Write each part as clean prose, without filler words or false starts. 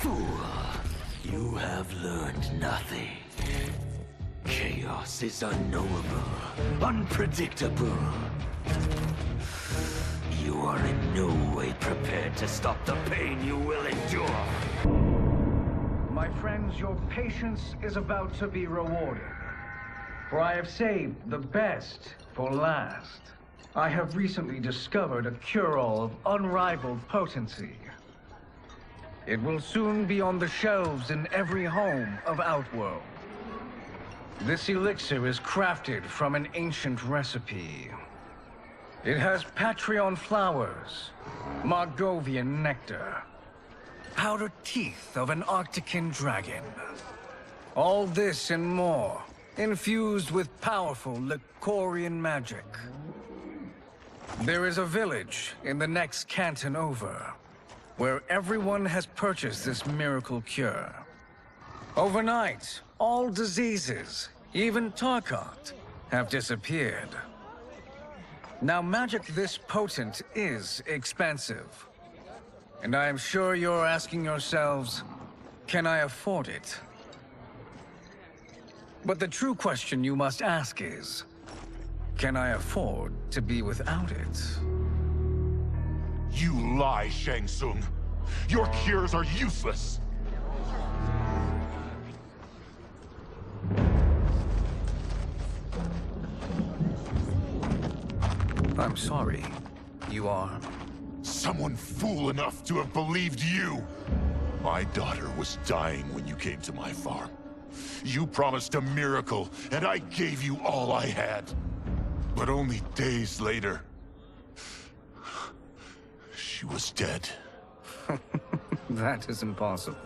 Fool, you have learned nothing. Chaos is unknowable, unpredictable. You are in no way prepared to stop the pain you will endure. My friends, your patience is about to be rewarded. For I have saved the best for last. I have recently discovered a cure-all of unrivaled potency. It will soon be on the shelves in every home of Outworld. This elixir is crafted from an ancient recipe. It has Patreon flowers, Margovian nectar, powdered teeth of an Arctican dragon. All this and more, infused with powerful Lycorian magic. There is a village in the next canton over, where everyone has purchased this miracle cure. Overnight, all diseases, even Tarkat, have disappeared. Now, magic this potent is expensive. And I am sure you're asking yourselves, can I afford it? But the true question you must ask is, can I afford to be without it? You lie, Shang Tsung. Your cures are useless. I'm sorry. You are? Someone fool enough to have believed you. My daughter was dying when you came to my farm. You promised a miracle, and I gave you all I had. But only days later, she was dead. That is impossible.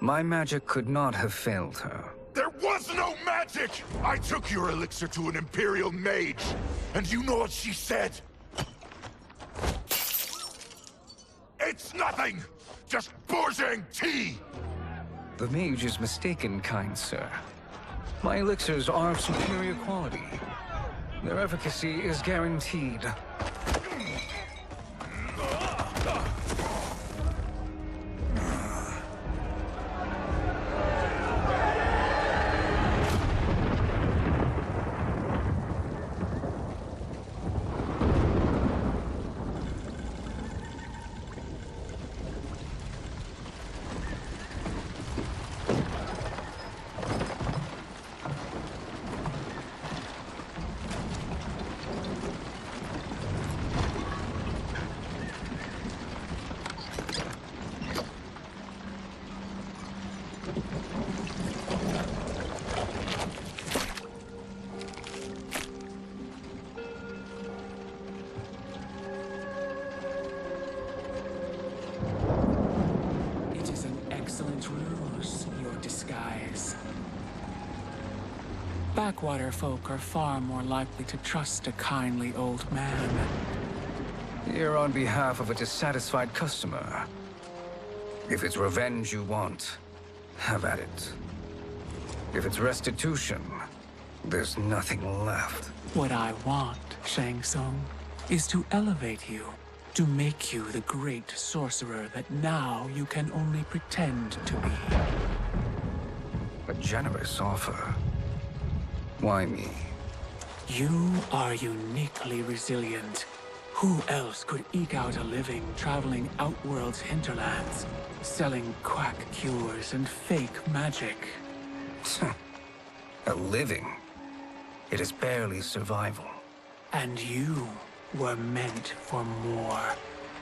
My magic could not have failed her. There was no magic! I took your elixir to an Imperial mage, and you know what she said? It's nothing! Just Bourgeois tea! The mage is mistaken, kind sir. My elixirs are of superior quality. Their efficacy is guaranteed. Backwater folk are far more likely to trust a kindly old man. Here on behalf of a dissatisfied customer. If it's revenge you want, have at it. If it's restitution, there's nothing left. What I want, Shang Tsung, is to elevate you, to make you the great sorcerer that now you can only pretend to be. A generous offer. Why me? You are uniquely resilient. Who else could eke out a living traveling Outworld's hinterlands, selling quack cures and fake magic? A living? It is barely survival. And you were meant for more.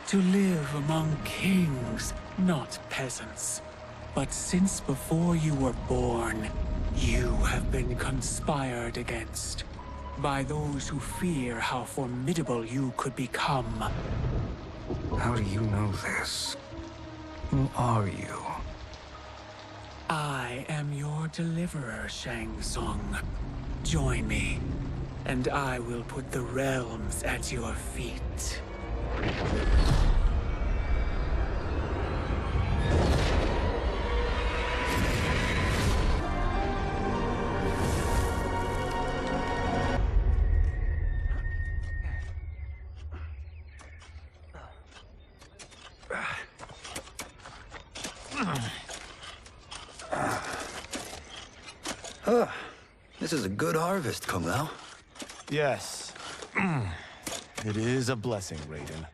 To live among kings, not peasants. But since before you were born, you have been conspired against by those who fear how formidable you could become. How do you know this? Who are you? I am your deliverer, Shang Tsung. Join me, and I will put the realms at your feet. This is a good harvest, Kung Lao. Yes. It is a blessing, Raiden.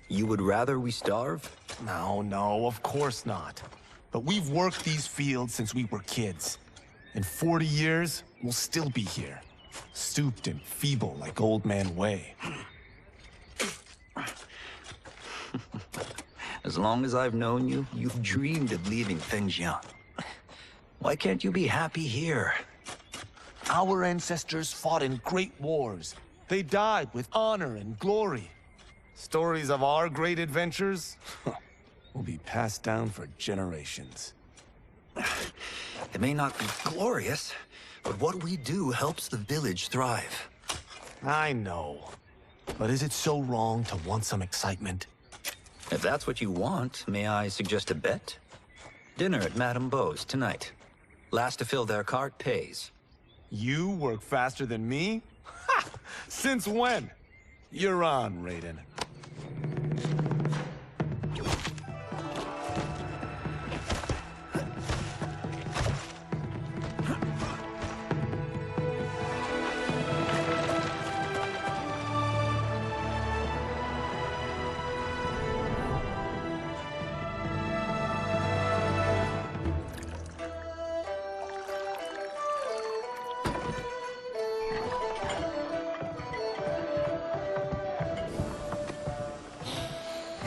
You would rather we starve? No, of course not. But we've worked these fields since we were kids. In 40 years, we'll still be here. Stooped and feeble like Old Man Wei. As long as I've known you, you've dreamed of leaving Fengjian. Why can't you be happy here? Our ancestors fought in great wars. They died with honor and glory. Stories of our great adventures will be passed down for generations. It may not be glorious, but what we do helps the village thrive. I know. But is it so wrong to want some excitement? If that's what you want, may I suggest a bet? Dinner at Madame Beau's tonight. Last to fill their cart pays. You work faster than me? Ha! Since when? You're on, Raiden.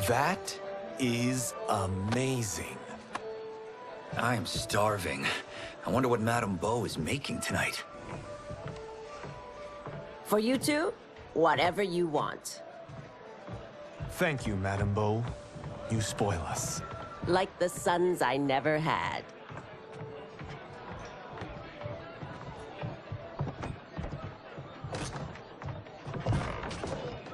That is amazing. I am starving. I wonder what Madame Beau is making tonight. For you two, whatever you want. Thank you, Madame Beau. You spoil us. Like the sons I never had.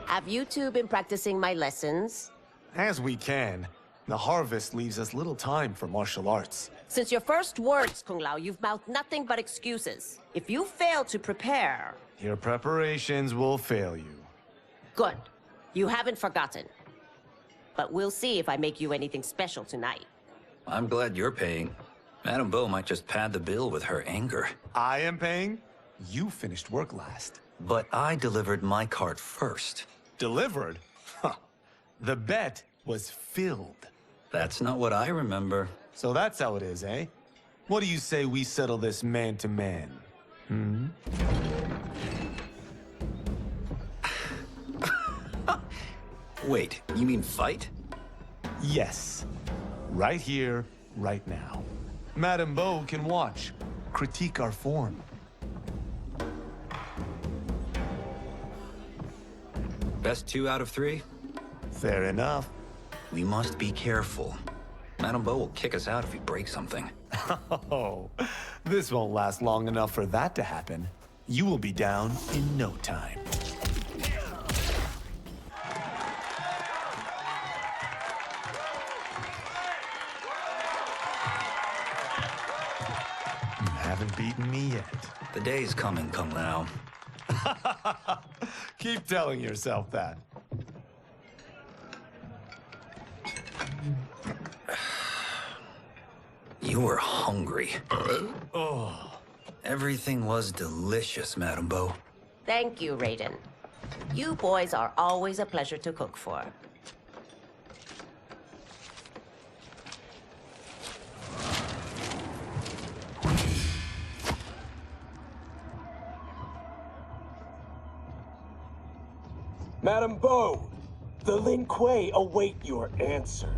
Have you two been practicing my lessons? As we can. The harvest leaves us little time for martial arts. Since your first words, Kung Lao, you've mouthed nothing but excuses. If you fail to prepare... Your preparations will fail you. Good. You haven't forgotten. But we'll see if I make you anything special tonight. I'm glad you're paying. Madame Beau might just pad the bill with her anger. I am paying? You finished work last. But I delivered my cart first. Delivered? Huh. The bet was filled. That's not what I remember. So that's how it is, eh? What do you say we settle this man-to-man? Hmm? Wait, you mean fight? Yes. Right here, right now. Madame Beau can watch, critique our form. Best 2 out of 3? Fair enough. We must be careful. Madame Beau will kick us out if we break something. Oh, this won't last long enough for that to happen. You will be down in no time. You haven't beaten me yet. The day's coming, Kung Lao. Keep telling yourself that. You were hungry. Oh. Everything was delicious, Madame Beau. Thank you, Raiden. You boys are always a pleasure to cook for. Madame Beau, the Lin Kuei await your answer.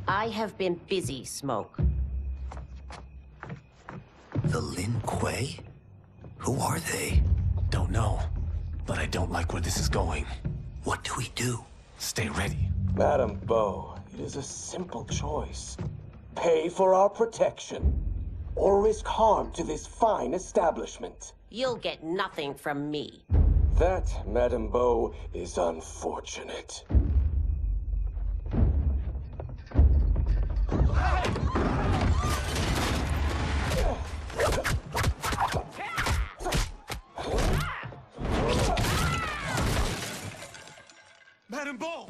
I have been busy, Smoke. The Lin Kuei? Who are they? Don't know, but I don't like where this is going. What do we do? Stay ready. Madame Beau, it is a simple choice. Pay for our protection, or risk harm to this fine establishment. You'll get nothing from me. That, Madame Beau, is unfortunate. Madame Beau!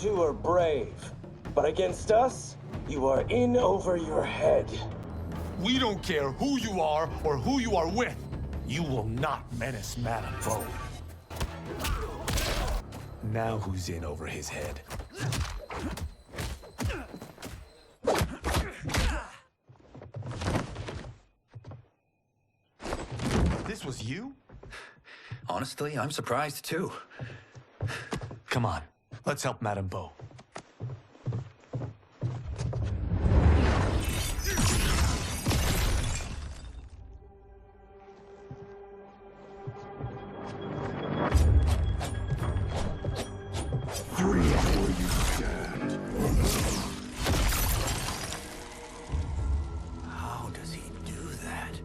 two are brave. But against us, you are in over your head. We don't care who you are or who you are with. You will not menace Madame Bo. Now who's in over his head? This was you? Honestly, I'm surprised too. Come on, let's help Madame Bo. How does he do that?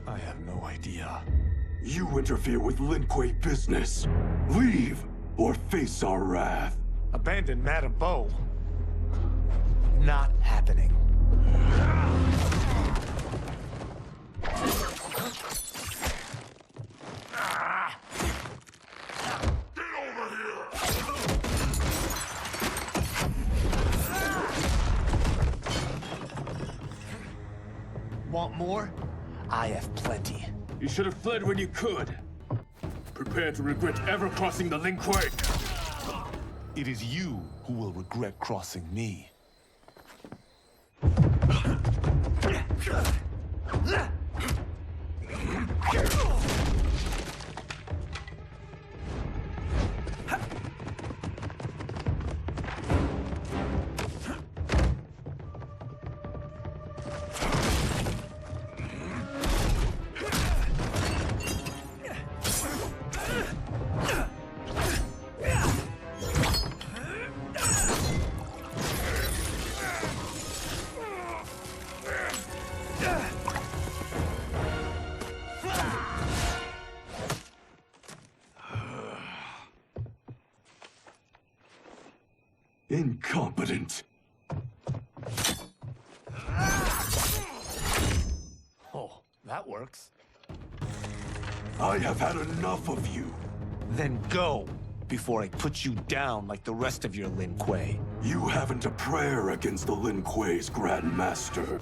I have no idea. You interfere with Lin Kuei business. Leave, or face our wrath. Abandon Madame Bo? Not happening. Want more? I have plenty. You should have fled when you could. Prepare to regret ever crossing the Lin Kuei. It is you who will regret crossing me. Incompetent. Oh, that works. I have had enough of you. Then go, before I put you down like the rest of your Lin Kuei. You haven't a prayer against the Lin Kuei's Grand Master.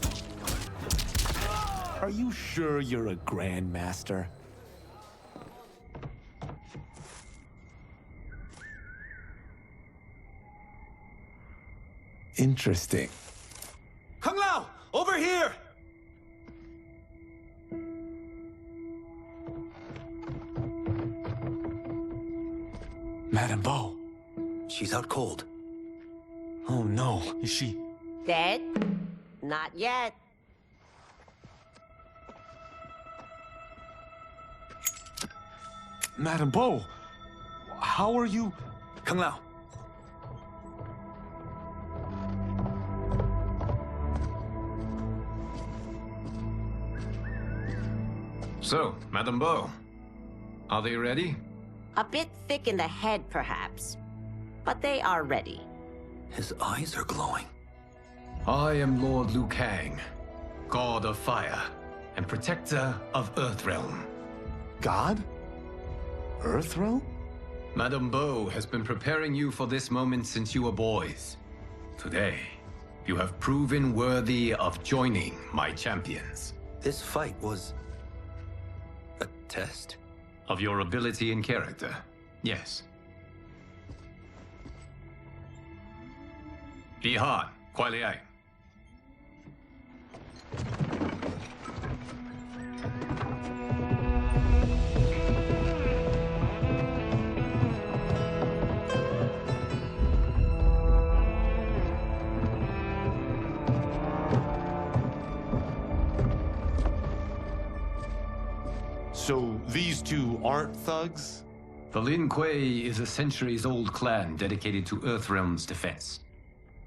Are you sure you're a Grand Master? Interesting. Kung Lao! Over here! Madame Bo. She's out cold. Oh no, is she? Dead? Not yet. Madame Bo, how are you? Kung Lao. So, Madame Bo, are they ready? A bit thick in the head, perhaps. But they are ready. His eyes are glowing. I am Lord Liu Kang, God of Fire and Protector of Earthrealm. God? Earthrealm? Madame Bo has been preparing you for this moment since you were boys. Today, you have proven worthy of joining my champions. This fight was a test? Of your ability and character, yes. Ihan, Kuai Liang. So these two aren't thugs? The Lin Kuei is a centuries-old clan dedicated to Earthrealm's defense.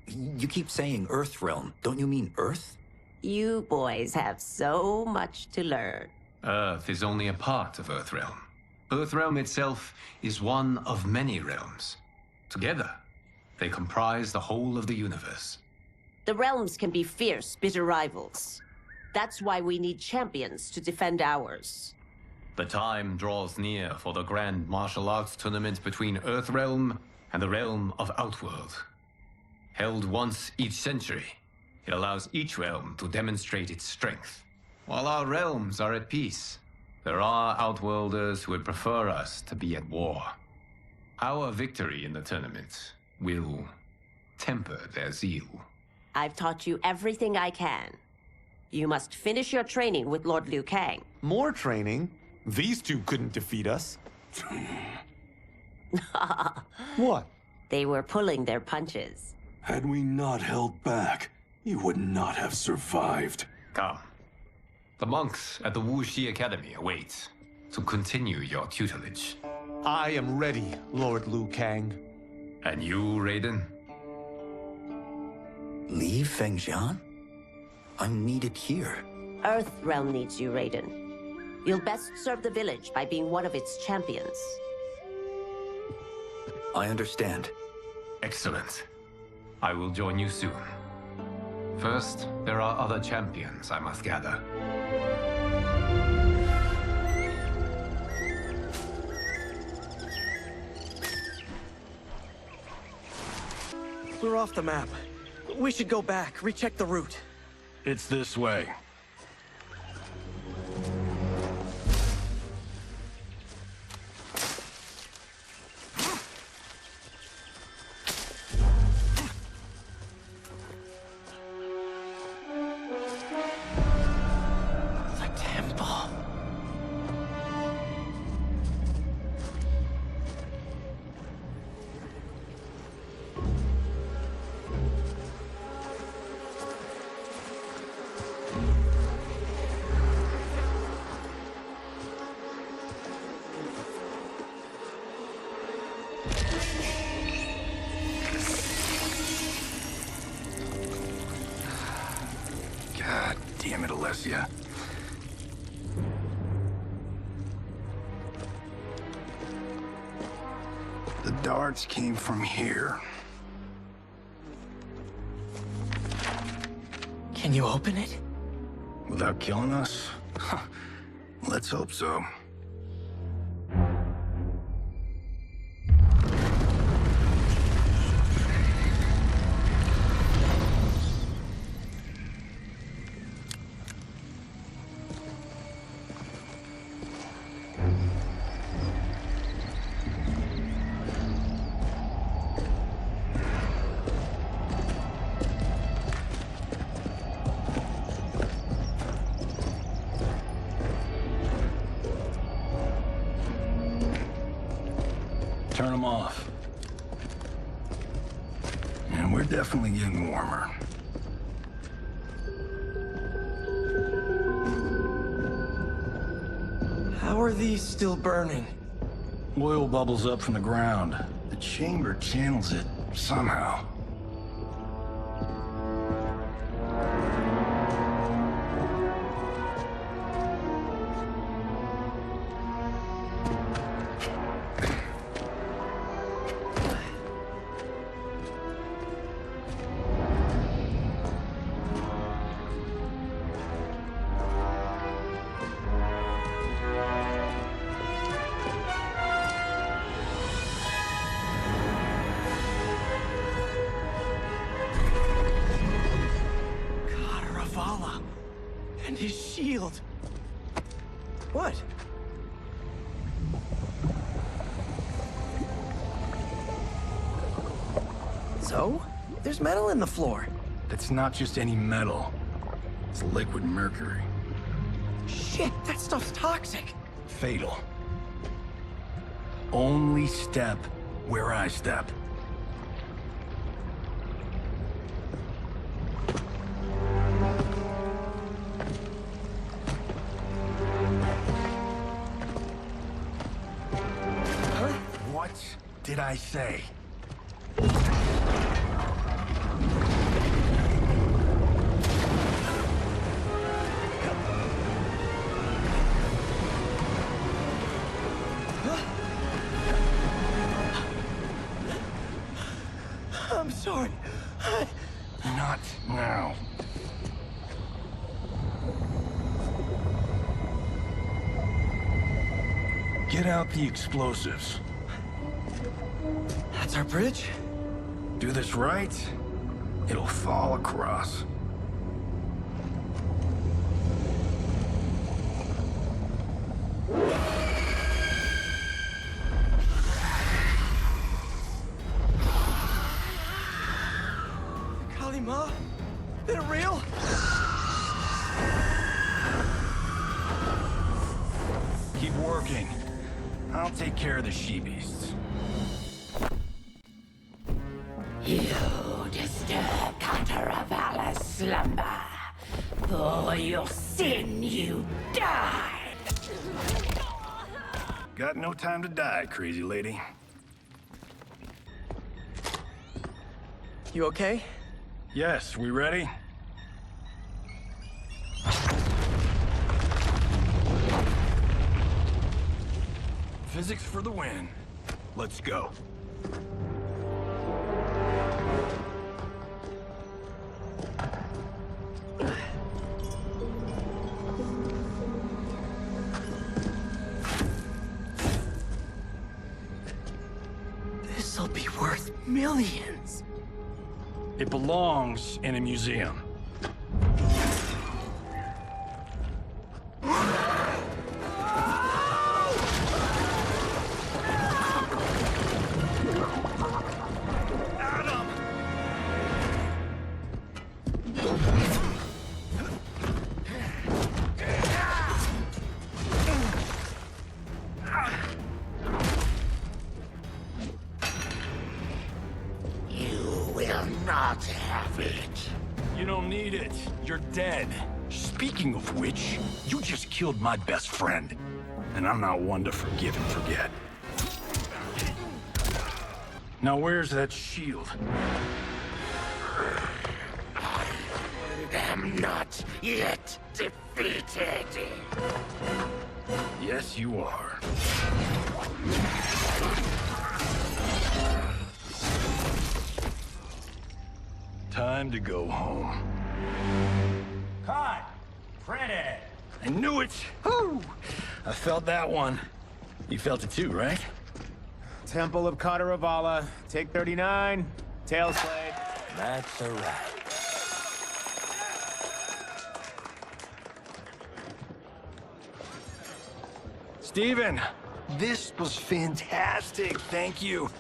You keep saying Earthrealm. Don't you mean Earth? You boys have so much to learn. Earth is only a part of Earthrealm. Earthrealm itself is one of many realms. Together, they comprise the whole of the universe. The realms can be fierce, bitter rivals. That's why we need champions to defend ours. The time draws near for the grand martial arts tournament between Earthrealm and the realm of Outworld. Held once each century, it allows each realm to demonstrate its strength. While our realms are at peace, there are Outworlders who would prefer us to be at war. Our victory in the tournament will temper their zeal. I've taught you everything I can. You must finish your training with Lord Liu Kang. More training? These two couldn't defeat us. What? They were pulling their punches. Had we not held back, you would not have survived. Come. The monks at the Wuxi Academy await to continue your tutelage. I am ready, Lord Liu Kang. And you, Raiden? Leave Fengjian? I'm needed here. Earthrealm needs you, Raiden. You'll best serve the village by being one of its champions. I understand. Excellent. I will join you soon. First, there are other champions I must gather. We're off the map. We should go back, recheck the route. It's this way. God damn it, Alessia. The darts came from here. Can you open it? Without killing us? Let's hope so. Turn them off. And we're definitely getting warmer. How are these still burning? Oil bubbles up from the ground. The chamber channels it somehow. And his shield. What? So? There's metal in the floor. It's not just any metal. It's liquid mercury. Shit, that stuff's toxic. Fatal. Only step where I step. What did I say? I'm sorry. Not now. Get out the explosives. That's our bridge? Do this right, it'll fall across. Ma? Is it real? Keep working. I'll take care of the she-beasts. You disturb Gararabala's slumber. For your sin, you died. Got no time to die, crazy lady. You okay? Yes, we ready? Physics for the win. Let's go. This'll be worth millions. It belongs in a museum. Not have it. You don't need it. You're dead. Speaking of which, you just killed my best friend. And I'm not one to forgive and forget. Now where's that shield? I am not yet defeated. Yes, you are. Time to go home. Cut! Printed! I knew it! Woo! I felt that one. You felt it too, right? Temple of Kotaravala, take 39, tail slate. That's a wrap. Steven, this was fantastic. Thank you.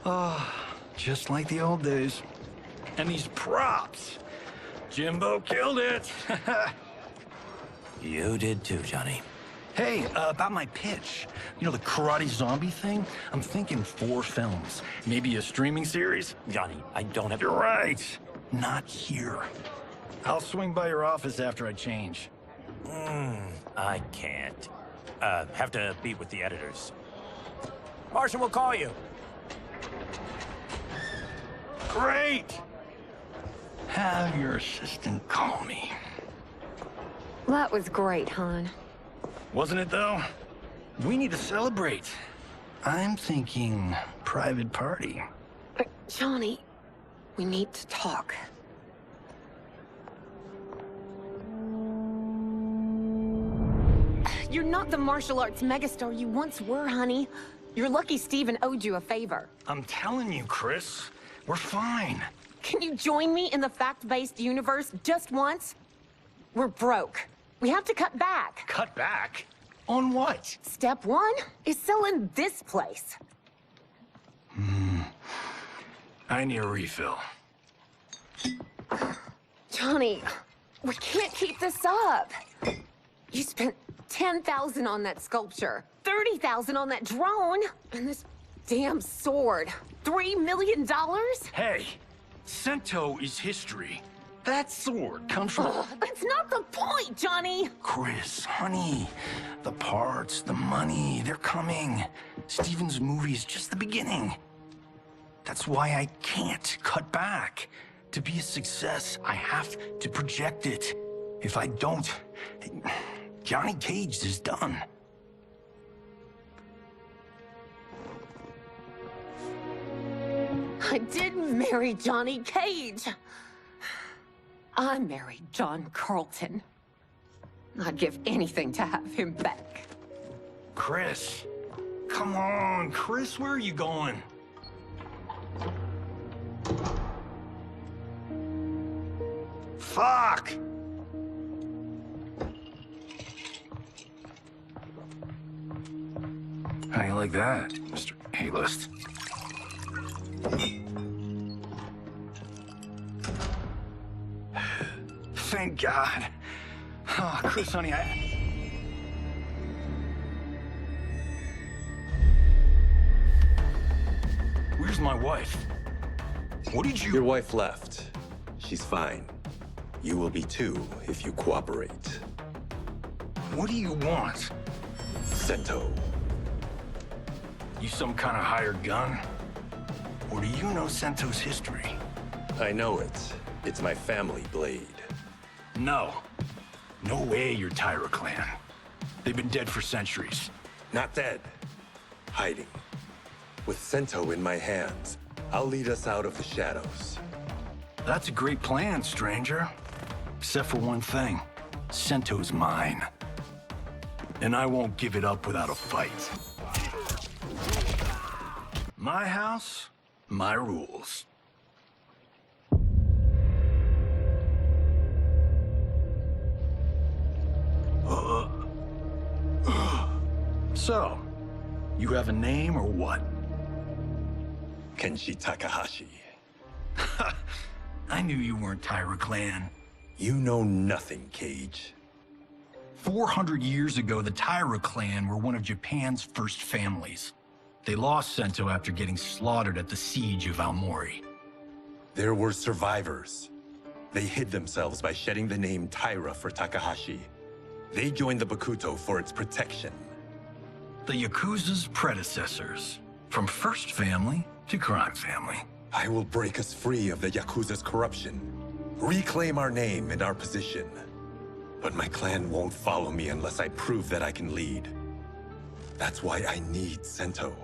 Oh, just like the old days. And these props. Jimbo killed it. You did too, Johnny. Hey, about my pitch. You know, the karate zombie thing? I'm thinking 4 films. Maybe a streaming series? Johnny, I don't have... You're right. Not here. I'll swing by your office after I change. I can't. Have to meet with the editors. Marshall will call you. Great! Have your assistant call me. That was great, hon. Wasn't it, though? We need to celebrate. I'm thinking private party. Johnny, we need to talk. You're not the martial arts megastar you once were, honey. You're lucky Steven owed you a favor. I'm telling you, Chris. We're fine. Can you join me in the fact-based universe just once? We're broke. We have to cut back. Cut back? On what? Step 1 is selling this place. I need a refill. Johnny, we can't keep this up. You spent $10,000 on that sculpture, $30,000 on that drone, and this damn sword. $3 million? Hey, Sento is history. That sword comes from... That's not the point, Johnny! Chris, honey, the parts, the money, they're coming. Steven's movie is just the beginning. That's why I can't cut back. To be a success, I have to project it. If I don't, Johnny Cage is done. I didn't marry Johnny Cage. I married John Carlton. I'd give anything to have him back. Chris, come on, Chris, where are you going? How you like that, Mr. A-list? Thank God. Oh, Chris, honey, Where's my wife? What did you... Your wife left. She's fine. You will be too, if you cooperate. What do you want? Sento. You some kind of hired gun? Or do you know Sento's history? I know it. It's my family blade. No. No way you're Tyra clan. They've been dead for centuries. Not dead. Hiding. With Sento in my hands, I'll lead us out of the shadows. That's a great plan, stranger. Except for one thing. Sento's mine. And I won't give it up without a fight. My house, my rules. So, you have a name or what? Kenshi Takahashi. I knew you weren't Tyra clan. You know nothing, Cage. 400 years ago, the Tyra clan were one of Japan's first families. They lost Sento after getting slaughtered at the siege of Aomori. There were survivors. They hid themselves by shedding the name Tyra for Takahashi. They joined the Bakuto for its protection. The Yakuza's predecessors. From first family to crime family. I will break us free of the Yakuza's corruption. Reclaim our name and our position. But my clan won't follow me unless I prove that I can lead. That's why I need Sento.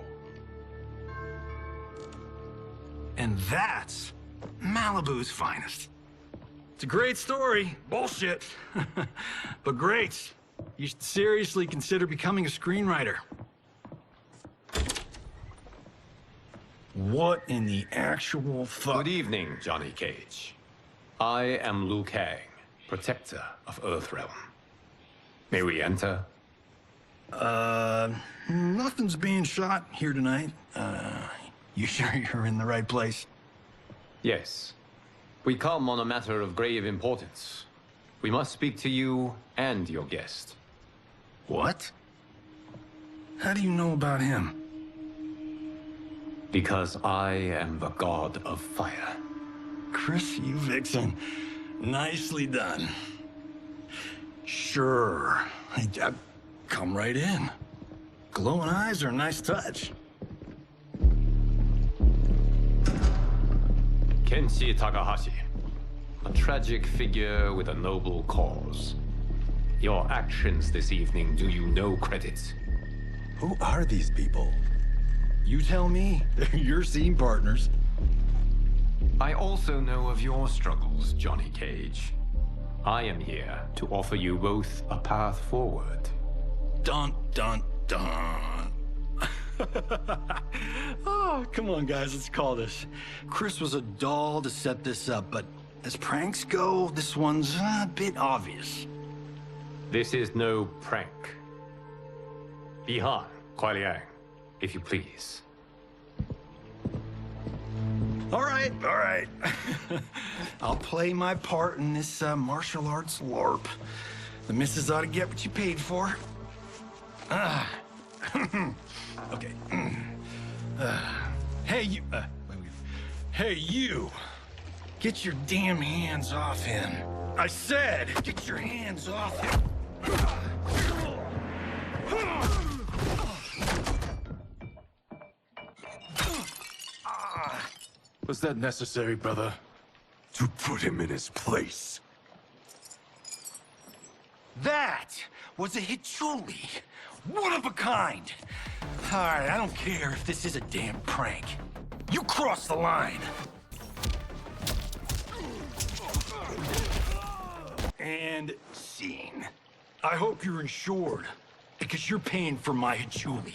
And that's Malibu's finest. It's a great story. Bullshit. But great. You should seriously consider becoming a screenwriter. What in the actual fuck? Good evening, Johnny Cage. I am Liu Kang, protector of Earthrealm. May we enter? Nothing's being shot here tonight. You sure you're in the right place? Yes. We come on a matter of grave importance. We must speak to you and your guest. What? How do you know about him? Because I am the god of fire. Chris, you vixen. Nicely done. Sure. Come right in. Glowing eyes are a nice touch. Kenshi Takahashi. A tragic figure with a noble cause. Your actions this evening do you no credit. Who are these people? You tell me. They're your scene partners. I also know of your struggles, Johnny Cage. I am here to offer you both a path forward. Dun, dun, dun. Oh, come on, guys, let's call this. Chris was a doll to set this up, but as pranks go, this one's a bit obvious. This is no prank. Bihan, Kuai-Liang, if you please. All right. I'll play my part in this martial arts LARP. The missus ought to get what you paid for. Okay. Hey, you... Hey, you! Get your damn hands off him. I said, get your hands off him. Was that necessary, brother? To put him in his place. That was a Hichuli. One of a kind. All right, I don't care if this is a damn prank. You crossed the line. And scene. I hope you're insured, because you're paying for my Hichuli.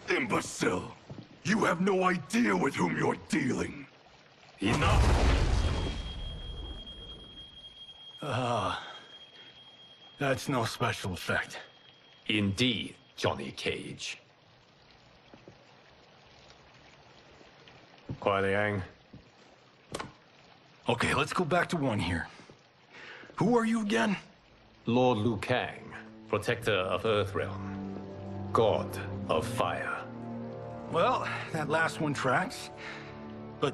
Imbecile! You have no idea with whom you're dealing. Enough! That's no special effect. Indeed, Johnny Cage. Quiet, Yang. Okay, let's go back to one here. Who are you again? Lord Liu Kang, protector of Earthrealm, god of fire. Well, that last one tracks. But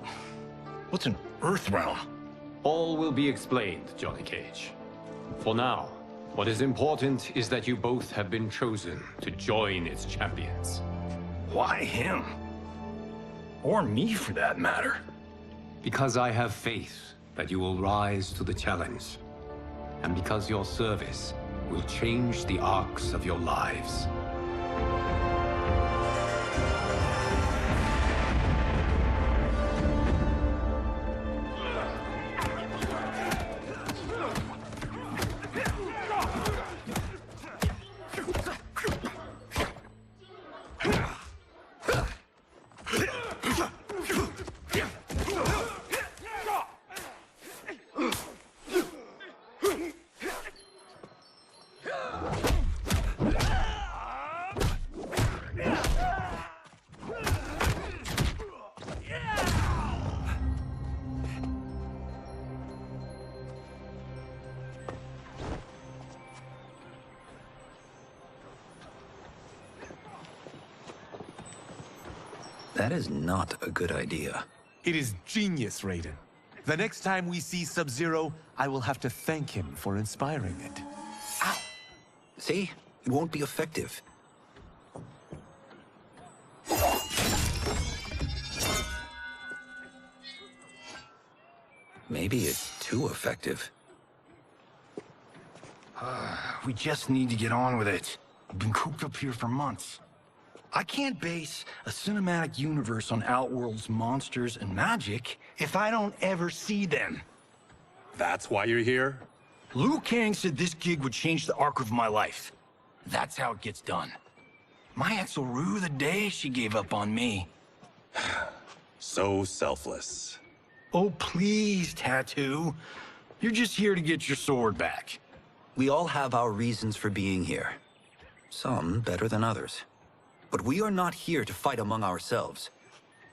what's an Earthrealm? All will be explained, Johnny Cage. For now, what is important is that you both have been chosen to join its champions. Why him? Or me, for that matter. Because I have faith that you will rise to the challenge. And because your service will change the arcs of your lives. That is not a good idea. It is genius, Raiden. The next time we see Sub-Zero, I will have to thank him for inspiring it. Ow! See? It won't be effective. Maybe it's too effective. We just need to get on with it. I've been cooped up here for months. I can't base a cinematic universe on Outworld's monsters and magic if I don't ever see them. That's why you're here? Liu Kang said this gig would change the arc of my life. That's how it gets done. My ex will rue the day she gave up on me. So selfless. Oh, please, Tattoo. You're just here to get your sword back. We all have our reasons for being here. Some better than others. But we are not here to fight among ourselves.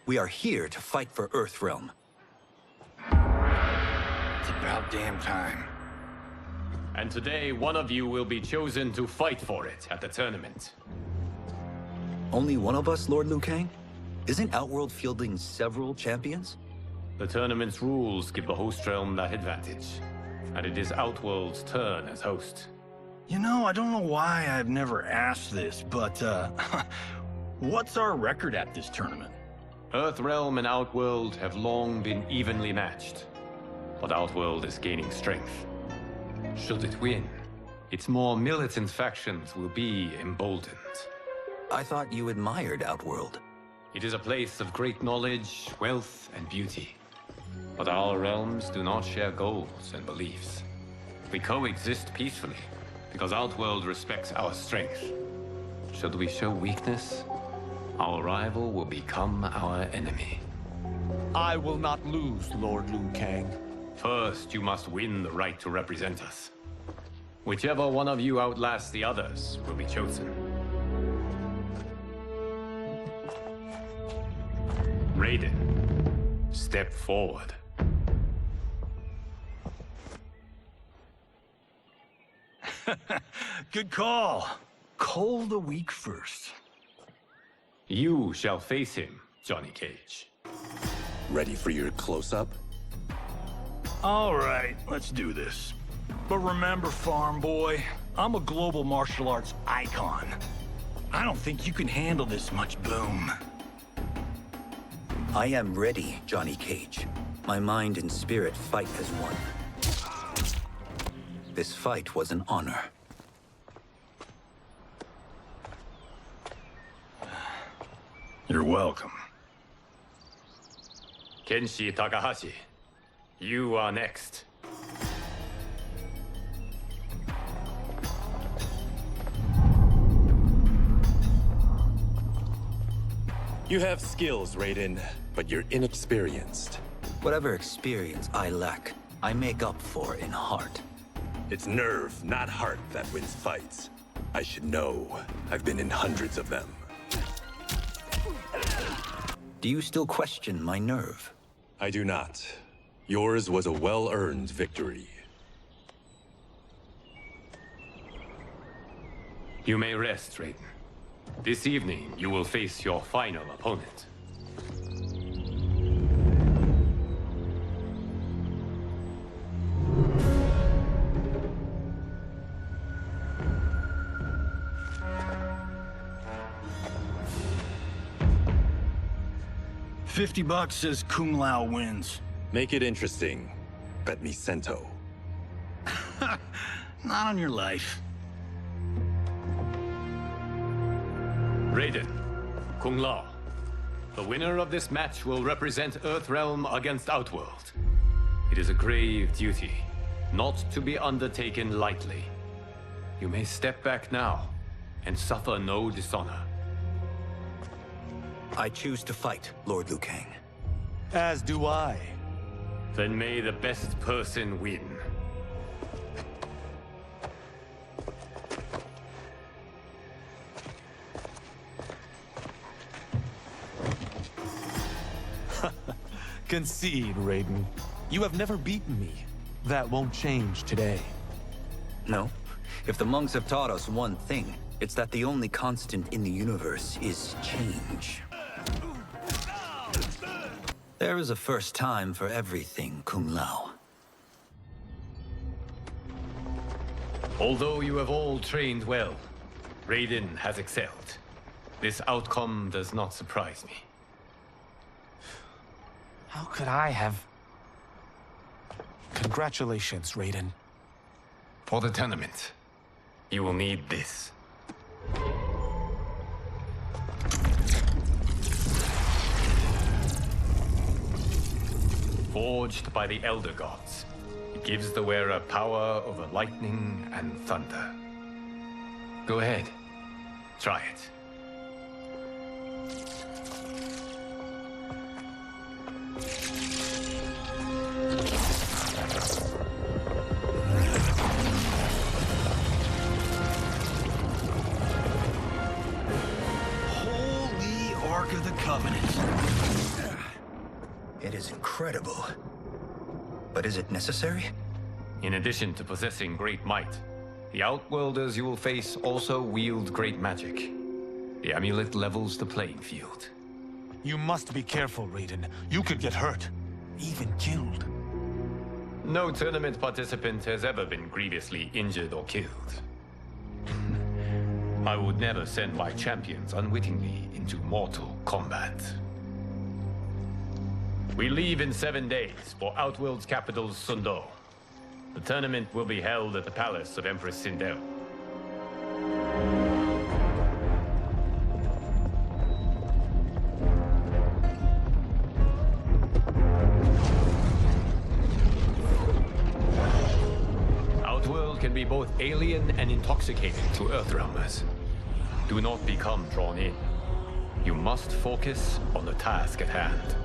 We are here to fight for Earthrealm. It's about damn time. And today, one of you will be chosen to fight for it at the tournament. Only one of us, Lord Liu Kang? Isn't Outworld fielding several champions? The tournament's rules give the host realm that advantage. And it is Outworld's turn as host. You know, I don't know why I've never asked this, but, what's our record at this tournament? Earthrealm and Outworld have long been evenly matched. But Outworld is gaining strength. Should it win, its more militant factions will be emboldened. I thought you admired Outworld. It is a place of great knowledge, wealth, and beauty. But our realms do not share goals and beliefs. We coexist peacefully, because Outworld respects our strength. Should we show weakness, our rival will become our enemy. I will not lose, Lord Liu Kang. First, you must win the right to represent us. Whichever one of you outlasts the others will be chosen. Raiden, step forward. Good call. Cole the weak first. You shall face him, Johnny Cage. Ready for your close-up? All right, let's do this. But remember, farm boy, I'm a global martial arts icon. I don't think you can handle this much boom. I am ready, Johnny Cage. My mind and spirit fight as one. This fight was an honor. You're welcome. Kenshi Takahashi, you are next. You have skills, Raiden, but you're inexperienced. Whatever experience I lack, I make up for in heart. It's nerve, not heart, that wins fights. I should know. I've been in hundreds of them. Do you still question my nerve? I do not. Yours was a well-earned victory. You may rest, Raiden. This evening, you will face your final opponent. $50 says Kung Lao wins. Make it interesting. Bet me cento. Not on your life. Raiden, Kung Lao. The winner of this match will represent Earthrealm against Outworld. It is a grave duty, not to be undertaken lightly. You may step back now and suffer no dishonor. I choose to fight, Lord Liu Kang. As do I. Then may the best person win. Concede, Raiden. You have never beaten me. That won't change today. No. If the monks have taught us one thing, it's that the only constant in the universe is change. There is a first time for everything, Kung Lao. Although you have all trained well, Raiden has excelled. This outcome does not surprise me. How could I have... Congratulations, Raiden. For the tournament, you will need this. Forged by the Elder Gods, it gives the wearer power over lightning and thunder. Go ahead, try it. Holy Ark of the Covenant. It is incredible. But is it necessary? In addition to possessing great might, the Outworlders you will face also wield great magic. The amulet levels the playing field. You must be careful, Raiden. You could get hurt. Even killed. No tournament participant has ever been grievously injured or killed. I would never send my champions unwittingly into mortal combat. We leave in 7 days for Outworld's capital, Sundo. The tournament will be held at the palace of Empress Sindel. Outworld can be both alien and intoxicating to Earthrealmers. Do not become drawn in. You must focus on the task at hand.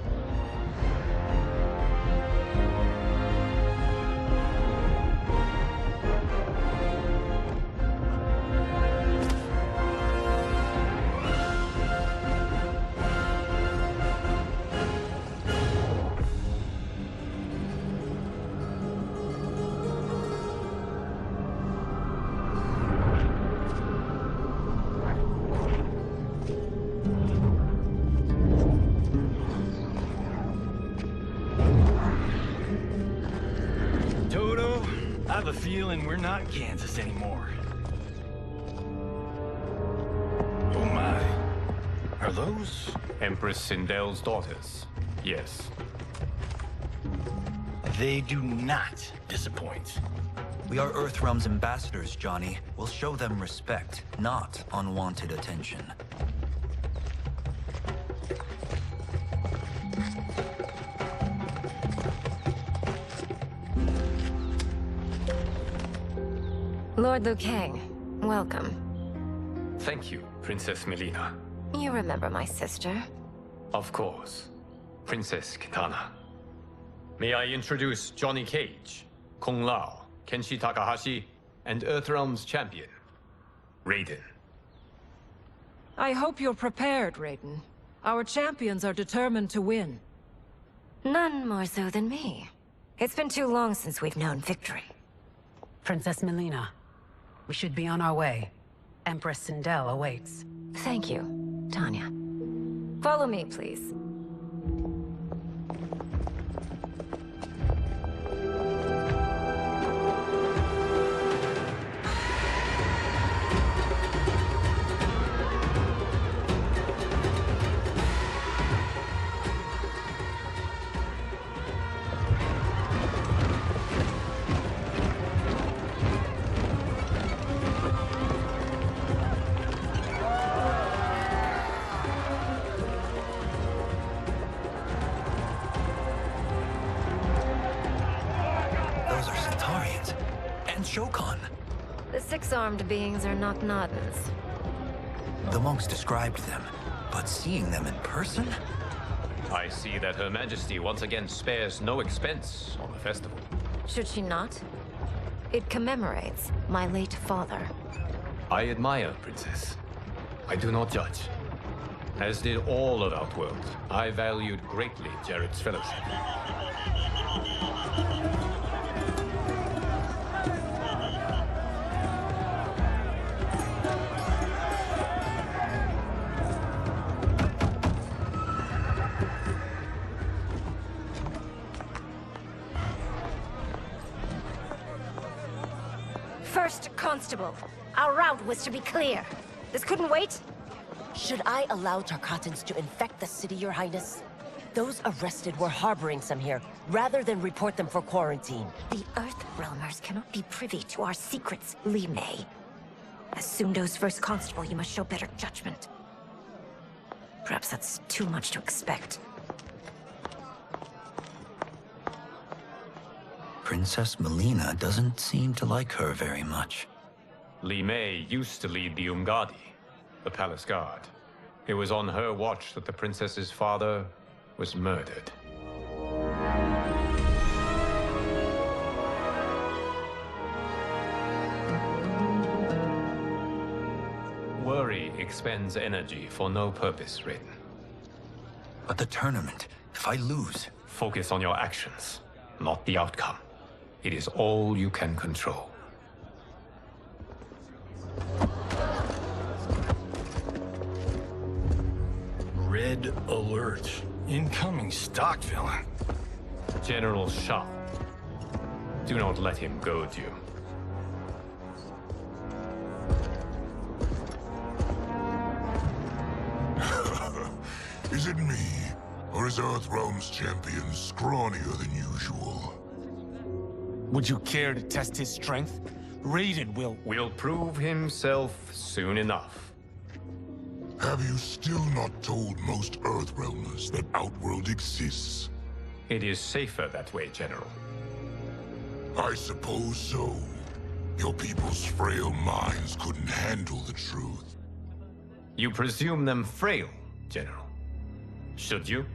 I have a feeling we're not Kansas anymore. Oh my. Are those? Empress Sindel's daughters, yes. They do not disappoint. We are Earthrealm's ambassadors, Johnny. We'll show them respect, not unwanted attention. Lord Liu Kang, welcome. Thank you, Princess Melina. You remember my sister? Of course. Princess Kitana. May I introduce Johnny Cage, Kung Lao, Kenshi Takahashi, and Earthrealm's champion, Raiden. I hope you're prepared, Raiden. Our champions are determined to win. None more so than me. It's been too long since we've known victory. Princess Melina, we should be on our way. Empress Sindel awaits. Thank you, Tanya. Follow me, please. The six-armed beings are not Nadans. The monks described them, but seeing them in person? I see that Her Majesty once again spares no expense on the festival. Should she not? It commemorates my late father. I admire, Princess. I do not judge. As did all of Outworld, I valued greatly Jared's fellowship. First Constable, our route was to be clear. This couldn't wait? Should I allow Tarkatans to infect the city, Your Highness? Those arrested were harboring some here, rather than report them for quarantine. The Earthrealmers cannot be privy to our secrets, Li Mei. As Sundo's first constable, you must show better judgment. Perhaps that's too much to expect. Princess Melina doesn't seem to like her very much. Li Mei used to lead the Umgadi, the palace guard. It was on her watch that the princess's father was murdered. Worry expends energy for no purpose, Raiden. But the tournament, if I lose... Focus on your actions, not the outcome. It is all you can control. Red alert. Incoming stock villain. General Shah. Do not let him goad you. Is it me? Or is Earthrealm's champion scrawnier than usual? Would you care to test his strength? Raiden will prove himself soon enough. Have you still not told most Earthrealmers that Outworld exists? It is safer that way, General. I suppose so. Your people's frail minds couldn't handle the truth. You presume them frail, General. Should you,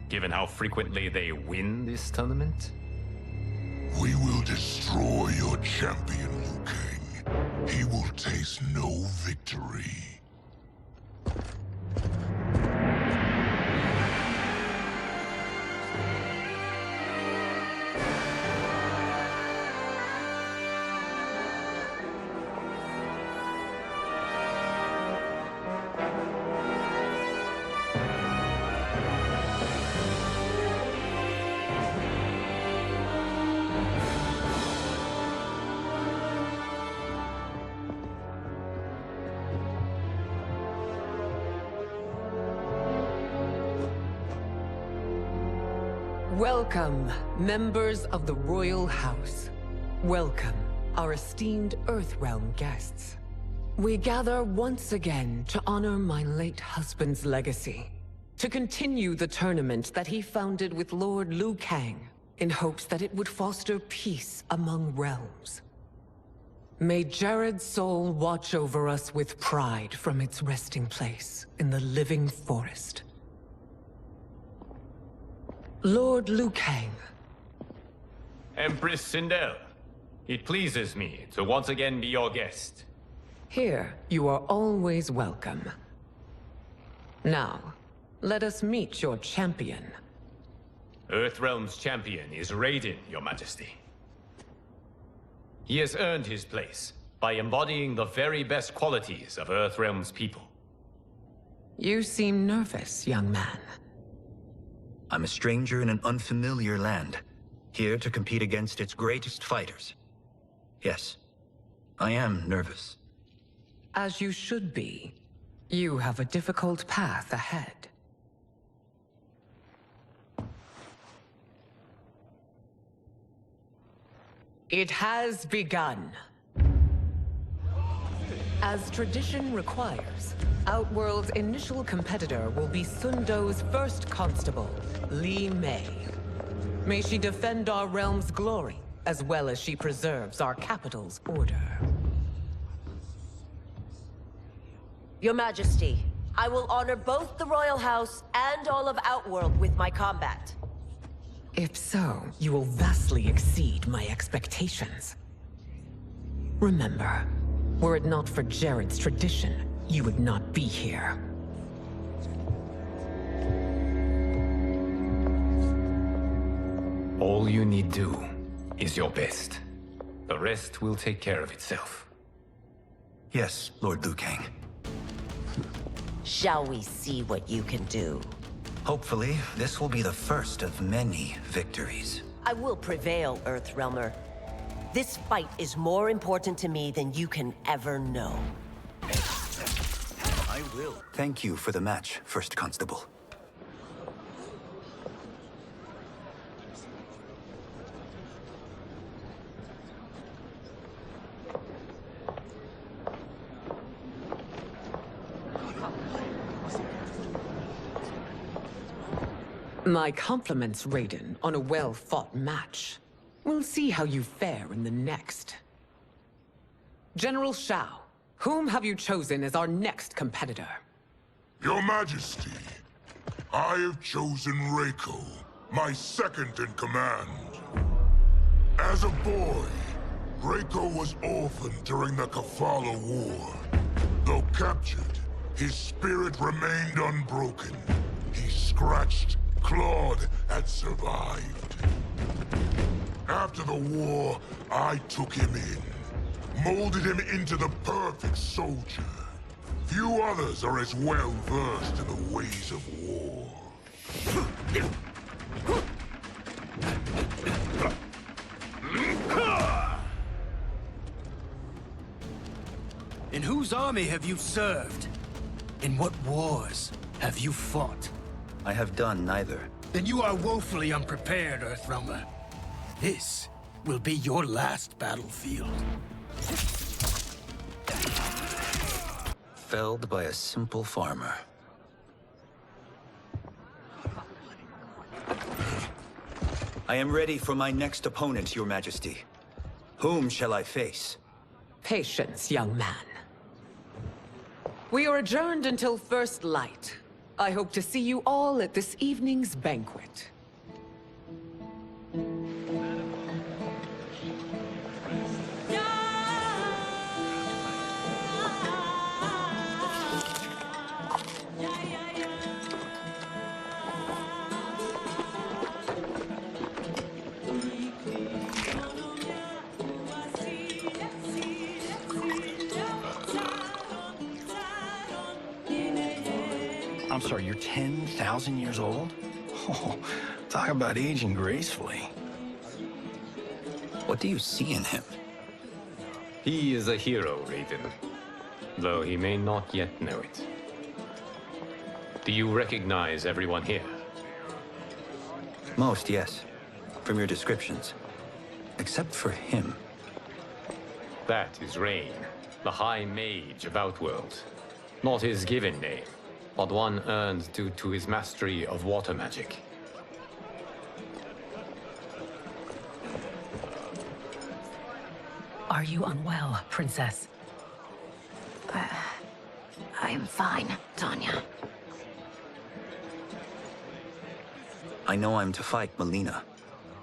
given how frequently they win this tournament? We will destroy your champion, Liu Kang. He will taste no victory. Welcome, members of the Royal House. Welcome, our esteemed Earthrealm guests. We gather once again to honor my late husband's legacy, to continue the tournament that he founded with Lord Liu Kang, in hopes that it would foster peace among realms. May Jared's soul watch over us with pride from its resting place in the living forest. Lord Liu Kang. Empress Sindel, it pleases me to once again be your guest. Here, you are always welcome. Now, Let us meet your champion. Earthrealm's champion is Raiden, Your Majesty. He has earned his place by embodying the very best qualities of Earthrealm's people. You seem nervous, young man. I'm a stranger in an unfamiliar land, here to compete against its greatest fighters. Yes, I am nervous. As you should be. You have a difficult path ahead. It has begun. As tradition requires, Outworld's initial competitor will be Sundo's first constable, Li Mei. May she defend our realm's glory, as well as she preserves our capital's order. Your Majesty, I will honor both the Royal House and all of Outworld with my combat. If so, you will vastly exceed my expectations. Remember, were it not for Jared's tradition, you would not be here. All you need do is your best. The rest will take care of itself. Yes, Lord Liu Kang. Shall we see what you can do? Hopefully, this will be the first of many victories. I will prevail, Earthrealmer. This fight is more important to me than you can ever know. I will. Thank you for the match, First Constable. My compliments, Raiden, on a well-fought match. We'll see how you fare in the next. General Shao, whom have you chosen as our next competitor? Your Majesty, I have chosen Reiko, my second in command. As a boy, Reiko was orphaned during the Kafala War. Though captured, his spirit remained unbroken. He scratched, clawed, and survived. After the war, I took him in, molded him into the perfect soldier. Few others are as well versed in the ways of war. In whose army have you served? In what wars have you fought? I have done neither. Then you are woefully unprepared, Earthrealmer. This will be your last battlefield. Felled by a simple farmer. I am ready for my next opponent, Your Majesty. Whom shall I face? Patience, young man. We are adjourned until first light. I hope to see you all at this evening's banquet. I'm sorry, you're 10,000 years old? Oh, talk about aging gracefully. What do you see in him? He is a hero, Raiden. Though he may not yet know it. Do you recognize everyone here? Most, yes. From your descriptions. Except for him. That is Rain, the High Mage of Outworld. Not his given name, but one earned due to his mastery of water magic. Are you unwell, Princess? I'm fine, Tanya. I know I'm to fight Melina,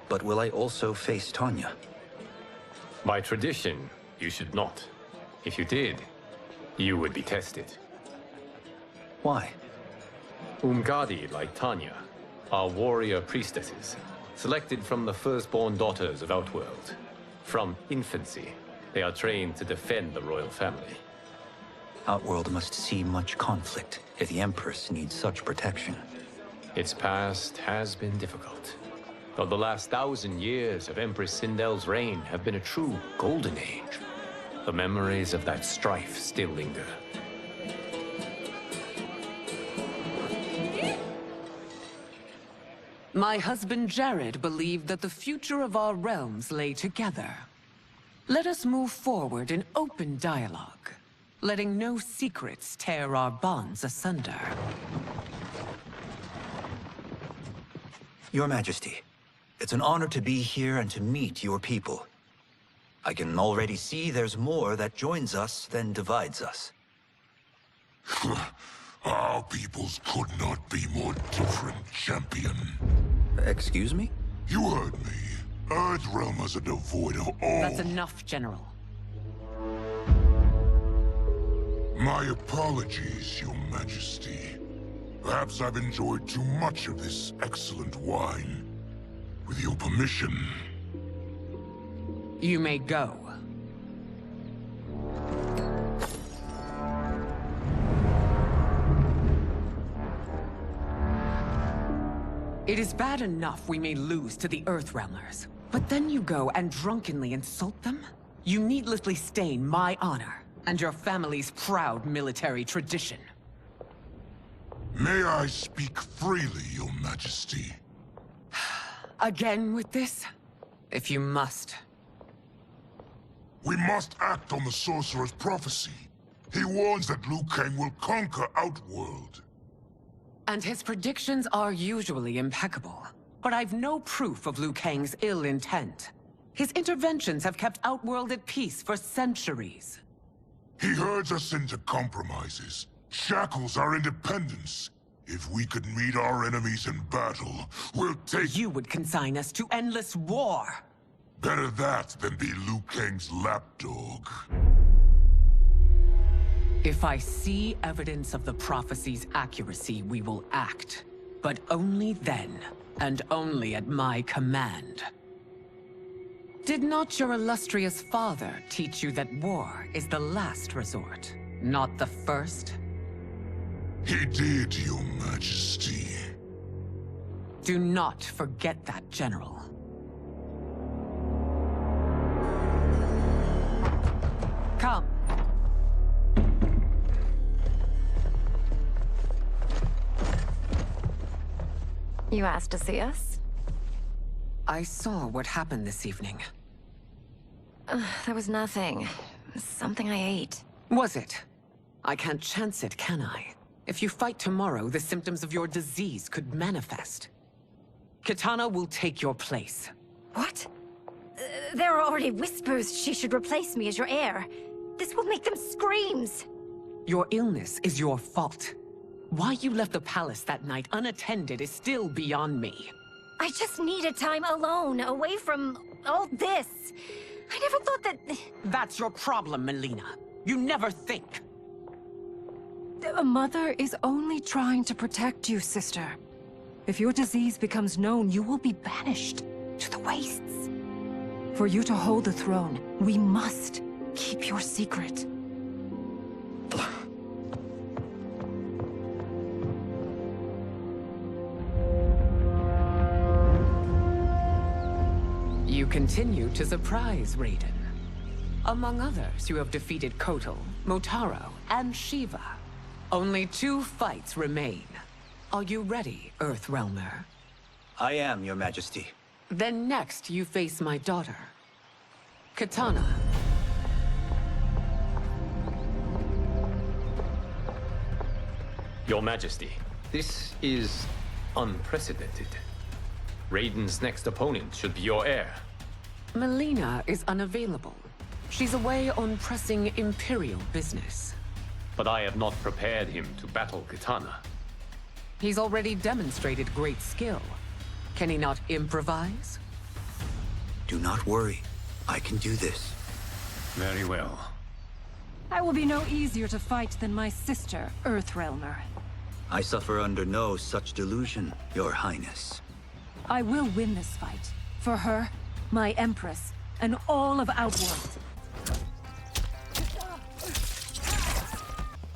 but will I also face Tanya? By tradition, you should not. If you did, you would be tested. Why? Umgadi, like Tanya, are warrior priestesses, selected from the firstborn daughters of Outworld. From infancy, they are trained to defend the royal family. Outworld must see much conflict if the Empress needs such protection. Its past has been difficult, though the last 1,000 years of Empress Sindel's reign have been a true golden age. The memories of that strife still linger. My husband Jared believed that the future of our realms lay together. Let us move forward in open dialogue, letting no secrets tear our bonds asunder. Your Majesty, it's an honor to be here and to meet your people. I can already see there's more that joins us than divides us. Our peoples could not be more different, champion. Excuse me? You heard me. Earthrealmers are devoid of all... That's enough, General. My apologies, Your Majesty. Perhaps I've enjoyed too much of this excellent wine. With your permission... You may go. It is bad enough we may lose to the Earthrealmers, but then you go and drunkenly insult them? You needlessly stain my honor and your family's proud military tradition. May I speak freely, Your Majesty? Again with this? If you must. We must act on the Sorcerer's prophecy. He warns that Liu Kang will conquer Outworld. And his predictions are usually impeccable. But I've no proof of Liu Kang's ill intent. His interventions have kept Outworld at peace for centuries. He herds us into compromises, shackles our independence. If we could meet our enemies in battle, we'll take... You would consign us to endless war! Better that than be Liu Kang's lapdog. If I see evidence of the prophecy's accuracy, we will act. But only then, and only at my command. Did not your illustrious father teach you that war is the last resort, not the first? He did, Your Majesty. Do not forget that, General. Come. You asked to see us? I saw what happened this evening. There was nothing. Something I ate. Was it? I can't chance it, can I? If you fight tomorrow, the symptoms of your disease could manifest. Kitana will take your place. What? There are already whispers she should replace me as your heir. This will make them screams! Your illness is your fault. Why you left the palace that night unattended is still beyond me. I just needed time alone, away from all this. I never thought that... That's your problem, Melina. You never think. A mother is only trying to protect you, sister. If your disease becomes known, you will be banished to the wastes. For you to hold the throne, we must keep your secret. You continue to surprise Raiden. Among others, you have defeated Kotal, Motaro, and Shiva. Only 2 fights remain. Are you ready, Earthrealmer? I am, Your Majesty. Then next, you face my daughter, Kitana. Your Majesty, this is unprecedented. Raiden's next opponent should be your heir. Melina is unavailable. She's away on pressing Imperial business. But I have not prepared him to battle Kitana. He's already demonstrated great skill. Can he not improvise? Do not worry. I can do this. Very well. I will be no easier to fight than my sister, Earthrealmer. I suffer under no such delusion, Your Highness. I will win this fight. For her, my Empress, and all of Outworld.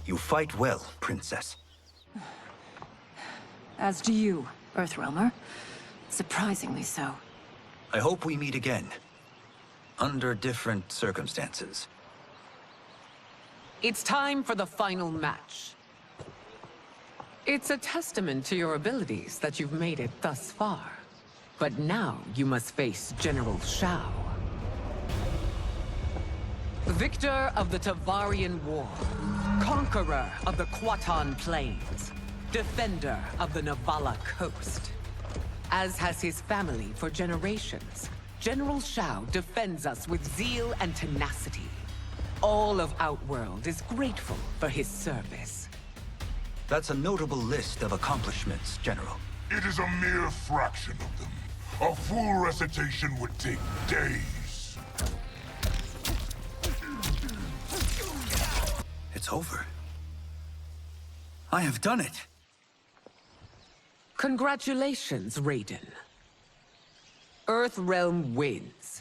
You fight well, Princess. As do you, Earthrealmer. Surprisingly so. I hope we meet again. Under different circumstances. It's time for the final match. It's a testament to your abilities that you've made it thus far. But now you must face General Shao. Victor of the Tavarian War. Conqueror of the Quatan Plains. Defender of the Navala Coast. As has his family for generations, General Shao defends us with zeal and tenacity. All of Outworld is grateful for his service. That's a notable list of accomplishments, General. It is a mere fraction of them. A full recitation would take days. It's over. I have done it. Congratulations, Raiden. Earthrealm wins.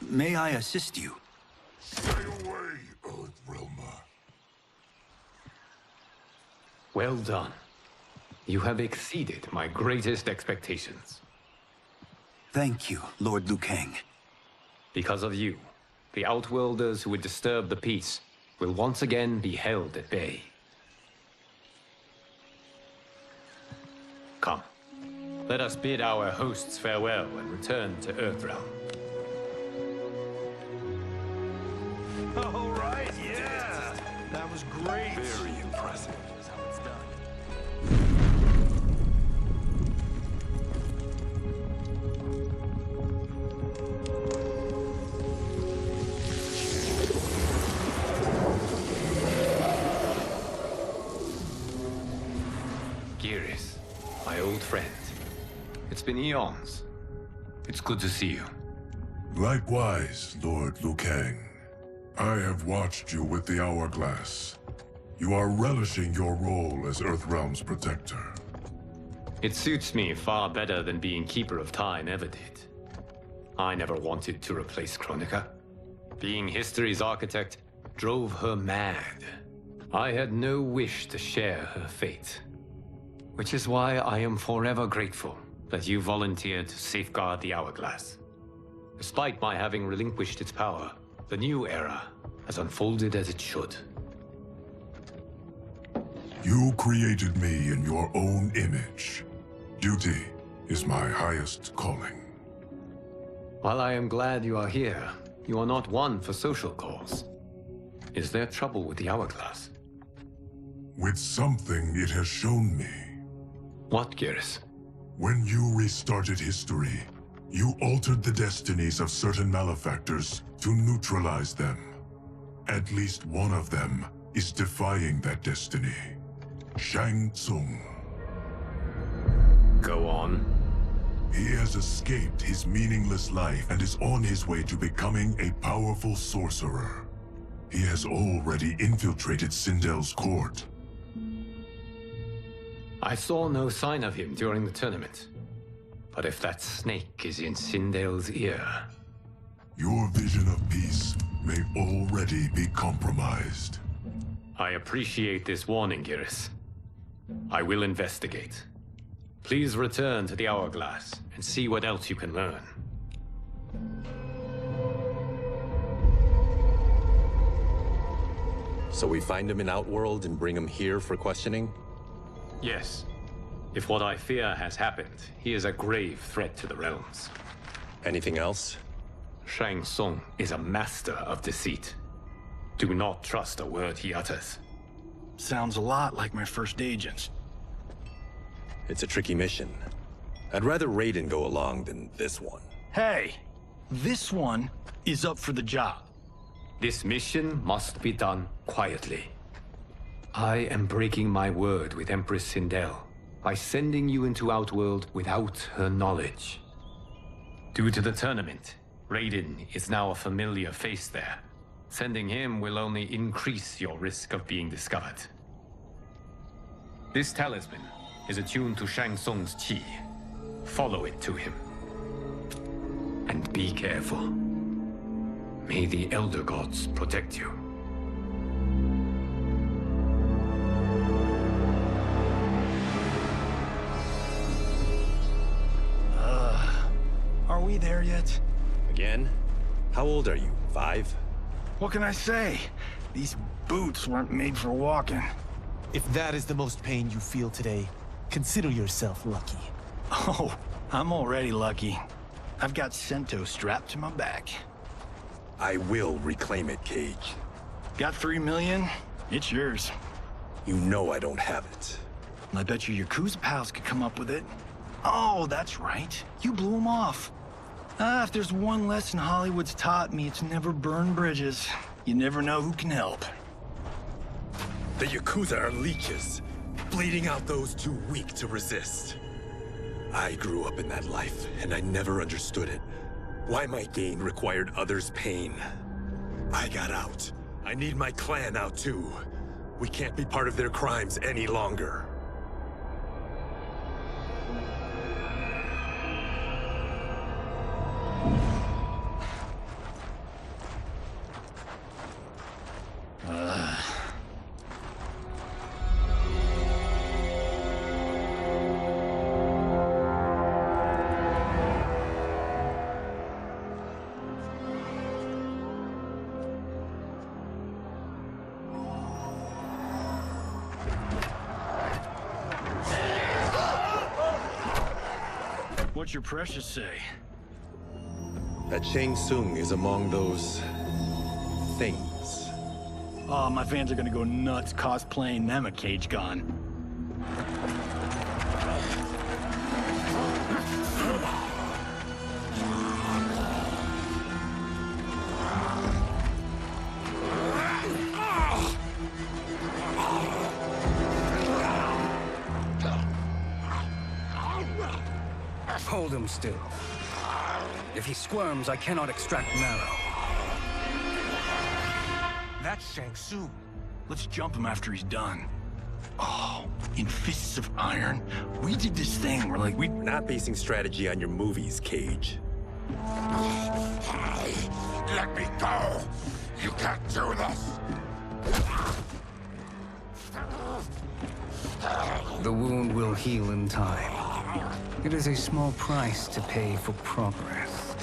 May I assist you? Stay away, Earthrealmer. Well done. You have exceeded my greatest expectations. Thank you, Lord Liu Kang. Because of you, the Outworlders who would disturb the peace will once again be held at bay. Come, let us bid our hosts farewell and return to Earthrealm. All right, yeah! That was great! Very impressive. Here's how it's done. Geras, my old friend. It's been eons. It's good to see you. Likewise, Lord Liu Kang. I have watched you with the Hourglass. You are relishing your role as Earthrealm's protector. It suits me far better than being Keeper of Time ever did. I never wanted to replace Kronika. Being history's architect drove her mad. I had no wish to share her fate. Which is why I am forever grateful that you volunteered to safeguard the Hourglass. Despite my having relinquished its power, the new era has unfolded as it should. You created me in your own image. Duty is my highest calling. While I am glad you are here, you are not one for social calls. Is there trouble with the Hourglass? With something it has shown me. What, Geras? When you restarted history, you altered the destinies of certain malefactors to neutralize them. At least one of them is defying that destiny. Shang Tsung. Go on. He has escaped his meaningless life and is on his way to becoming a powerful sorcerer. He has already infiltrated Sindel's court. I saw no sign of him during the tournament. But if that snake is in Sindel's ear... Your vision of peace may already be compromised. I appreciate this warning, Geras. I will investigate. Please return to the Hourglass and see what else you can learn. So we find him in Outworld and bring him here for questioning? Yes. If what I fear has happened, he is a grave threat to the realms. Anything else? Shang Tsung is a master of deceit. Do not trust a word he utters. Sounds a lot like my first agents. It's a tricky mission. I'd rather Raiden go along than this one. Hey! This one is up for the job. This mission must be done quietly. I am breaking my word with Empress Sindel by sending you into Outworld without her knowledge. Due to the tournament, Raiden is now a familiar face there. Sending him will only increase your risk of being discovered. This talisman is attuned to Shang Tsung's chi. Follow it to him. And be careful. May the Elder Gods protect you. Are we there yet? Again? How old are you? 5? What can I say? These boots weren't made for walking. If that is the most pain you feel today, consider yourself lucky. Oh, I'm already lucky. I've got Sento strapped to my back. I will reclaim it, Cage. Got 3 million? It's yours. You know I don't have it. I bet your Yakuza pals could come up with it. Oh, that's right. You blew them off. If there's one lesson Hollywood's taught me, it's never burn bridges. You never know who can help. The Yakuza are leeches, bleeding out those too weak to resist. I grew up in that life, and I never understood it. Why my gain required others' pain. I got out. I need my clan out too. We can't be part of their crimes any longer. What's your precious say? That Shang Tsung is among those... things. Oh, my fans are gonna go nuts cosplaying them a Cage Gon. Hold him still. If he squirms, I cannot extract marrow. That's Shang Tsung. Let's jump him after he's done. Oh, in Fists of Iron, we did this thing where like We're not basing strategy on your movies, Cage. Let me go! You can't do this! The wound will heal in time. It is a small price to pay for progress.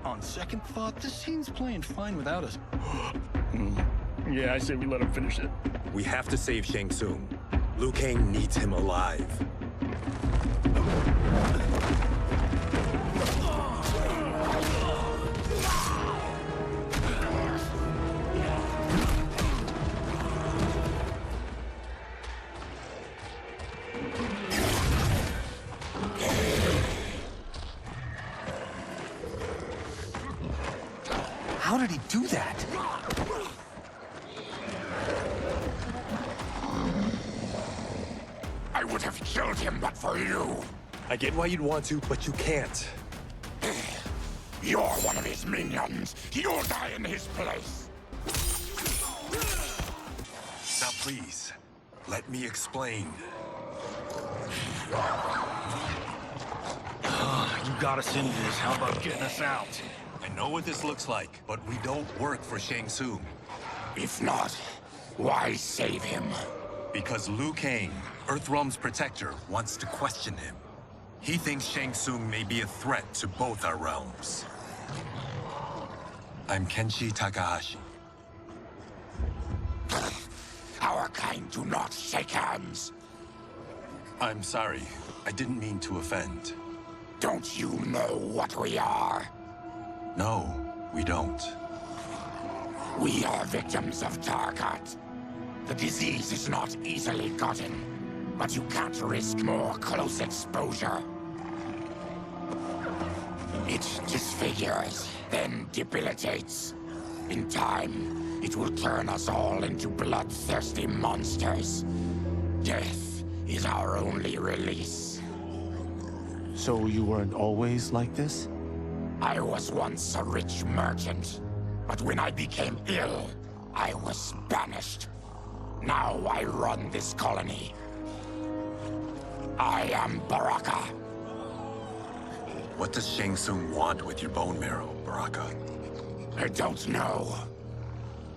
On second thought, this scene's playing fine without us. Yeah, I say we let him finish it. We have to save Shang Tsung. Liu Kang needs him alive. How did he do that? I would have killed him but for you. I get why you'd want to, but you can't. You're one of his minions. You'll die in his place. Now please, let me explain. You got us into this. How about getting us out? I know what this looks like, but we don't work for Shang Tsung. If not, why save him? Because Liu Kang, Earthrealm's protector, wants to question him. He thinks Shang Tsung may be a threat to both our realms. I'm Kenshi Takahashi. Our kind do not shake hands. I'm sorry. I didn't mean to offend. Don't you know what we are? No, We don't. We are victims of Tarkat. The disease is not easily gotten, but you can't risk more close exposure. It disfigures, then debilitates. In time, it will turn us all into bloodthirsty monsters. Death is our only release. So you weren't always like this? I was once a rich merchant, but when I became ill, I was banished. Now I run this colony. I am Baraka. What does Shang Tsung want with your bone marrow, Baraka? I don't know.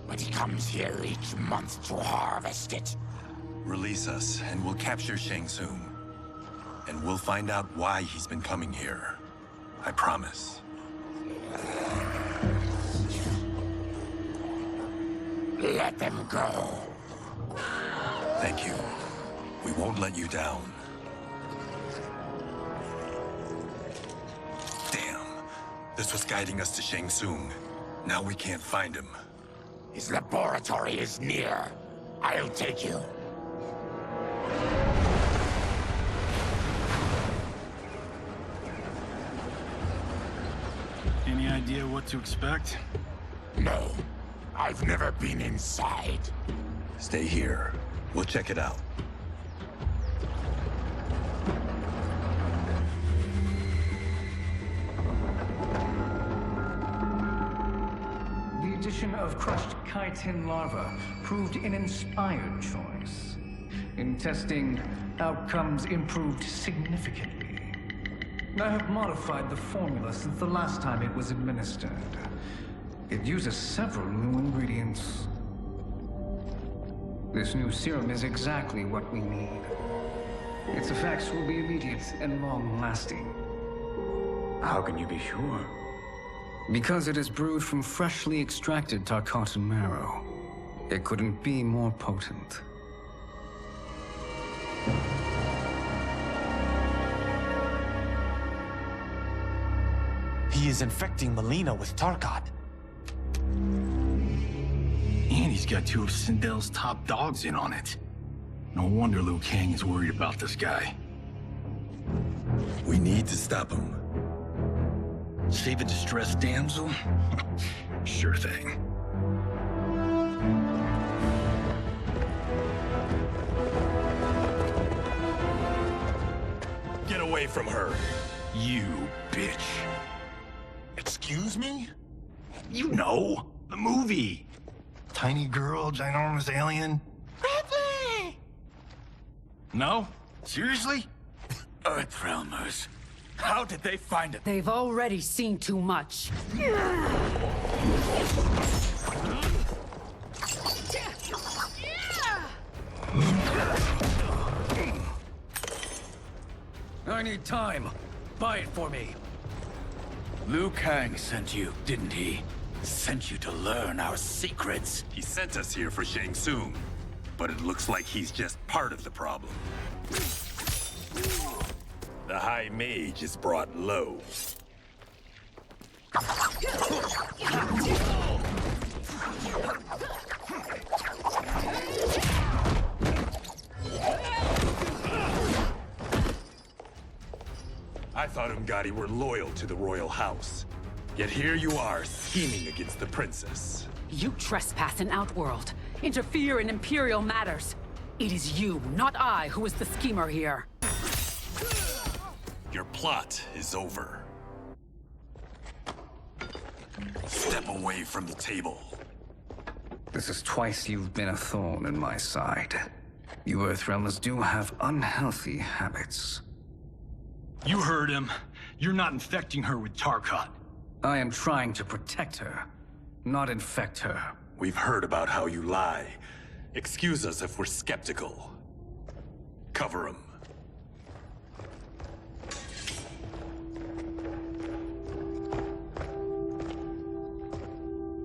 But he comes here each month to harvest it. Release us, and we'll capture Shang Tsung. And we'll find out why he's been coming here. I promise. Let them go. Thank you. We won't let you down. Damn. This was guiding us to Shang Tsung. Now we can't find him. His laboratory is near. I'll take you. Any idea what to expect? No. I've never been inside. Stay here. We'll check it out. The addition of crushed chitin larva proved an inspired choice. In testing, outcomes improved significantly. I have modified the formula since the last time it was administered. It uses several new ingredients. This new serum is exactly what we need. Its effects will be immediate and long-lasting. How can you be sure? Because it is brewed from freshly extracted Tarkatan marrow. It couldn't be more potent. He is infecting Mileena with Tarkat. And he's got two of Sindel's top dogs in on it. No wonder Liu Kang is worried about this guy. We need to stop him. Save a distressed damsel? Sure thing. Get away from her. You bitch. Excuse me? You know, the movie. Tiny girl, ginormous alien. Ripley! No? Seriously? Earthrealmers. How did they find it? They've already seen too much. I need time. Buy it for me. Liu Kang sent you, didn't he? Sent you to learn our secrets. He sent us here for Shang Tsung, but it looks like he's just part of the problem. The High Mage is brought low. I thought Ungadi were loyal to the royal house. Yet here you are, scheming against the princess. You trespass in Outworld, interfere in Imperial matters. It is you, not I, who is the schemer here. Your plot is over. Step away from the table. This is twice you've been a thorn in my side. You Earthrealmers do have unhealthy habits. You heard him. You're not infecting her with Tarkat. I am trying to protect her, not infect her. We've heard about how you lie. Excuse us if we're skeptical. Cover him.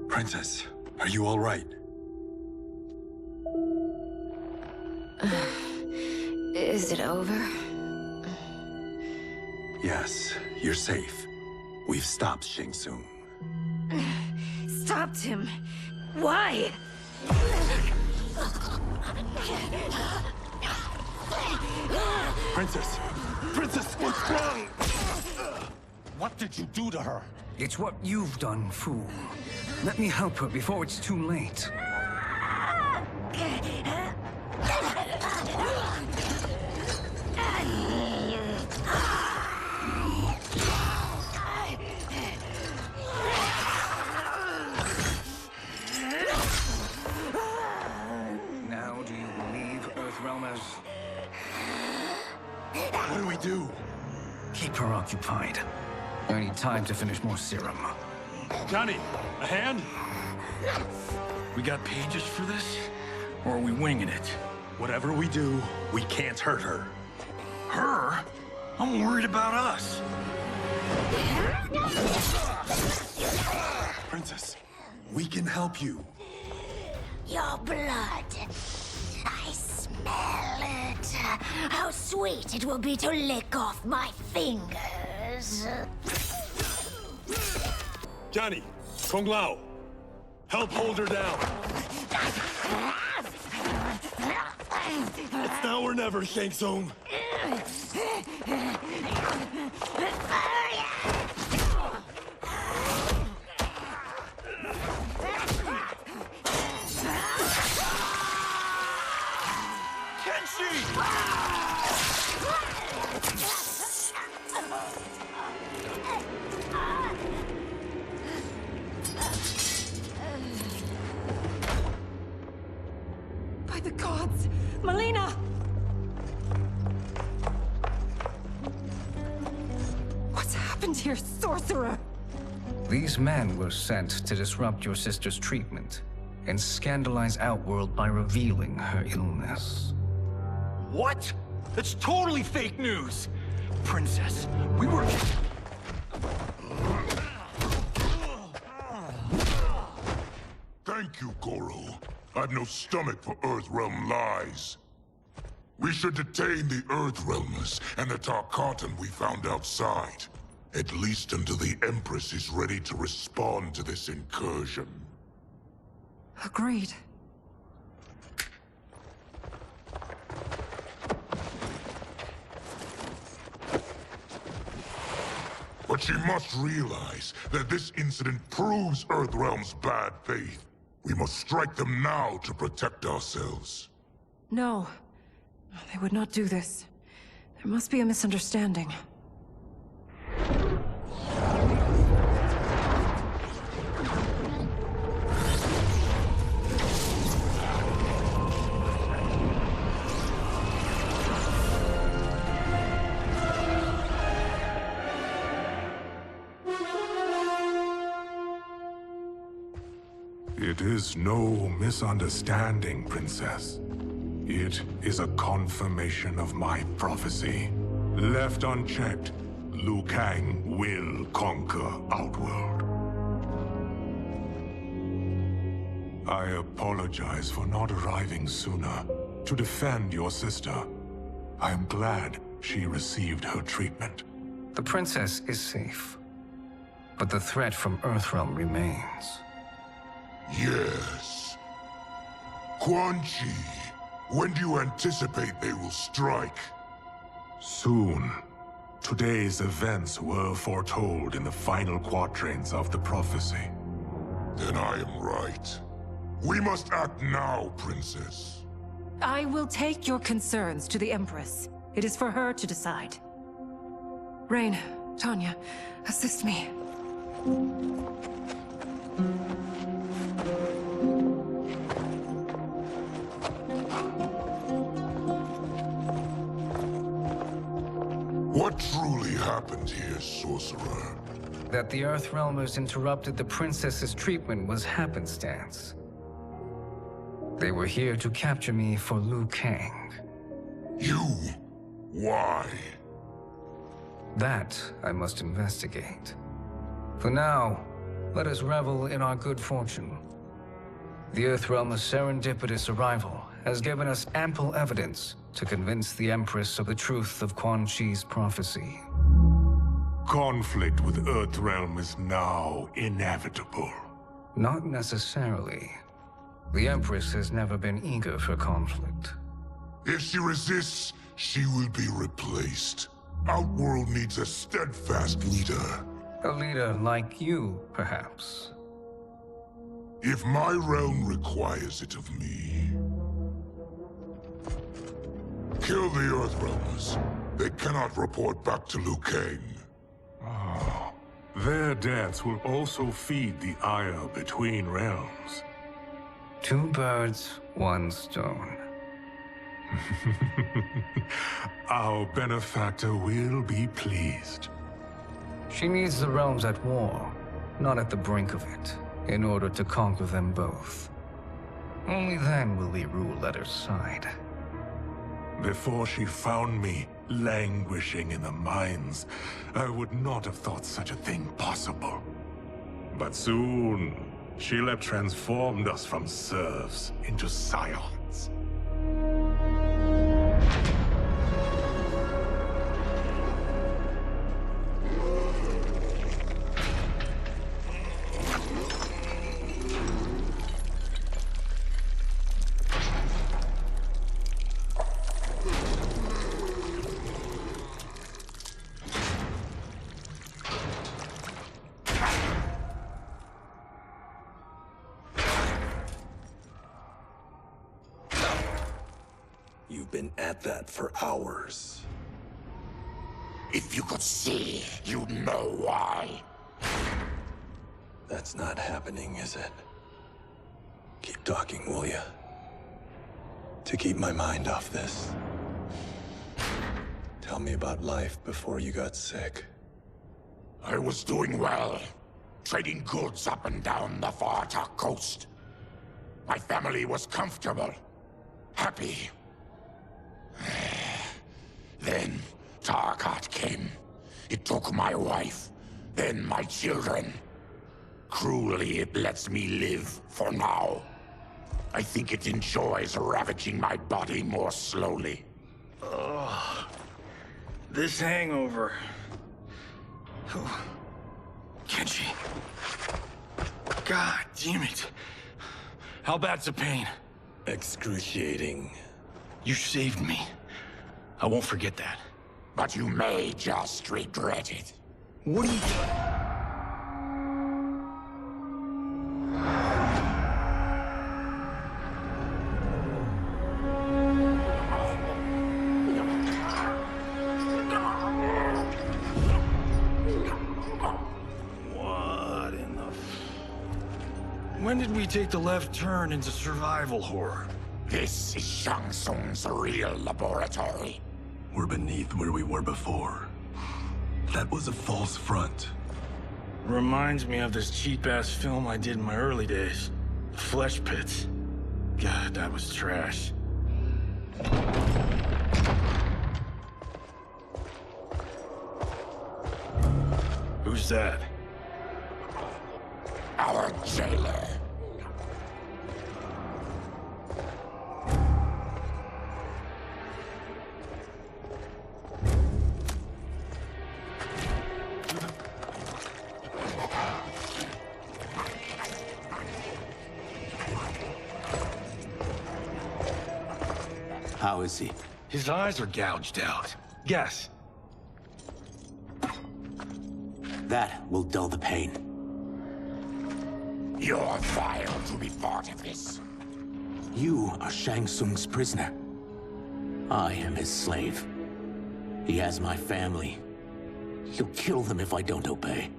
Princess, are you all right? Is it over? Yes, you're safe. We've stopped Shang Tsung. stopped him. Why? Princess! Princess, what's wrong? What did you do to her? It's what you've done, fool. Let me help her before it's too late. Now do you believe, Earthrealmers? What do we do? Keep her occupied. I need time to finish more serum. Johnny, a hand? We got pages for this? Or are we winging it? Whatever we do, we can't hurt her. Her? I'm worried about us. Princess, we can help you. Your blood. I smell it. How sweet it will be to lick off my fingers. Johnny, Kung Lao, help hold her down. It's now or never, Shang Tsung. By the gods! Melina! What's happened here, sorcerer? These men were sent to disrupt your sister's treatment and scandalize Outworld by revealing her illness. What? That's totally fake news! Princess, we were... Thank you, Goro. I've no stomach for Earthrealm lies. We should detain the Earthrealmers and the Tarkatan we found outside. At least until the Empress is ready to respond to this incursion. Agreed. But she must realize that this incident proves Earthrealm's bad faith. We must strike them now to protect ourselves. No. They would not do this. There must be a misunderstanding. It is no misunderstanding, Princess. It is a confirmation of my prophecy. Left unchecked, Liu Kang will conquer Outworld. I apologize for not arriving sooner to defend your sister. I am glad she received her treatment. The princess is safe, but the threat from Earthrealm remains. Yes. Quan Chi, when do you anticipate they will strike? Soon. Today's events were foretold in the final quatrains of the prophecy. Then I am right. We must act now, Princess. I will take your concerns to the Empress. It is for her to decide. Rain, Tanya, assist me. What truly happened here, Sorcerer? That the Earthrealmers interrupted the princess's treatment was happenstance. They were here to capture me for Liu Kang. You? Why? That I must investigate. For now, let us revel in our good fortune. The Earthrealm's serendipitous arrival has given us ample evidence to convince the Empress of the truth of Quan Chi's prophecy. Conflict with Earthrealm is now inevitable. Not necessarily. The Empress has never been eager for conflict. If she resists, she will be replaced. Outworld needs a steadfast leader. A leader like you, perhaps. If my realm requires it of me. Kill the Earthrealmers. They cannot report back to Liu Kang. Oh, their deaths will also feed the ire between realms. 2 birds, 1 stone. Our benefactor will be pleased. She needs the realms at war, not at the brink of it, in order to conquer them both. Only then will we rule at her side. Before she found me languishing in the mines, I would not have thought such a thing possible. But soon, she'll have transformed us from serfs into scions. You've been at that for hours. If you could see, you'd know why. That's not happening, is it? Keep talking, will ya? To keep my mind off this. Tell me about life before you got sick. I was doing well, trading goods up and down the Varta coast. My family was comfortable, happy. Then Tarkat came. It took my wife, then my children. Cruelly, it lets me live for now. I think it enjoys ravaging my body more slowly. Ugh. This hangover. Kenji. God damn it. How bad's the pain? Excruciating. You saved me. I won't forget that. But you may just regret it. What are you... What in the... When did we take the left turn into survival horror? This is Shang Tsung's real laboratory. We're beneath where we were before. That was a false front. Reminds me of this cheap-ass film I did in my early days. Flesh Pits. God, that was trash. Who's that? Our jailer. How is he? His eyes are gouged out. Guess. That will dull the pain. You're vile to be part of this. You are Shang Tsung's prisoner. I am his slave. He has my family. He'll kill them if I don't obey.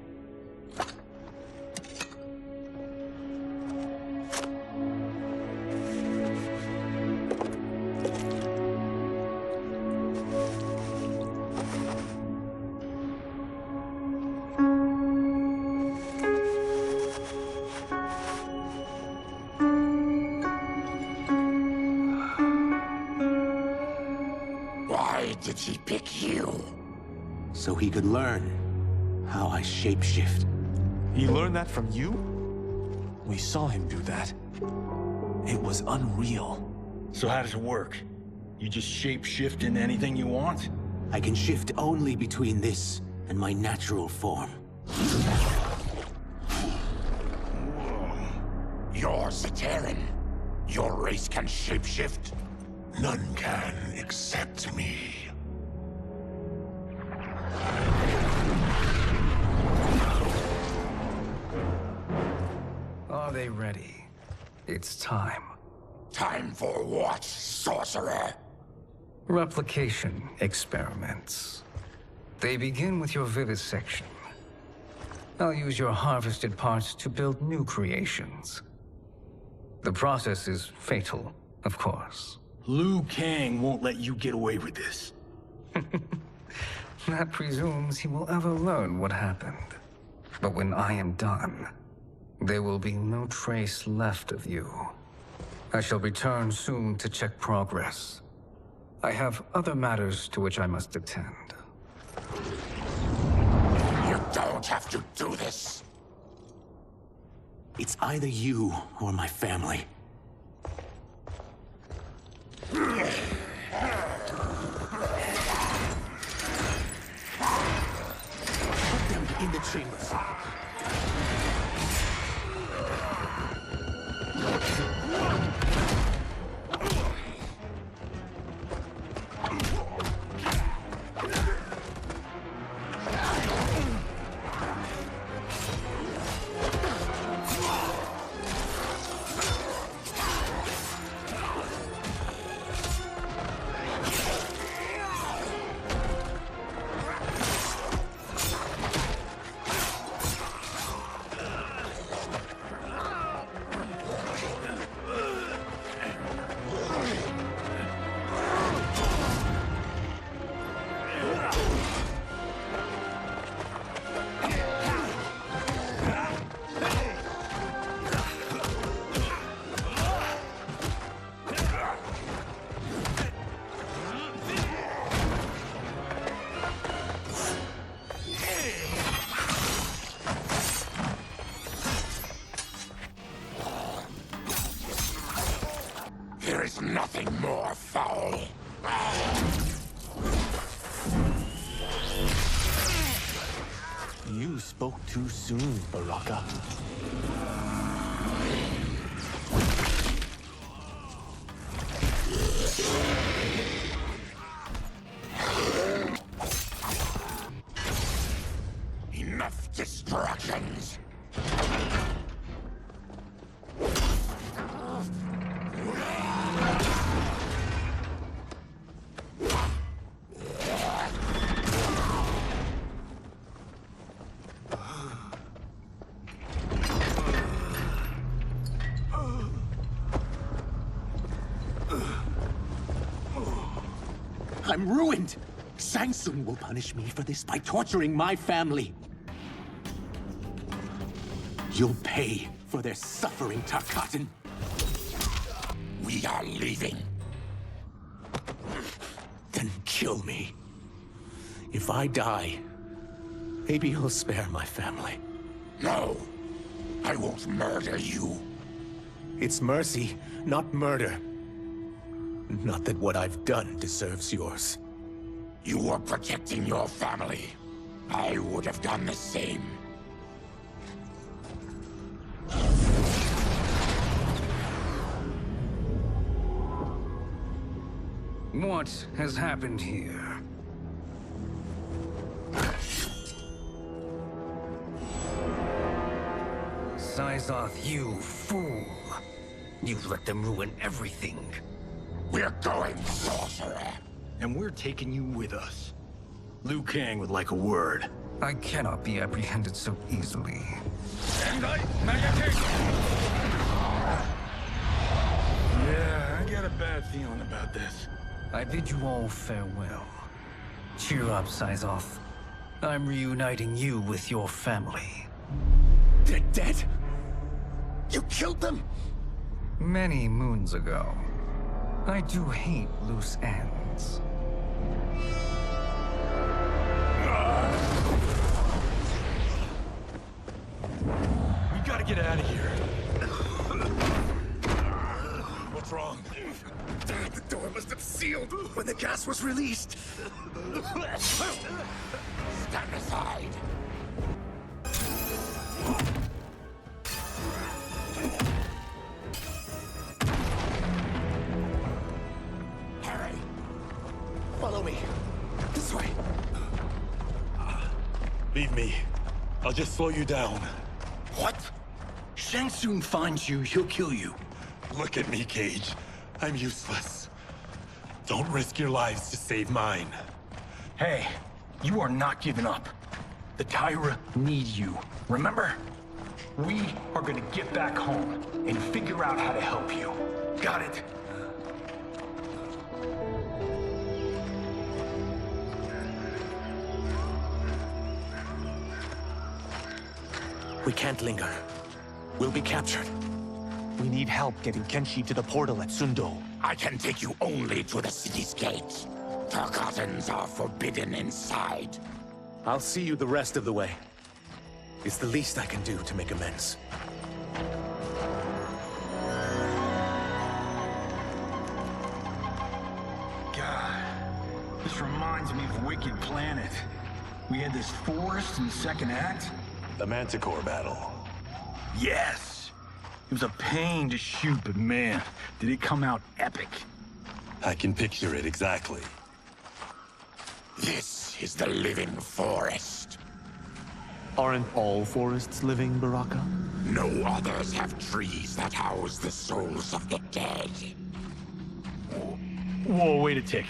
Did he pick you? So he could learn how I shapeshift. He learned that from you? We saw him do that. It was unreal. So how does it work? You just shapeshift into anything you want? I can shift only between this and my natural form. Whoa. You're Zateran. Your race can shapeshift. None can except me. Are they ready? It's time. Time for what, sorcerer? Replication experiments. They begin with your vivisection. I'll use your harvested parts to build new creations. The process is fatal, of course. Liu Kang won't let you get away with this. That presumes he will ever learn what happened. But when I am done, there will be no trace left of you. I shall return soon to check progress. I have other matters to which I must attend. You don't have to do this. It's either you or my family. Put them in the chambers. There is nothing more foul. You spoke too soon, Baraka. Enough distractions. I'm ruined! Shang Tsung will punish me for this by torturing my family. You'll pay for their suffering, Tarkatan. We are leaving. Then kill me. If I die, maybe you'll spare my family. No, I won't murder you. It's mercy, not murder. Not that what I've done deserves yours. You were protecting your family. I would have done the same. What has happened here? Syzoth, you fool. You let them ruin everything. We're going, sorcerer. And we're taking you with us. Liu Kang would like a word. I cannot be apprehended so easily. Yeah, I got a bad feeling about this. I bid you all farewell. Cheer up, Syzoth. I'm reuniting you with your family. They're dead? You killed them? Many moons ago. I do hate loose ends. We gotta get out of here. What's wrong? The door must have sealed when the gas was released. Stand aside. me. This way. Leave me. I'll just slow you down. What? Shang Tsung finds you, he'll kill you. Look at me, Cage. I'm useless. Don't risk your lives to save mine. Hey, you are not giving up. The Tyra need you, remember? We are gonna get back home and figure out how to help you. Got it? We can't linger. We'll be captured. We need help getting Kenshi to the portal at Sundo. I can take you only to the city's gate. Tarkatans are forbidden inside. I'll see you the rest of the way. It's the least I can do to make amends. God, this reminds me of Wicked Planet. We had this forest in the second act. The Manticore battle. Yes! It was a pain to shoot, but man, did it come out epic. I can picture it exactly. This is the living forest. Aren't all forests living, Baraka? No others have trees that house the souls of the dead. Whoa, wait a tick.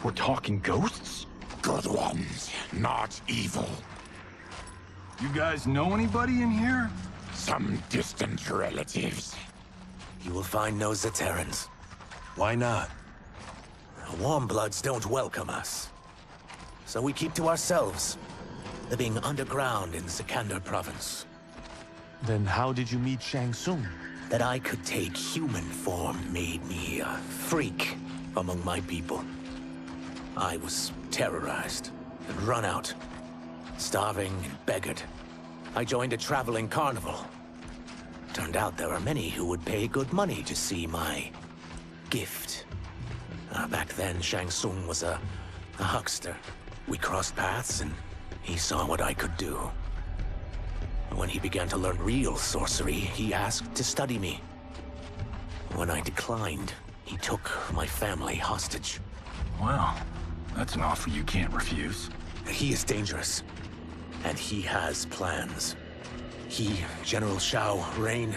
We're talking ghosts? Good ones, not evil. You guys know anybody in here? Some distant relatives. You will find no Zaterrans. Why not? Warmbloods don't welcome us. So we keep to ourselves, living underground in Sikander province. Then how did you meet Shang Tsung? That I could take human form made me a freak among my people. I was terrorized and run out, starving and beggared. I joined a traveling carnival. Turned out there are many who would pay good money to see my gift. Back then, Shang Tsung was a huckster. We crossed paths, and he saw what I could do. When he began to learn real sorcery, he asked to study me. When I declined, he took my family hostage. Wow, that's an offer you can't refuse. He is dangerous, and he has plans. He, General Shao, Rain,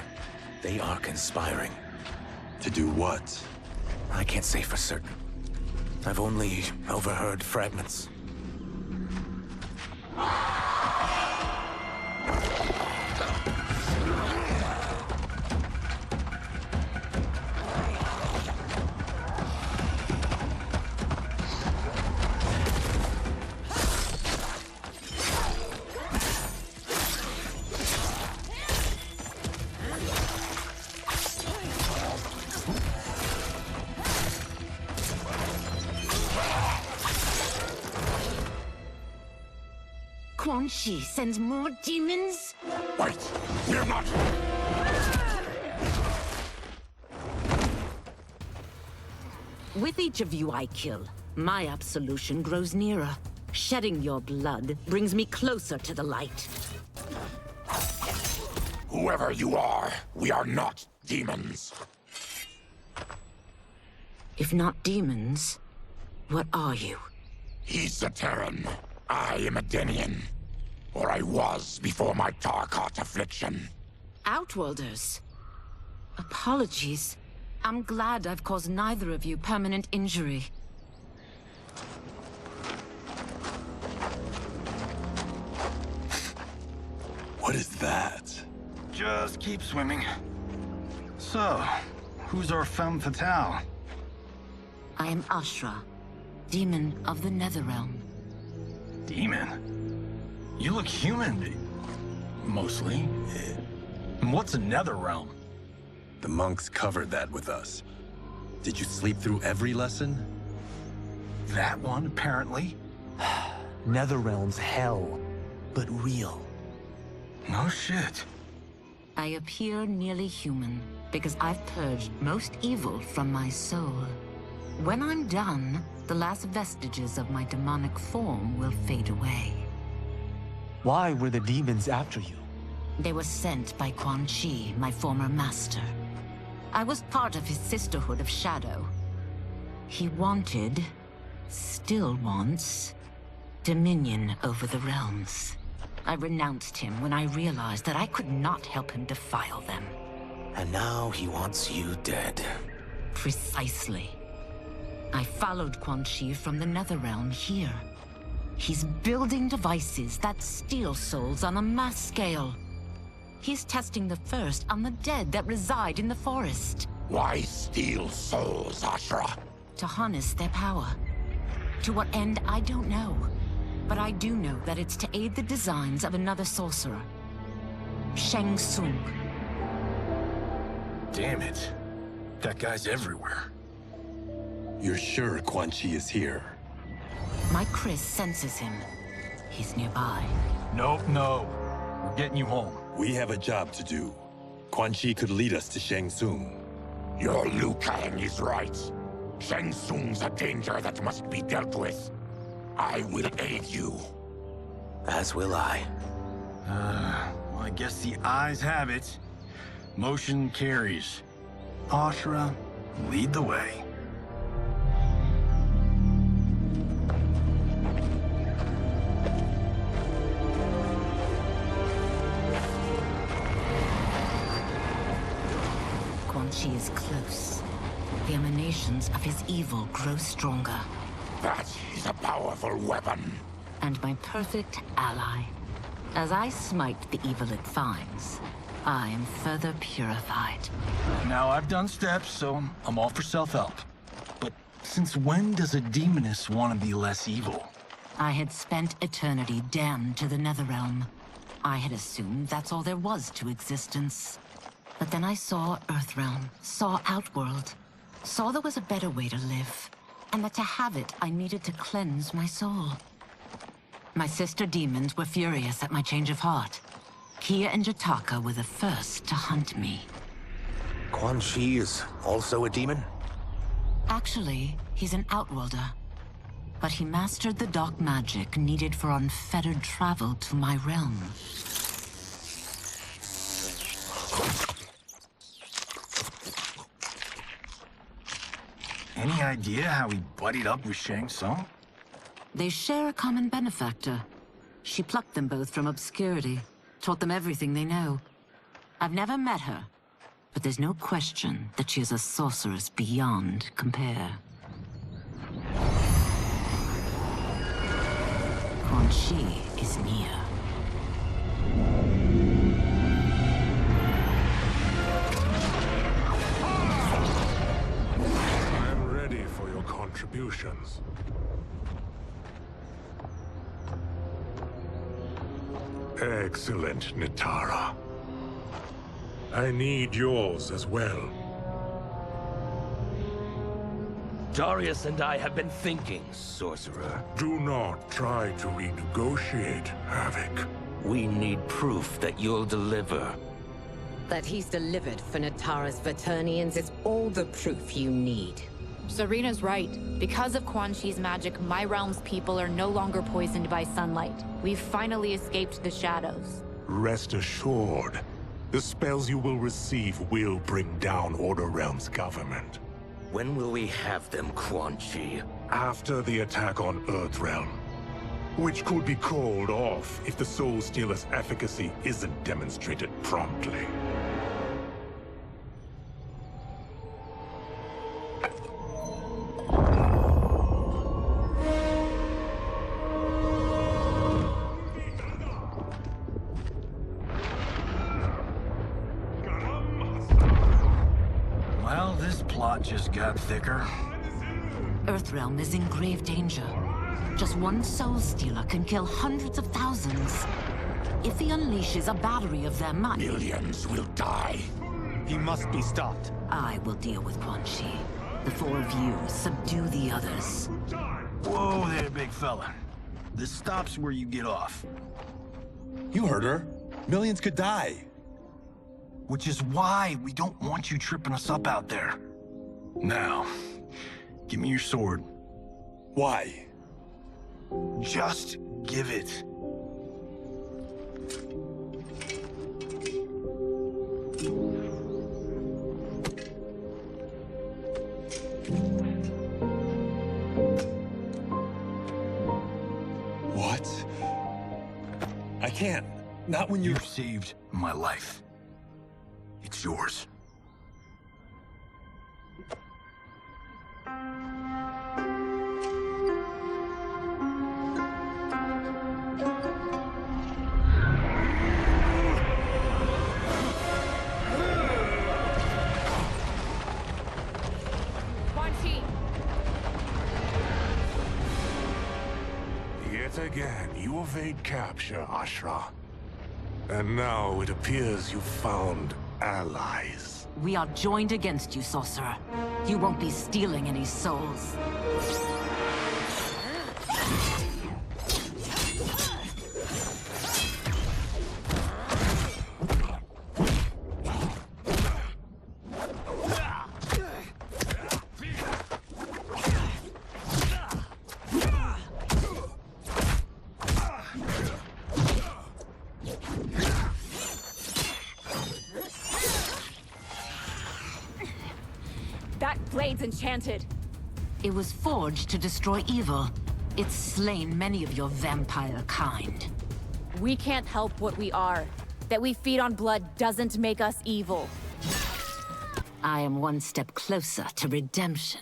they are conspiring. To do what? I can't say for certain. I've only overheard fragments. Quan Chi sends more demons? Wait, we're not... With each of you I kill, my absolution grows nearer. Shedding your blood brings me closer to the light. Whoever you are, we are not demons. If not demons, what are you? He's a Terran. I am a Denian. Or I was before my Tarkat affliction. Outworlders. Apologies. I'm glad I've caused neither of you permanent injury. What is that? Just keep swimming. So, who's our femme fatale? I am Ashra, demon of the NetherRealm. Demon? You look human, mostly. And what's a NetherRealm? The monks covered that with us. Did you sleep through every lesson? That one, apparently. NetherRealm's hell, but real. No shit. I appear nearly human because I've purged most evil from my soul. When I'm done, the last vestiges of my demonic form will fade away. Why were the demons after you? They were sent by Quan Chi, my former master. I was part of his Sisterhood of Shadow. He wanted still wants dominion over the realms. I renounced him when I realized that I could not help him defile them. And now he wants you dead. Precisely. I followed Quan Chi from the NetherRealm here. He's building devices that steal souls on a mass scale. He's testing the first on the dead that reside in the forest. Why steal souls, Ashura? To harness their power. To what end, I don't know. But I do know that it's to aid the designs of another sorcerer. Shang Tsung. Damn it. That guy's everywhere. You're sure Quan Chi is here? My Chris senses him. He's nearby. No. We're getting you home. We have a job to do. Quan Chi could lead us to Shang Tsung. Your Liu Kang is right. Shang Tsung's a danger that must be dealt with. I will aid you. As will I. Well, I guess the eyes have it. Motion carries. Ashura, lead the way. Quan Chi is close. The emanations of his evil grow stronger. That is a powerful weapon. And my perfect ally. As I smite the evil it finds, I am further purified. Now, I've done steps, so I'm all for self-help. But since when does a demoness want to be less evil? I had spent eternity damned to the NetherRealm. I had assumed that's all there was to existence. But then I saw Earthrealm, saw Outworld, saw there was a better way to live, and that to have it, I needed to cleanse my soul. My sister demons were furious at my change of heart. Kia and Jataka were the first to hunt me. Quan Chi is also a demon? Actually, he's an Outworlder. But he mastered the dark magic needed for unfettered travel to my realm. Any idea how he buddied up with Shang Tsung? They share a common benefactor. She plucked them both from obscurity, taught them everything they know. I've never met her, but there's no question that she is a sorceress beyond compare. Quan Chi is near. I'm ready for your contributions. Excellent, Nitara. I need yours as well. Darius and I have been thinking, Sorcerer. Do not try to renegotiate, Havoc. We need proof that you'll deliver. That he's delivered for Natara's Vaternians is all the proof you need. Serena's right. Because of Quan Chi's magic, my realm's people are no longer poisoned by sunlight. We've finally escaped the shadows. Rest assured, the spells you will receive will bring down Order Realm's government. When will we have them, Quan Chi? After the attack on Earthrealm, which could be called off if the Soul Stealer's efficacy isn't demonstrated promptly. Well, this plot just got thicker. Earthrealm is in grave danger. Just one Soul Stealer can kill hundreds of thousands. If he unleashes a battery of them, Millions will die. He must be stopped. I will deal with Quan Chi. The four of you subdue the others. Whoa there, big fella. This stops where you get off. You heard her. Millions could die. Which is why we don't want you tripping us up out there. Now, give me your sword. Why? Just give it. can't. Not when you're... You saved my life. It's yours. Yet again, you evade capture, Ashra. And now it appears you've found allies. We are joined against you, sorcerer. You won't be stealing any souls. That blade's enchanted. It was forged to destroy evil. It's slain many of your vampire kind. We can't help what we are. That we feed on blood doesn't make us evil. I am one step closer to redemption.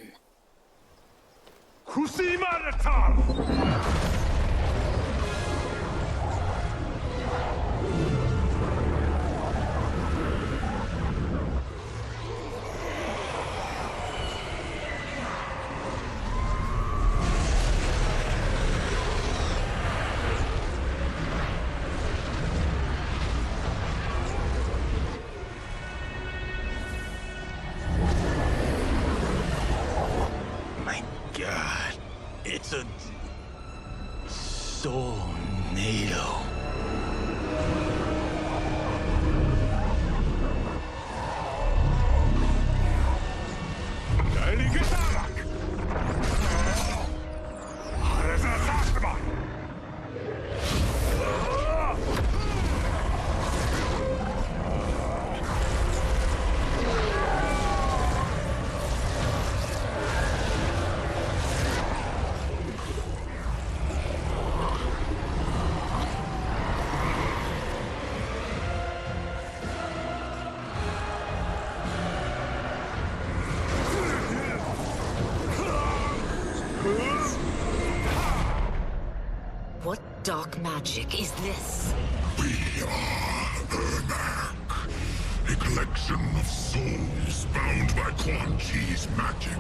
God, it's a soul-nado. What dark magic is this? We are Ermac, a collection of souls bound by Quan Chi's magic.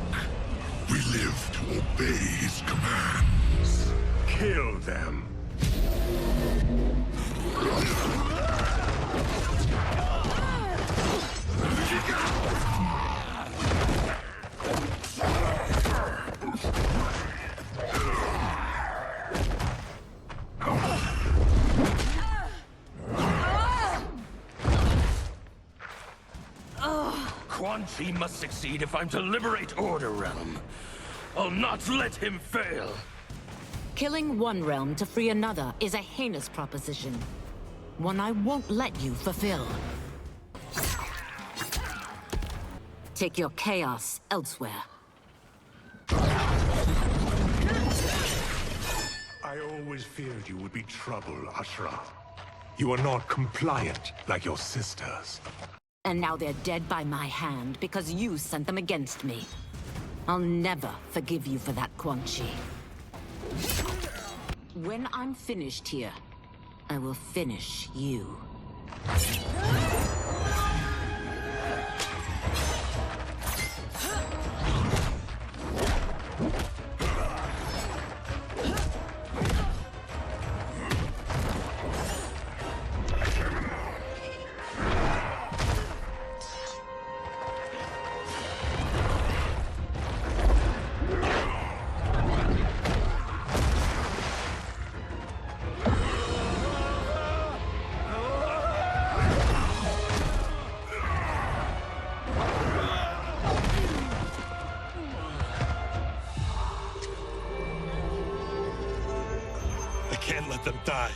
We live to obey his commands. Kill them. Quan Chi must succeed if I'm to liberate Order Realm. I'll not let him fail. Killing one realm to free another is a heinous proposition. One I won't let you fulfill. Take your chaos elsewhere. I always feared you would be trouble, Ashra. You are not compliant like your sisters. And now they're dead by my hand because you sent them against me. I'll never forgive you for that, Quan Chi. When I'm finished here, I will finish you. Can't let them die.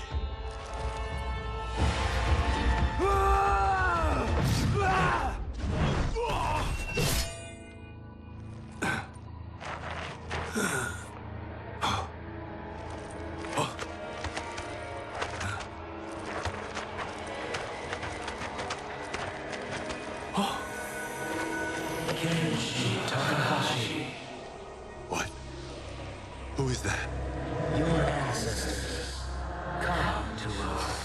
What? Who is that? Your ancestors. Come to Earth.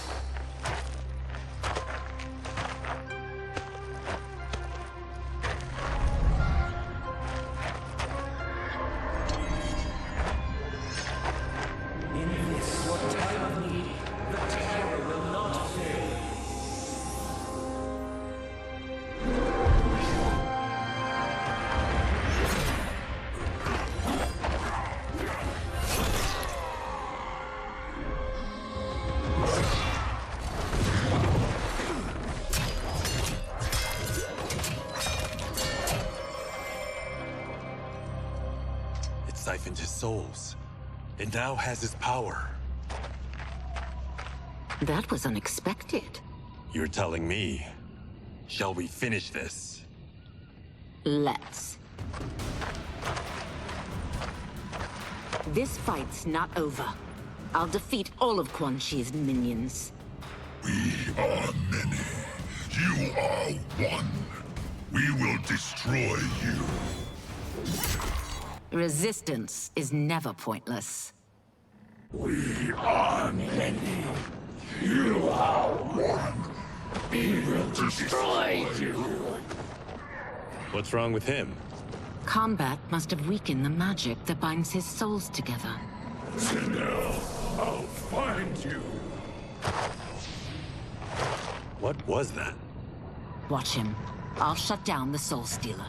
In this, your time of need, the terror will not fail. It siphoned his souls. It now has his power. That was unexpected. You're telling me. Shall we finish this? Let's. This fight's not over. I'll defeat all of Quan Chi's minions. We are many. You are one. We will destroy you. Resistance is never pointless. We are many. You are one. We will destroy you. What's wrong with him? Combat must have weakened the magic that binds his souls together. Sinner, I'll find you. What was that? Watch him. I'll shut down the Soul Stealer.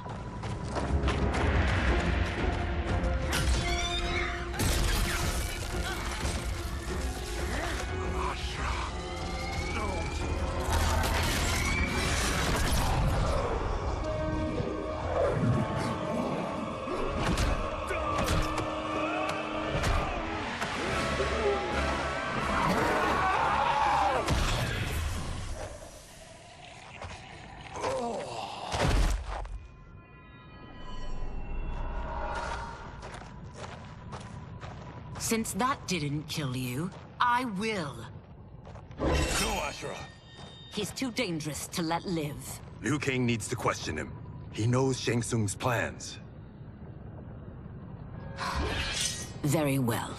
Since that didn't kill you, I will. Go, Ashura! He's too dangerous to let live. Liu Kang needs to question him. He knows Shang Tsung's plans. Very well.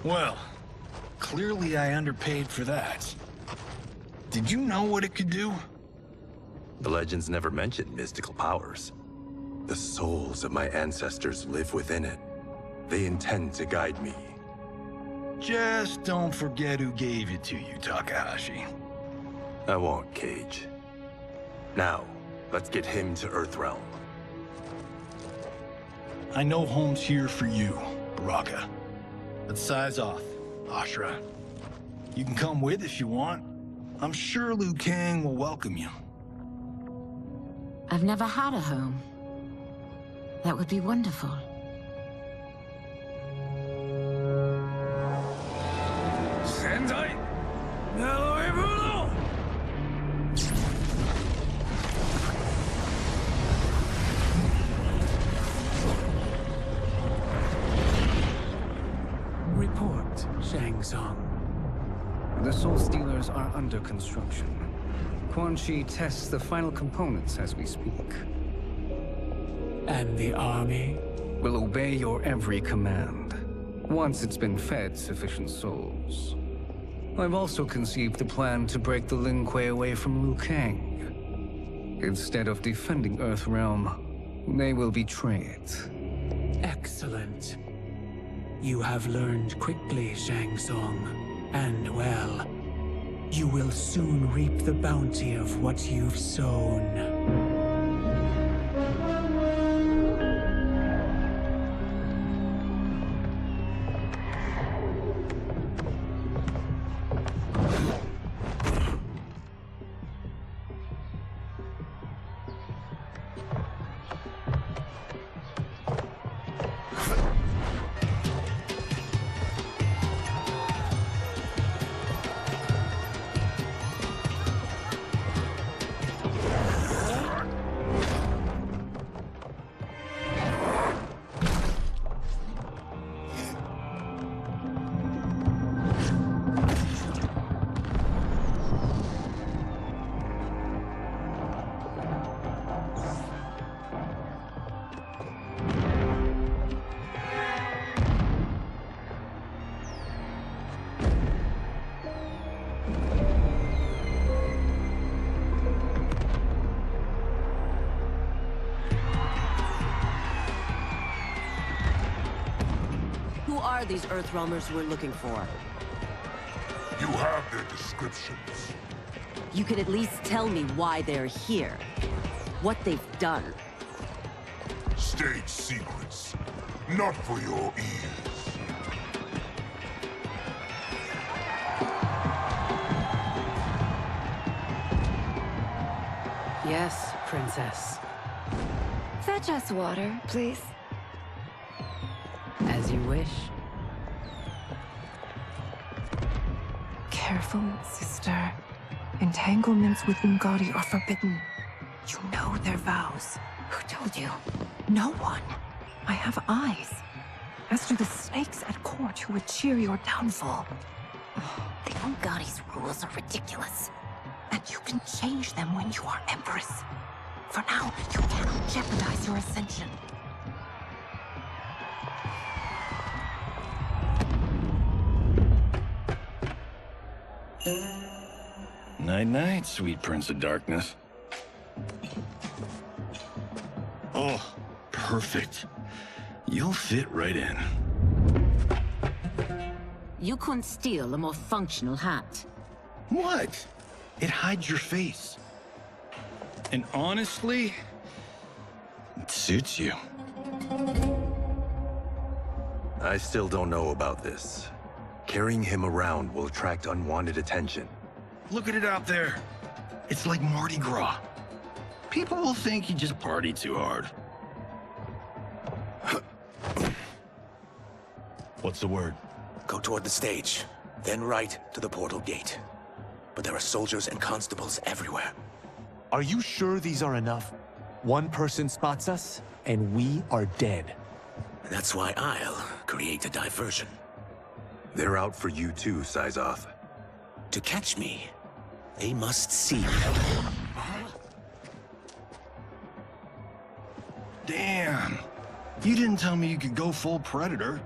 Well, clearly I underpaid for that. Did you know what it could do? The legends never mentioned mystical powers. The souls of my ancestors live within it. They intend to guide me. Just don't forget who gave it to you, Takahashi. I won't, Cage. Now, let's get him to Earthrealm. I know home's here for you, Baraka. Let's size off, Ashura. You can come with if you want. I'm sure Liu Kang will welcome you. I've never had a home. That would be wonderful. Sendai! Now Report, Shang Tsung. The Soul Stealers are under construction. Quan Chi tests the final components as we speak. And the army? Will obey your every command, once it's been fed sufficient souls. I've also conceived the plan to break the Lin Kuei away from Liu Kang. Instead of defending Earthrealm, they will betray it. Excellent. You have learned quickly, Shang Tsung. And well, you will soon reap the bounty of what you've sown. are these Earthrealmers we're looking for? You have their descriptions. You can at least tell me why they're here. What they've done. State secrets. Not for your ears. Yes, Princess. Fetch us water, please. As you wish. Careful, sister. Entanglements with Ungadi are forbidden. You know their vows. Who told you? No one. I have eyes. As do the snakes at court who would cheer your downfall. The Ungadi's rules are ridiculous. And you can change them when you are Empress. For now, you cannot jeopardize your ascension. Night-night, sweet Prince of Darkness. Oh, perfect. You'll fit right in. You couldn't steal a more functional hat. What? It hides your face. And honestly, it suits you. I still don't know about this. Carrying him around will attract unwanted attention. Look at it out there. It's like Mardi Gras. People will think you just party too hard. What's the word? Go toward the stage, then right to the portal gate. But there are soldiers and constables everywhere. Are you sure these are enough? One person spots us, and we are dead. That's why I'll create a diversion. They're out for you too, Syzoth. To catch me, they must see me. Damn. You didn't tell me you could go full Predator.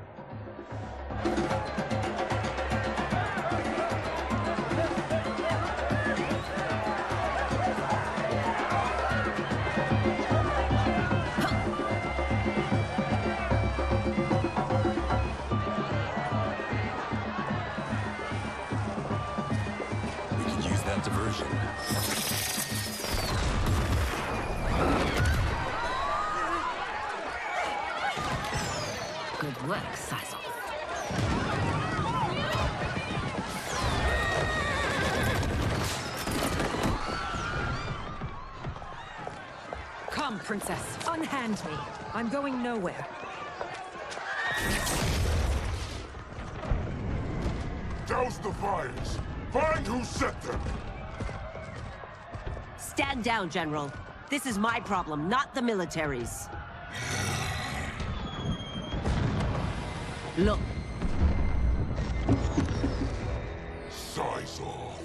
We can use that diversion. Good work, Syzoth. Come, Princess. Unhand me. I'm going nowhere. Douse the fires. Find who set them. Stand down, General. This is my problem, not the military's. Look. Syzoth.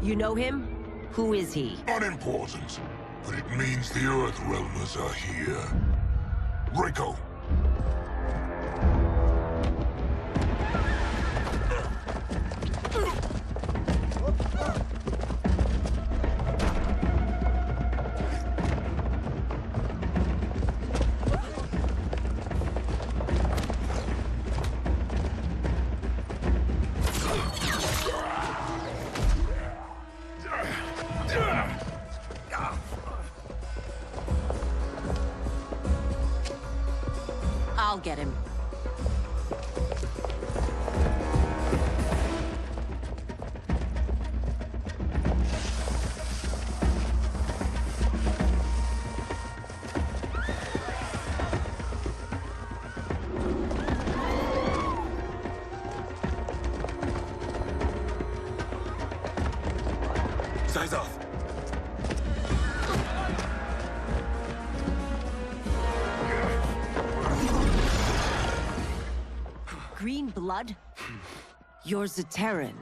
You know him? Who is he? Unimportant. But it means the Earthrealmers are here. Rico. I'll get him. Syzoth. Green blood? You're Zaterran.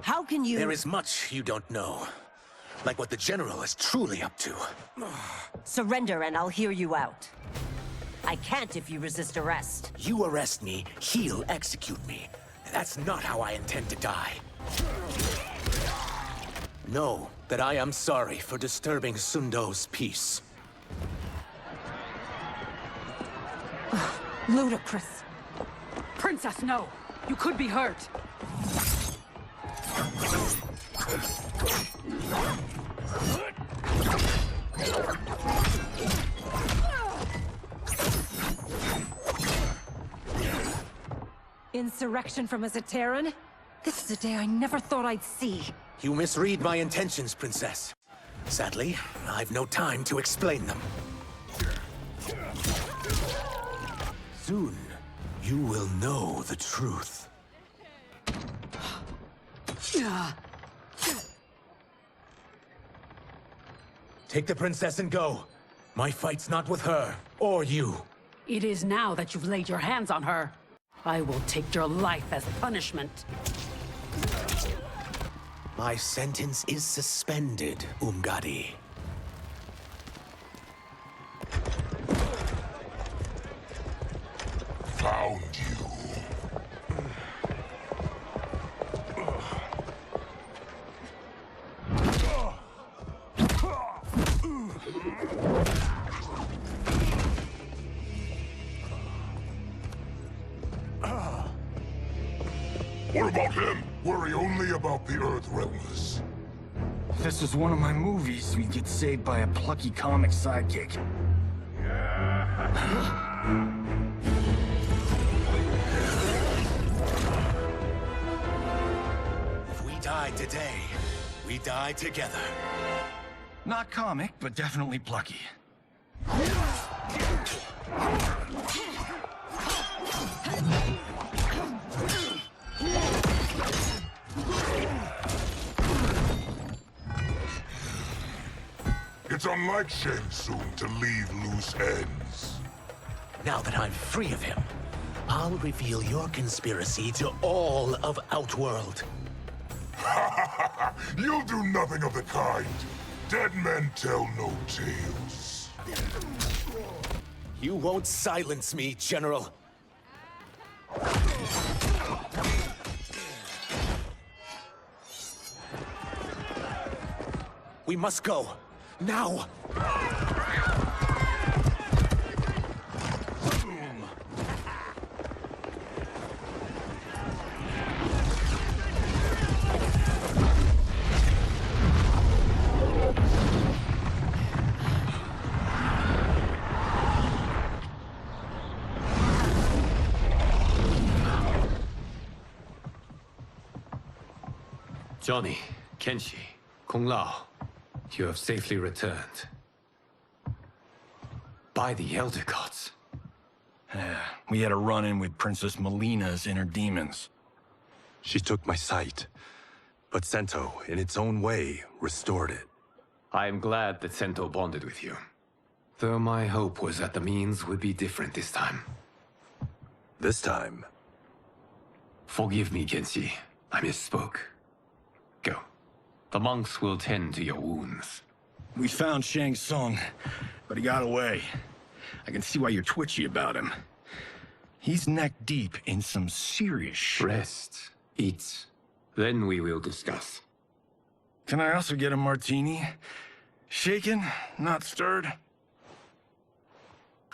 How can you— There is much you don't know. Like what the General is truly up to. Surrender and I'll hear you out. I can't if you resist arrest. You arrest me, he'll execute me. That's not how I intend to die. Know that I am sorry for disturbing Sundo's peace. Ludicrous. Princess, no! You could be hurt. Insurrection from a Zaterran? This is a day I never thought I'd see. You misread my intentions, Princess. Sadly, I've no time to explain them. Soon, you will know the truth. Take the princess and go. My fight's not with her, or you. It is now that you've laid your hands on her. I will take your life as punishment. My sentence is suspended, Umgadi. Found you. What about him? Worry only about the Earth-Realmers. If this was one of my movies, we'd get saved by a plucky comic sidekick. If we die today, we die together. Not comic, but definitely plucky. It's unlike Shang Tsung to leave loose ends. Now that I'm free of him, I'll reveal your conspiracy to all of Outworld. You'll do nothing of the kind. Dead men tell no tales. You won't silence me, General. We must go. Now! Johnny, Kenshi, Kung Lao, you have safely returned. By the Elder Gods. We had a run-in with Princess Melina's inner demons. She took my sight, but Sento, in its own way, restored it. I am glad that Sento bonded with you. Though my hope was that the means would be different this time. This time? Forgive me, Kenshi. I misspoke. Go. The monks will tend to your wounds. We found Shang Tsung, but he got away. I can see why you're twitchy about him. He's neck-deep in some serious shit. Rest. Eat. Then we will discuss. Can I also get a martini? Shaken, not stirred?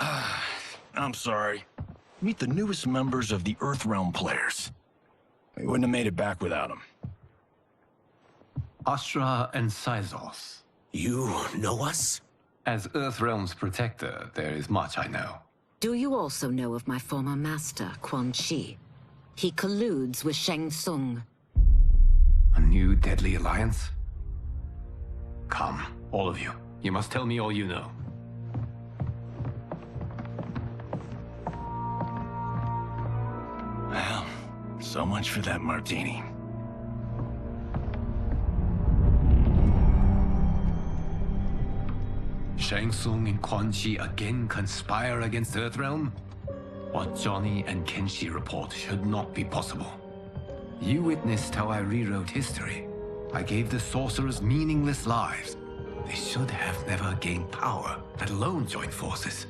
I'm sorry. Meet the newest members of the Earth-Realm players. We wouldn't have made it back without them. Astra and Syzos. You know us? As Earthrealm's protector, there is much I know. Do you also know of my former master, Quan Chi? He colludes with Shang Tsung. A new deadly alliance? Come, all of you. You must tell me all you know. Well, so much for that martini. Shang Tsung and Quan Chi again conspire against Earthrealm? What Johnny and Kenshi report should not be possible. You witnessed how I rewrote history. I gave the sorcerers meaningless lives. They should have never gained power, let alone joined forces.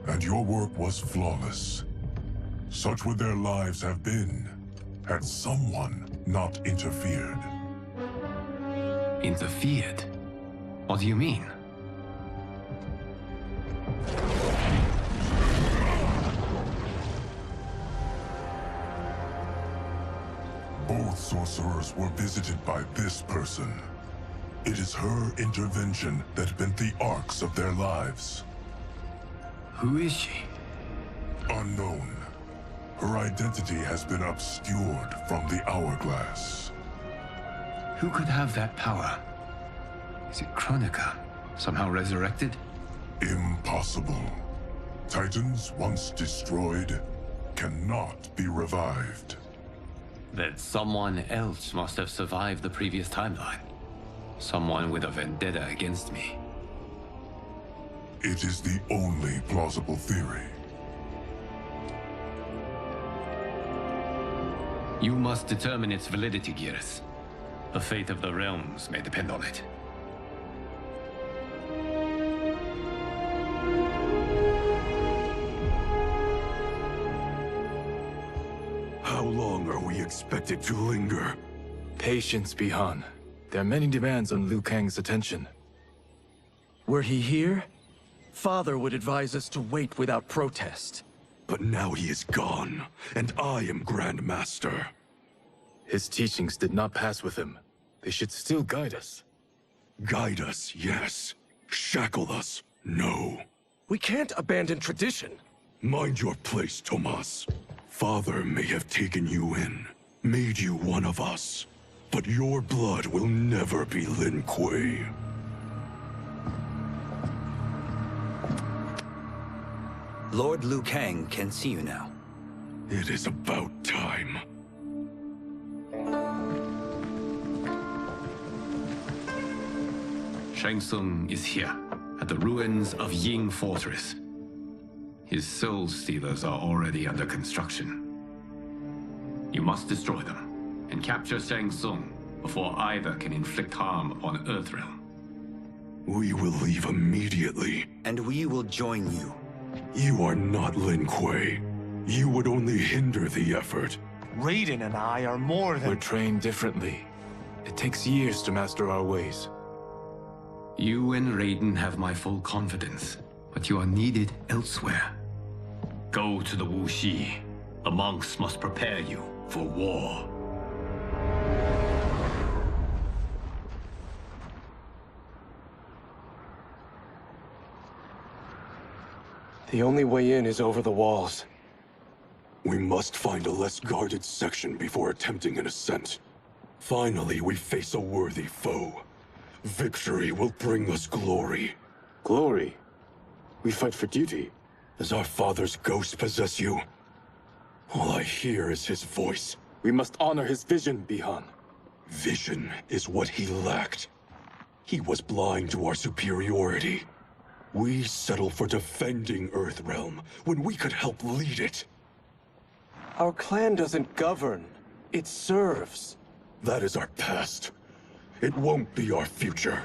And your work was flawless. Such would their lives have been, had someone not interfered. Interfered? What do you mean? Both sorcerers were visited by this person. It is her intervention that bent the arcs of their lives. Who is she? Unknown. Her identity has been obscured from the hourglass. Who could have that power? Is it Kronika? Somehow resurrected? Impossible. Titans once destroyed cannot be revived. Then someone else must have survived the previous timeline. Someone with a vendetta against me. It is the only plausible theory. You must determine its validity, Geras. The fate of the realms may depend on it. How long are we expected to linger? Patience, Bihan. There are many demands on Liu Kang's attention. Were he here, Father would advise us to wait without protest. But now he is gone, and I am Grand Master. His teachings did not pass with him. They should still guide us. Guide us, yes. Shackle us, no. We can't abandon tradition. Mind your place, Tomas. Father may have taken you in, made you one of us. But your blood will never be Lin Kuei. Lord Liu Kang can see you now. It is about time. Shang Tsung is here, at the ruins of Ying Fortress. His soul stealers are already under construction. You must destroy them, and capture Shang Tsung before either can inflict harm upon Earthrealm. We will leave immediately. And we will join you. You are not Lin Kuei. You would only hinder the effort. Raiden and I are more than... We're trained differently. It takes years to master our ways. You and Raiden have my full confidence, but you are needed elsewhere. Go to the Wuxi. The monks must prepare you for war. The only way in is over the walls. We must find a less guarded section before attempting an ascent. Finally, we face a worthy foe. Victory will bring us glory. Glory? We fight for duty. Does our father's ghost possess you? All I hear is his voice. We must honor his vision, Bihan. Vision is what he lacked. He was blind to our superiority. We settled for defending Earthrealm when we could help lead it. Our clan doesn't govern. It serves. That is our past. It won't be our future.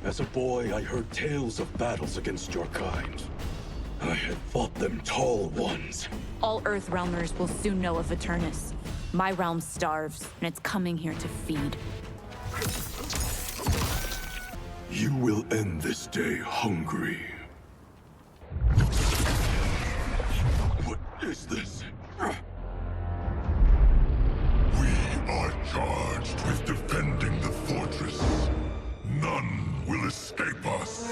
As a boy, I heard tales of battles against your kind. I had fought them tall ones. All Earthrealmers will soon know of Eternus. My realm starves, and it's coming here to feed. You will end this day hungry. What is this? We are charged with defending the fortress. None will escape us.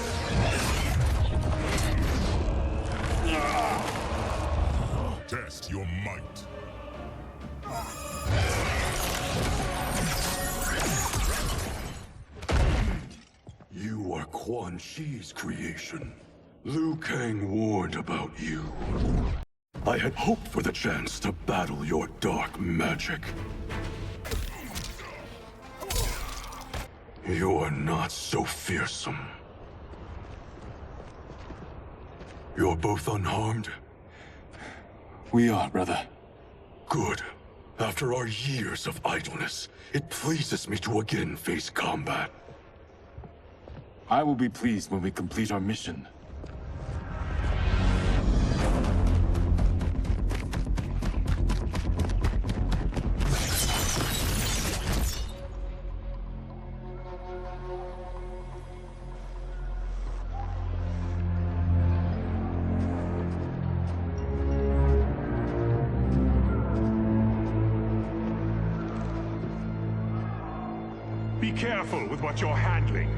Test your might. You are Quan Chi's creation. Liu Kang warned about you. I had hoped for the chance to battle your dark magic. You are not so fearsome. You're both unharmed? We are, brother. Good. After our years of idleness, it pleases me to again face combat. I will be pleased when we complete our mission. Be careful with what you're handling.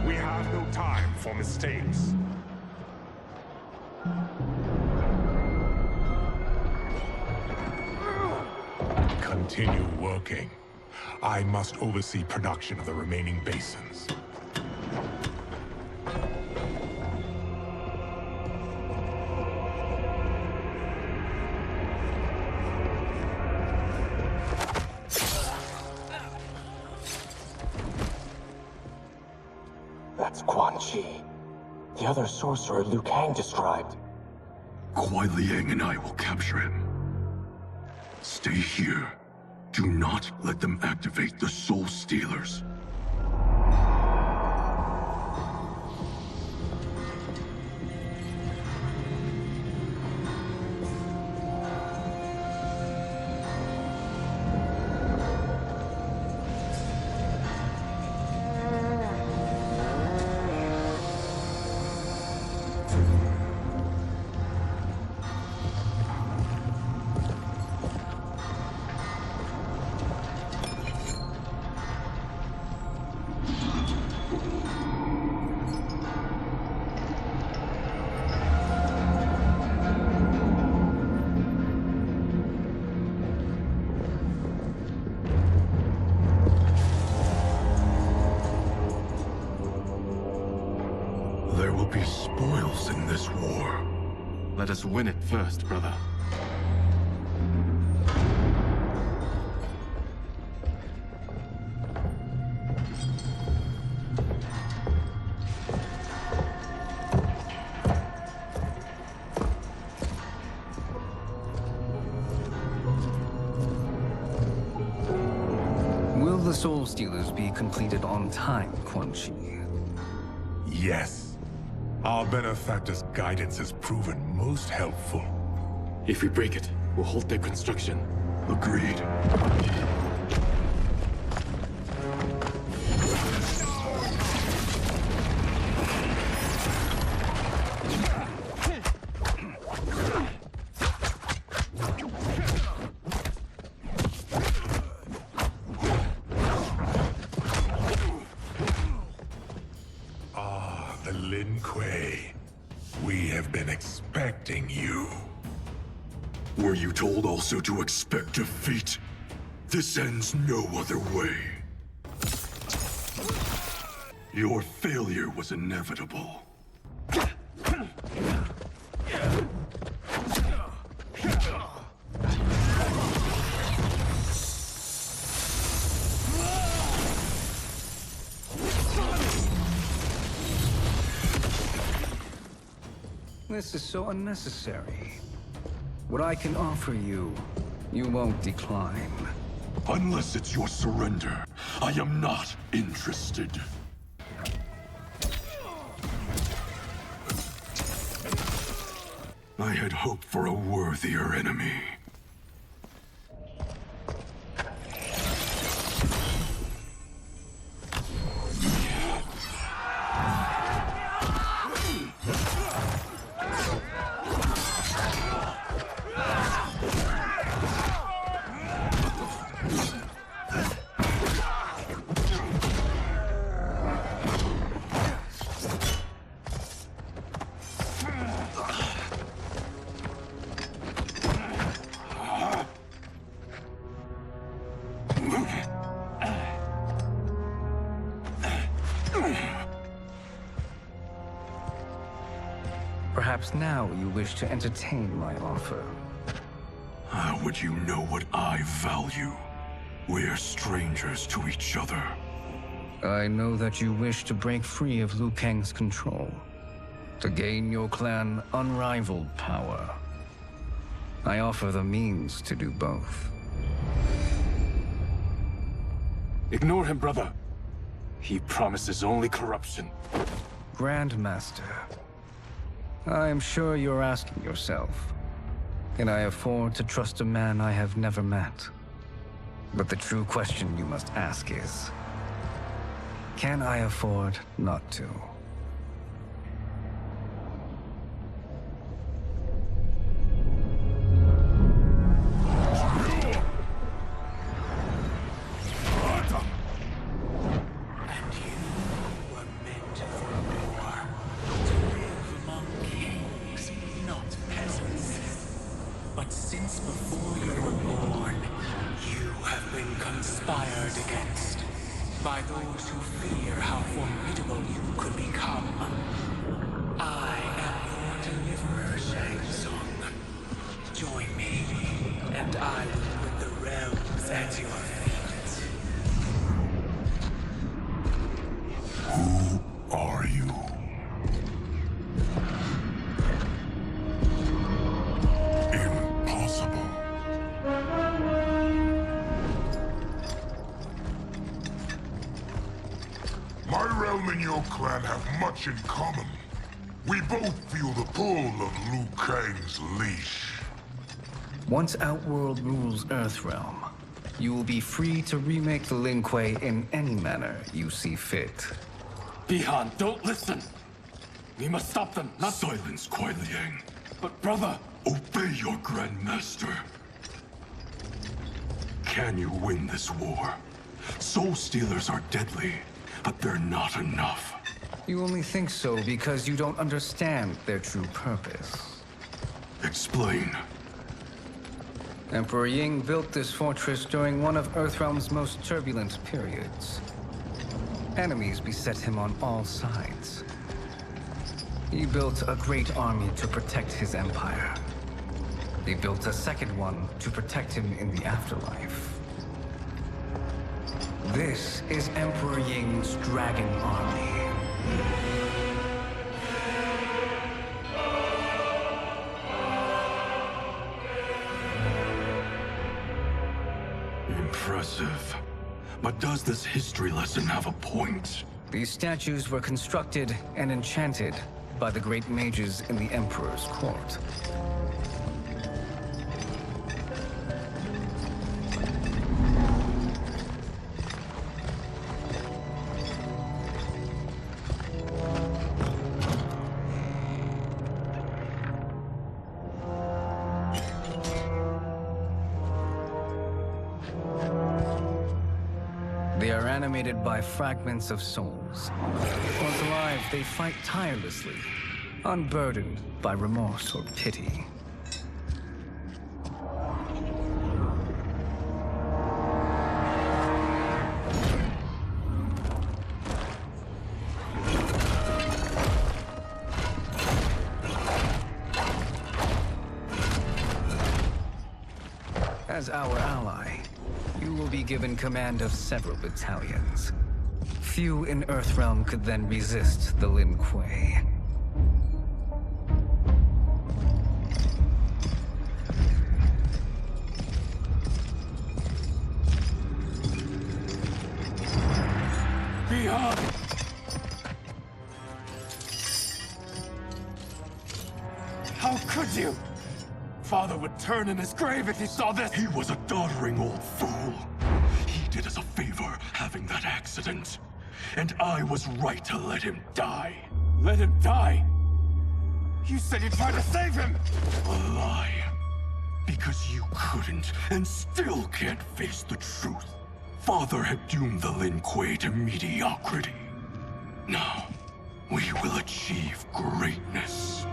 We have no time for mistakes. Continue working. I must oversee production of the remaining basins. That's Quan Chi. The other sorcerer Liu Kang described. Kuai Liang and I will capture him. Stay here. Do not let them activate the Soul Stealers. There will be spoils in this war. Let us win it first, brother. Will the Soul Stealers be completed on time, Quan Chi? Yes. Our benefactor's guidance has proven most helpful. If we break it, we'll halt their construction. Agreed. Lin Kuei, we have been expecting you. Were you told also to expect defeat? This ends no other way. Your failure was inevitable. This is so unnecessary. What I can offer you, you won't decline. Unless it's your surrender, I am not interested. I had hoped for a worthier enemy. Perhaps now you wish to entertain my offer. How would you know what I value? We're strangers to each other. I know that you wish to break free of Liu Kang's control, to gain your clan unrivaled power. I offer the means to do both. Ignore him, brother. He promises only corruption. Grandmaster, I am sure you're asking yourself, can I afford to trust a man I have never met? But the true question you must ask is, can I afford not to? But since before you were born, you have been conspired against by those who fear how formidable you could become. I am your deliverer, Shang Tsung. Join me, and I will put the realms at your feet. Who are you? My realm and your clan have much in common. We both feel the pull of Liu Kang's leash. Once Outworld rules Earthrealm, you will be free to remake the Lin Kuei in any manner you see fit. Bihan, don't listen! We must stop them, not— Silence, Kuai Liang. But brother— Obey your Grandmaster. Can you win this war? Soul Stealers are deadly, but they're not enough. You only think so because you don't understand their true purpose. Explain. Emperor Ying built this fortress during one of Earthrealm's most turbulent periods. Enemies beset him on all sides. He built a great army to protect his empire. He built a second one to protect him in the afterlife. This is Emperor Ying's Dragon Army. Impressive. But does this history lesson have a point? These statues were constructed and enchanted by the great mages in the Emperor's court. They are animated by fragments of souls. Once alive, they fight tirelessly, unburdened by remorse or pity. As our ally, you will be given command of several battalions. Few in Earthrealm could then resist the Lin Kuei. Behind! How could you? Father would turn in his grave if he saw this! He was a doddering old fool. He did us a favor having that accident. And I was right to let him die. Let him die? You said you tried to save him! A lie. Because you couldn't, and still can't face the truth. Father had doomed the Lin Kuei to mediocrity. Now, we will achieve greatness.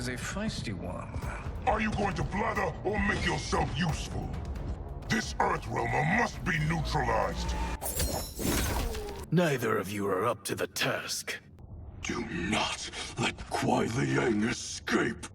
is a feisty one. Are you going to blather or make yourself useful? This Earthrealmer must be neutralized. Neither of you are up to the task. Do not let Kuai Liang escape.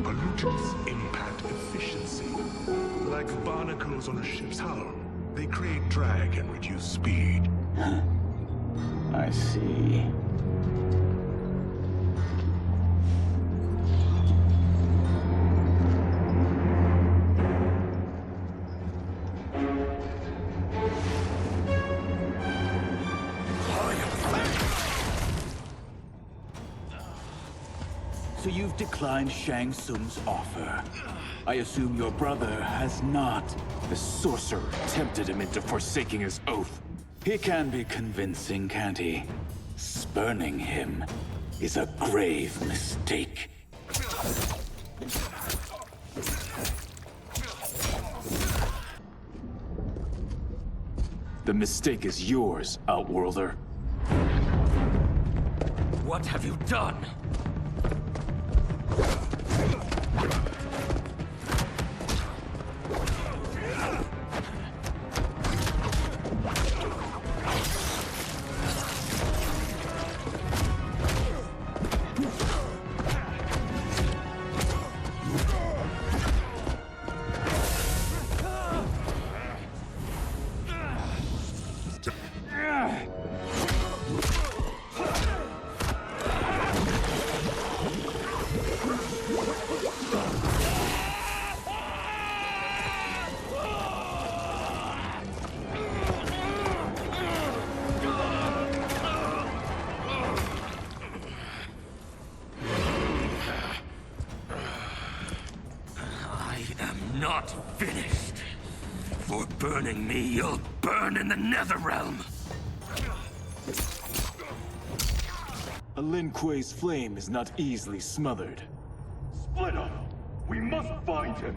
Pollutants impact efficiency. Like barnacles on a ship's hull. They create drag and reduce speed. I see. So you've declined Shang Tsung's offer. I assume your brother has not. The sorcerer tempted him into forsaking his oath. He can be convincing, can't he? Spurning him is a grave mistake. The mistake is yours, Outworlder. What have you done? Not finished. For burning me, you'll burn in the NetherRealm. A Lin Kuei's flame is not easily smothered. Split up! We must find him!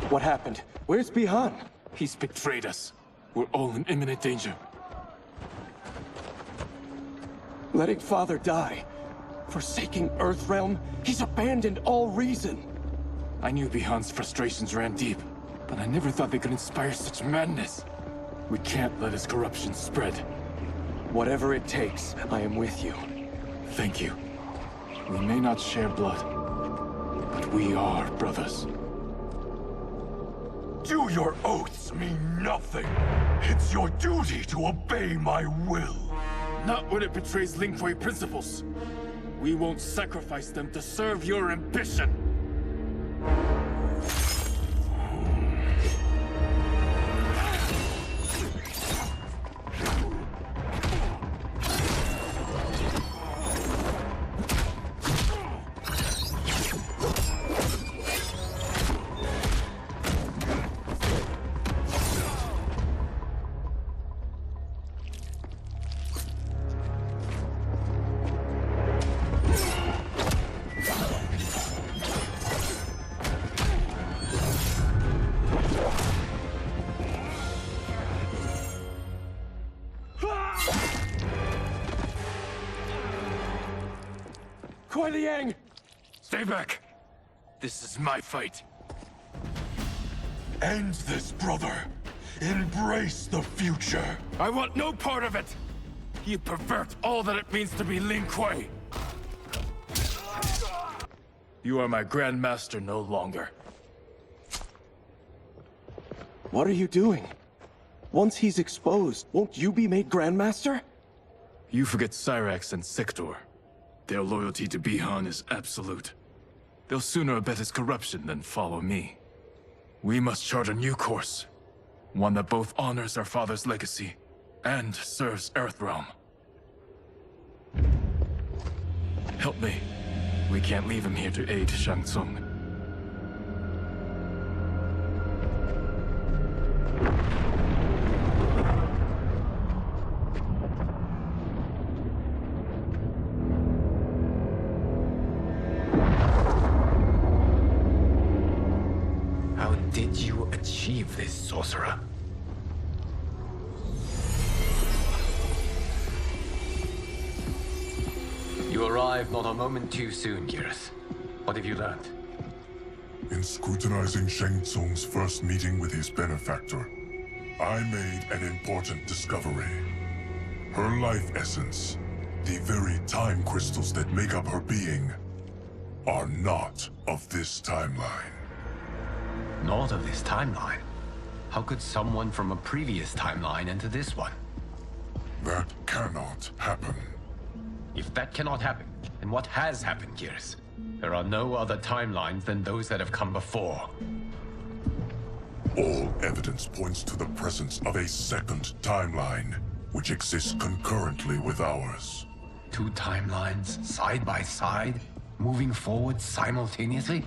What happened? Where's Bihan? He's betrayed us. We're all in imminent danger. Letting Father die. Forsaking Earthrealm. He's abandoned all reason. I knew Bihan's frustrations ran deep, but I never thought they could inspire such madness. We can't let his corruption spread. Whatever it takes, I am with you. Thank you. We may not share blood, but we are brothers. Do your oaths mean nothing? It's your duty to obey my will. Not when it betrays Lin Kuei principles. We won't sacrifice them to serve your ambition. Kuai Liang! Stay back! This is my fight. End this, brother. Embrace the future. I want no part of it! You pervert all that it means to be Lin Kuei! You are my Grandmaster no longer. What are you doing? Once he's exposed, won't you be made Grandmaster? You forget Cyrax and Sector. Their loyalty to Bihan is absolute. They'll sooner abet his corruption than follow me. We must chart a new course. One that both honors our father's legacy and serves Earthrealm. Help me. We can't leave him here to aid Shang Tsung. How did you achieve this, sorcerer? You arrived not a moment too soon, Geras. What have you learned? In scrutinizing Shang Tsung's first meeting with his benefactor, I made an important discovery. Her life essence, the very time crystals that make up her being, are not of this timeline. Not of this timeline? How could someone from a previous timeline enter this one? That cannot happen. If that cannot happen, then what has happened, Geras? There are no other timelines than those that have come before. All evidence points to the presence of a second timeline, which exists concurrently with ours. Two timelines, side by side, moving forward simultaneously?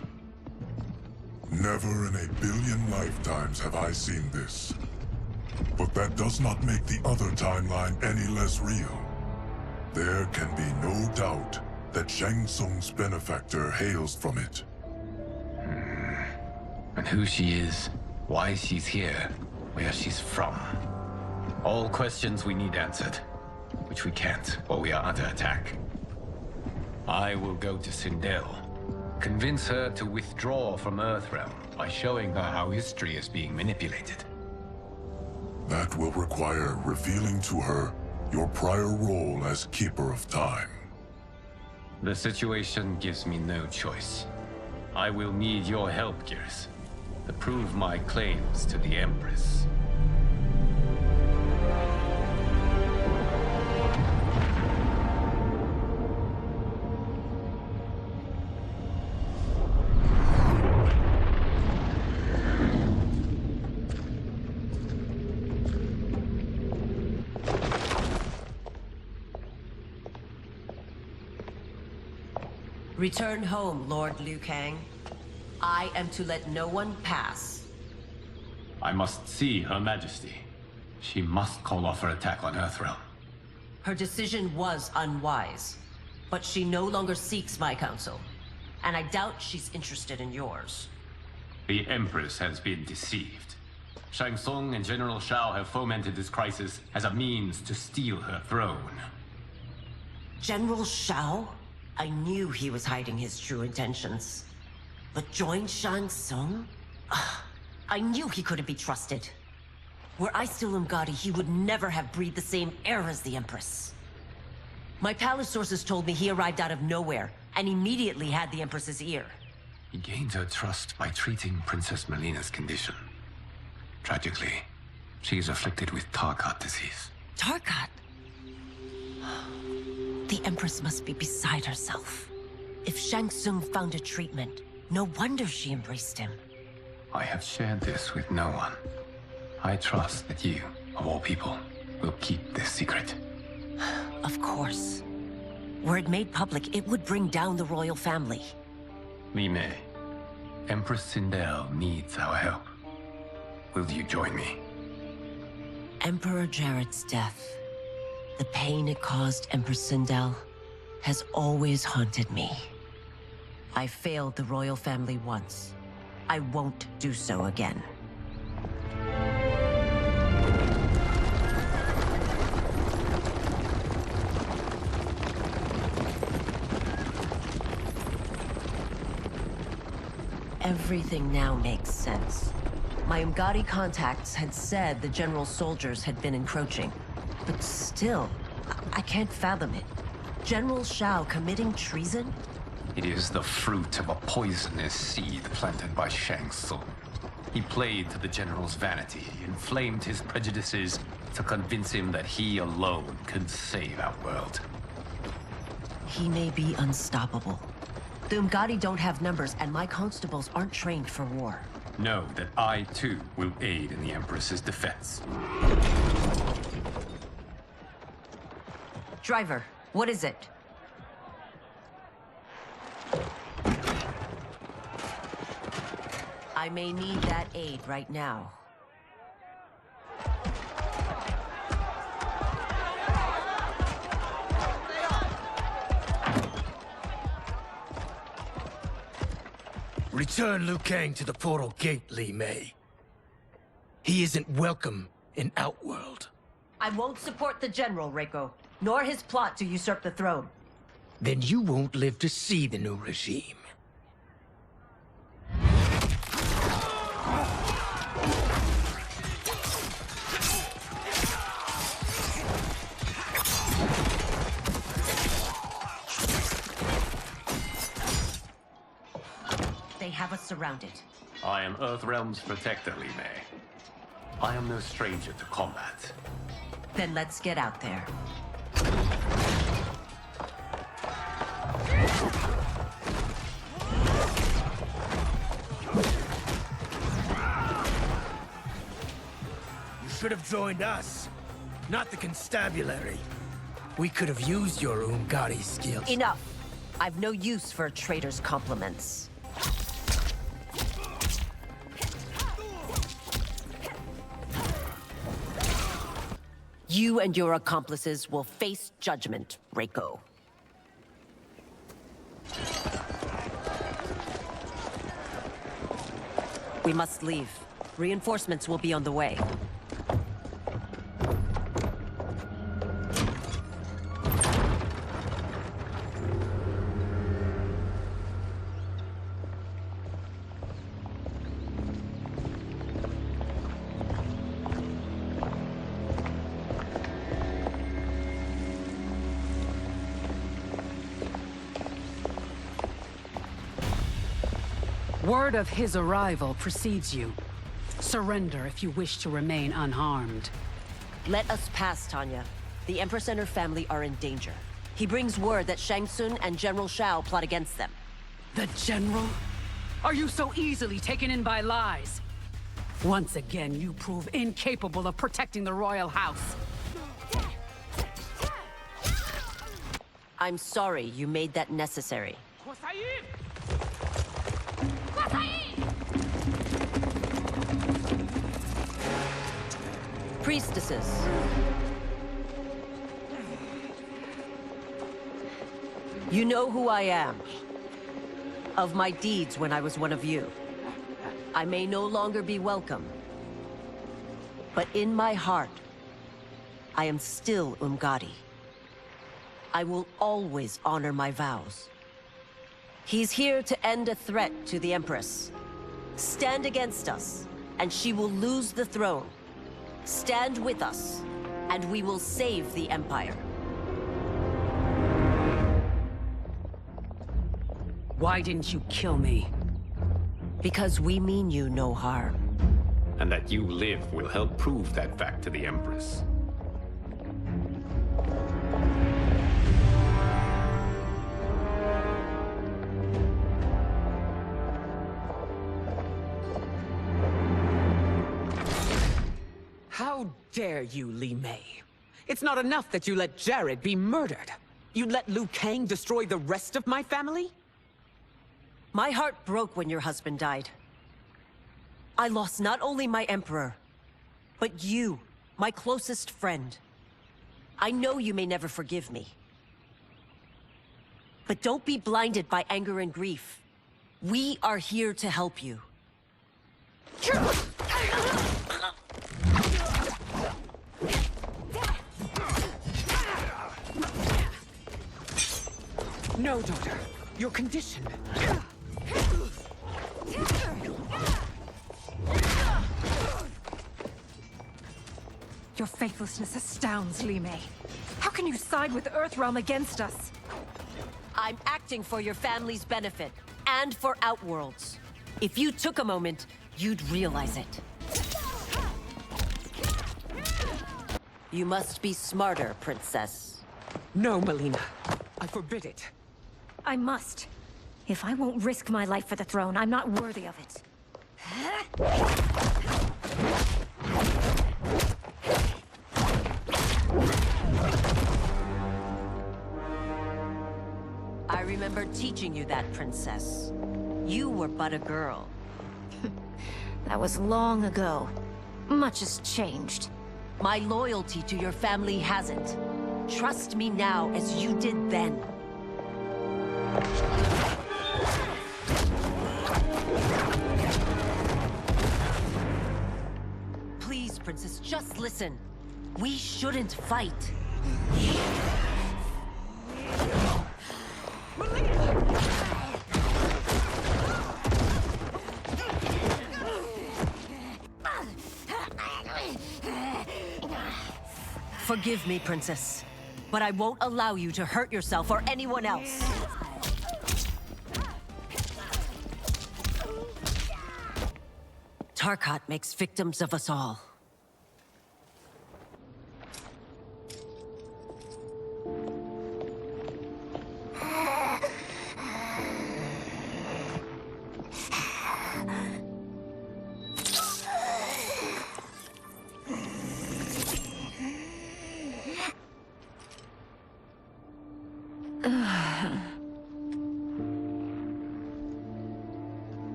Never in a billion lifetimes have I seen this. But that does not make the other timeline any less real. There can be no doubt that Shang Tsung's benefactor hails from it. And who she is, why she's here, where she's from. All questions we need answered, which we can't, or we are under attack. I will go to Sindel, convince her to withdraw from Earthrealm by showing her how history is being manipulated. That will require revealing to her your prior role as Keeper of Time. The situation gives me no choice. I will need your help, Geras, to prove my claims to the Empress. Return home, Lord Liu Kang. I am to let no one pass. I must see Her Majesty. She must call off her attack on Earthrealm. Her decision was unwise, but she no longer seeks my counsel, and I doubt she's interested in yours. The Empress has been deceived. Shang Tsung and General Shao have fomented this crisis as a means to steal her throne. General Shao? I knew he was hiding his true intentions. But join Shang Tsung? I knew he couldn't be trusted. Were I still Umgadi, he would never have breathed the same air as the Empress. My palace sources told me he arrived out of nowhere, and immediately had the Empress's ear. He gained her trust by treating Princess Melina's condition. Tragically, she is afflicted with Tarkat disease. Tarkat? The Empress must be beside herself. If Shang Tsung found a treatment, no wonder she embraced him. I have shared this with no one. I trust that you, of all people, will keep this secret. Of course. Were it made public, it would bring down the royal family. Li Mei, Empress Sindel needs our help. Will you join me? Emperor Jarrett's death, the pain it caused Empress Sindel, has always haunted me. I failed the royal family once. I won't do so again. Everything now makes sense. My Umgadi contacts had said the general's soldiers had been encroaching. But still, I can't fathom it. General Shao committing treason? It is the fruit of a poisonous seed planted by Shang Tsung. He played to the General's vanity, inflamed his prejudices to convince him that he alone could save our world. He may be unstoppable. The Umgadi don't have numbers, and my constables aren't trained for war. Know that I, too, will aid in the Empress's defense. Driver, what is it? I may need that aid right now. Return Liu Kang to the portal gate, Li Mei. He isn't welcome in Outworld. I won't support the General, Reiko, nor his plot to usurp the throne. Then you won't live to see the new regime. They have us surrounded. I am Earthrealm's protector, Li Mei. I am no stranger to combat. Then let's get out there. You should have joined us, not the constabulary. We could have used your Umgadi skills. Enough! I've no use for a traitor's compliments. You and your accomplices will face judgment, Reiko. We must leave. Reinforcements will be on the way. Word of his arrival precedes you. Surrender if you wish to remain unharmed. Let us pass, Tanya. The Empress and her family are in danger. He brings word that Shang Tsung and General Shao plot against them. The General? Are you so easily taken in by lies? Once again, you prove incapable of protecting the royal house. I'm sorry you made that necessary. Priestesses. You know who I am. Of my deeds when I was one of you. I may no longer be welcome. But in my heart, I am still Umgadi. I will always honor my vows. He's here to end a threat to the Empress. Stand against us, and she will lose the throne. Stand with us, and we will save the Empire. Why didn't you kill me? Because we mean you no harm. And that you live will help prove that fact to the Empress. How dare you, Li Mei? It's not enough that you let Jared be murdered. You'd let Liu Kang destroy the rest of my family? My heart broke when your husband died. I lost not only my Emperor, but you, my closest friend. I know you may never forgive me. But don't be blinded by anger and grief. We are here to help you. No, daughter. Your condition. Your faithlessness astounds, Li Mei. How can you side with Earthrealm against us? I'm acting for your family's benefit, and for Outworld's. If you took a moment, you'd realize it. You must be smarter, Princess. No, Melina. I forbid it. I must. If I won't risk my life for the throne, I'm not worthy of it. I remember teaching you that, Princess. You were but a girl. That was long ago. Much has changed. My loyalty to your family hasn't. Trust me now as you did then. Please, Princess, just listen. We shouldn't fight. Forgive me, Princess, but I won't allow you to hurt yourself or anyone else. Tarkat makes victims of us all.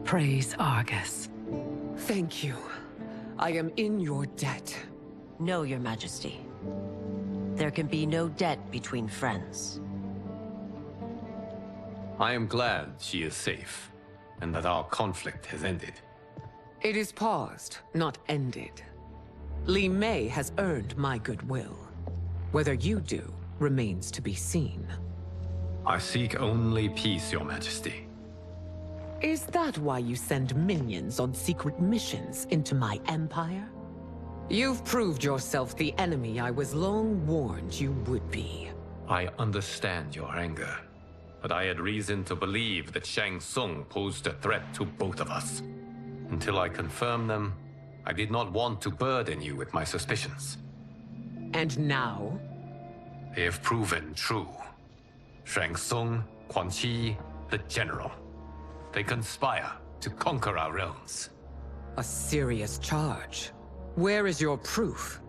Praise Argus. Thank you. I am in your debt. No, Your Majesty. There can be no debt between friends. I am glad she is safe, and that our conflict has ended. It is paused, not ended. Li Mei has earned my goodwill. Whether you do remains to be seen. I seek only peace, Your Majesty. Is that why you send minions on secret missions into my empire? You've proved yourself the enemy I was long warned you would be. I understand your anger, but I had reason to believe that Shang Tsung posed a threat to both of us. Until I confirmed them, I did not want to burden you with my suspicions. And now? They have proven true. Shang Tsung, Quan Chi, the General. They conspire to conquer our realms. A serious charge. Where is your proof?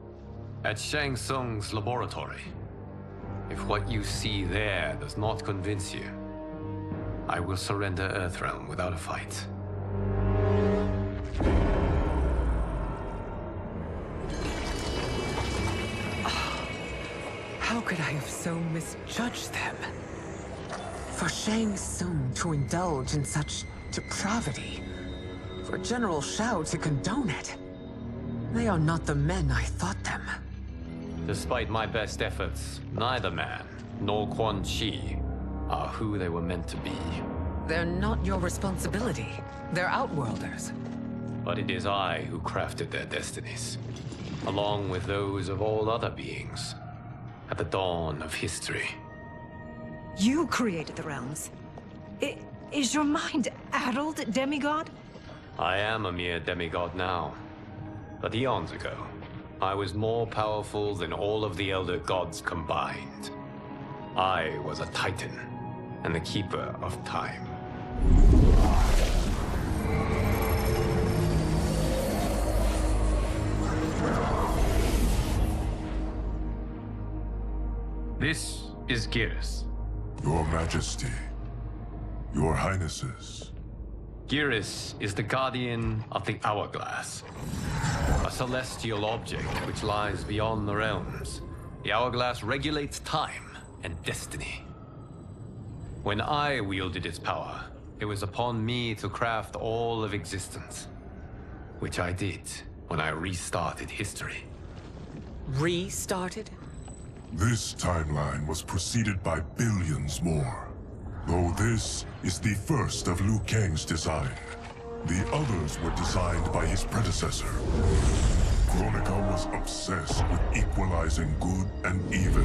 At Shang Tsung's laboratory. If what you see there does not convince you, I will surrender Earthrealm without a fight. How could I have so misjudged them? For Shang Tsung to indulge in such depravity, for General Shao to condone it, they are not the men I thought them. Despite my best efforts, neither man nor Quan Chi are who they were meant to be. They're not your responsibility. They're outworlders. But it is I who crafted their destinies, along with those of all other beings, at the dawn of history. You created the realms. Is your mind addled, demigod? I am a mere demigod now. But eons ago, I was more powerful than all of the Elder Gods combined. I was a Titan, and the Keeper of Time. This is Geras. Your Majesty. Your Highnesses. Geras is the guardian of the Hourglass. A celestial object which lies beyond the realms. The Hourglass regulates time and destiny. When I wielded its power, it was upon me to craft all of existence. Which I did when I restarted history. Restarted? This timeline was preceded by billions more. Though this is the first of Liu Kang's design. The others were designed by his predecessor. Kronika was obsessed with equalizing good and evil.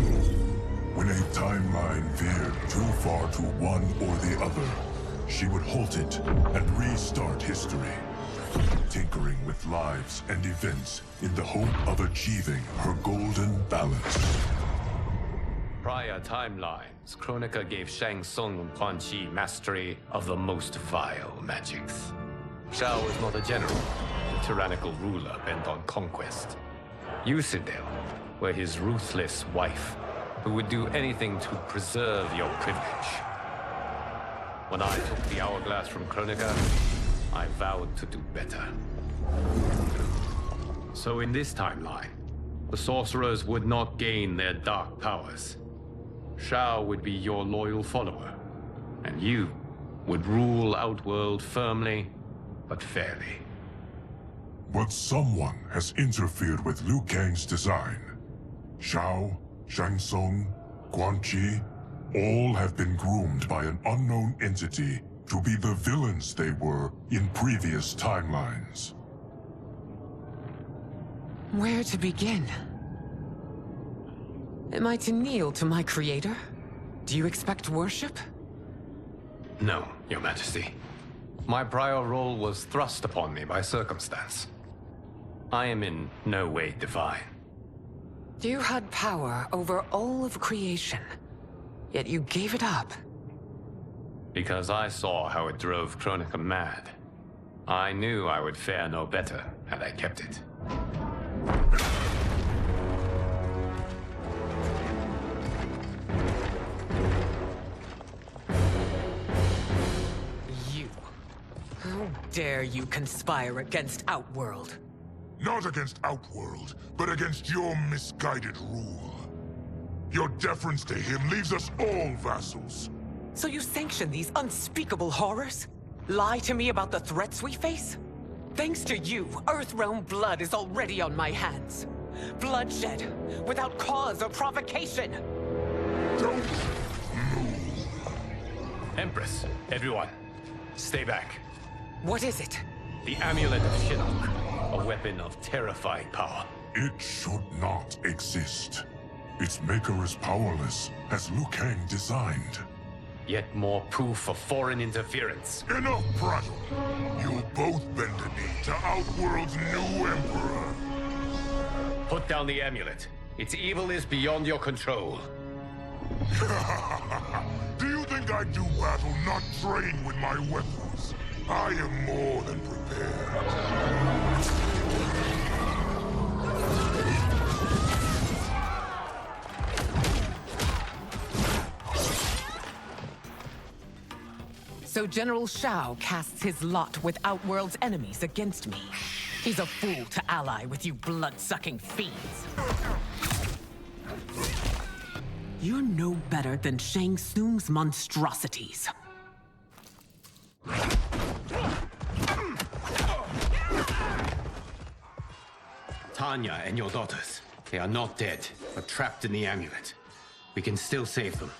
When a timeline veered too far to one or the other, she would halt it and restart history, tinkering with lives and events in the hope of achieving her golden balance. Prior timelines, Kronika gave Shang Tsung and Quan Chi mastery of the most vile magics. Shao was not a general, a tyrannical ruler bent on conquest. You, Sindel, were his ruthless wife, who would do anything to preserve your privilege. When I took the hourglass from Kronika, I vowed to do better. So in this timeline, the sorcerers would not gain their dark powers. Shao would be your loyal follower, and you would rule Outworld firmly, but fairly. But someone has interfered with Liu Kang's design. Shao, Shang Tsung, Quan Chi, all have been groomed by an unknown entity to be the villains they were in previous timelines. Where to begin? Am I to kneel to my creator? Do you expect worship? No, Your Majesty. My prior role was thrust upon me by circumstance. I am in no way divine. You had power over all of creation, yet you gave it up. Because I saw how it drove Kronika mad. I knew I would fare no better had I kept it. You. How dare you conspire against Outworld? Not against Outworld, but against your misguided rule. Your deference to him leaves us all vassals. So you sanction these unspeakable horrors? Lie to me about the threats we face? Thanks to you, Earthrealm blood is already on my hands. Bloodshed, without cause or provocation. Don't move. Empress, everyone, stay back. What is it? The Amulet of Shinnok, a weapon of terrifying power. It should not exist. Its maker is powerless, as Liu Kang designed. Yet more proof of foreign interference. Enough prattle! You'll both bend a knee to Outworld's new emperor. Put down the amulet. Its evil is beyond your control. Do you think I do battle not trained with my weapons? I am more than prepared. So General Shao casts his lot with Outworld's enemies against me. He's a fool to ally with you blood-sucking fiends. You're no better than Shang Tsung's monstrosities. Tanya and your daughters, they are not dead, but trapped in the amulet. We can still save them.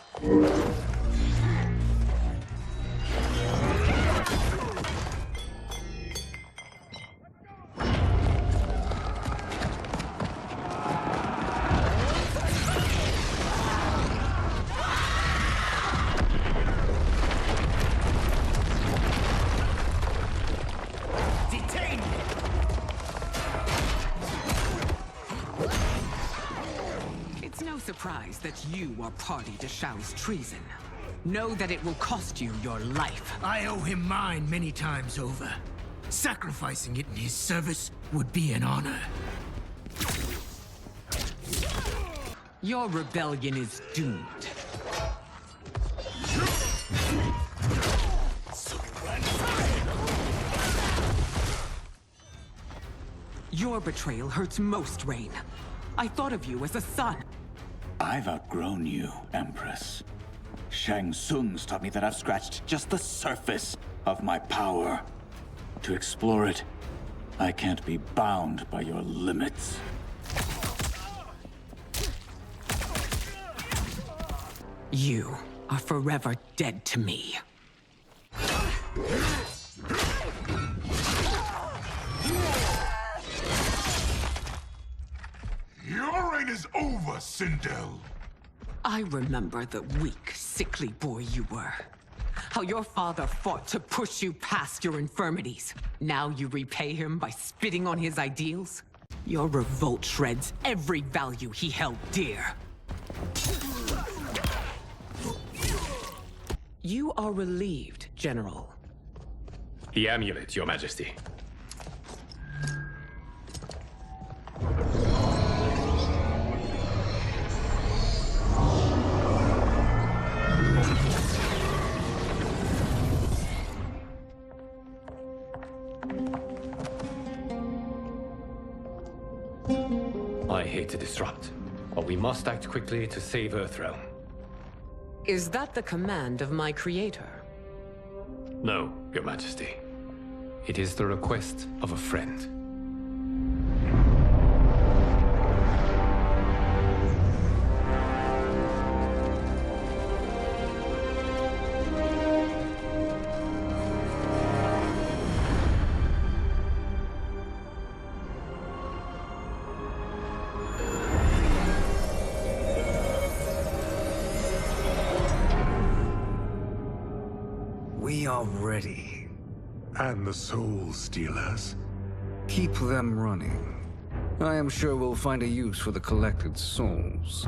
Surprised that you are party to Shao's treason. Know that it will cost you your life. I owe him mine many times over. Sacrificing it in his service would be an honor. Your rebellion is doomed. Your betrayal hurts most, Rain. I thought of you as a son. I've outgrown you, Empress. Shang Tsung's taught me that I've scratched just the surface of my power. To explore it, I can't be bound by your limits. You are forever dead to me. Your reign is over, Sindel. I remember the weak, sickly boy you were. How your father fought to push you past your infirmities. Now you repay him by spitting on his ideals? Your revolt shreds every value he held dear. You are relieved, General. The amulet, Your Majesty. I hate to disrupt, but we must act quickly to save Earthrealm. Is that the command of my creator? No, Your Majesty. It is the request of a friend. We are ready. And the Soul Stealers? Keep them running. I am sure we'll find a use for the collected souls.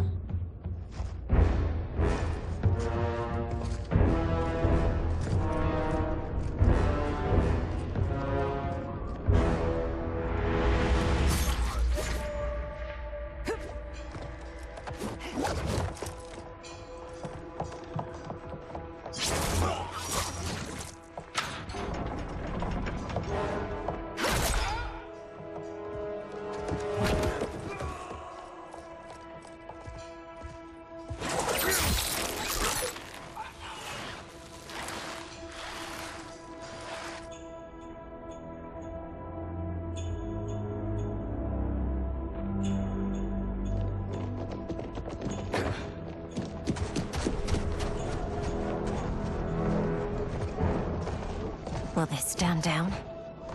Will they stand down,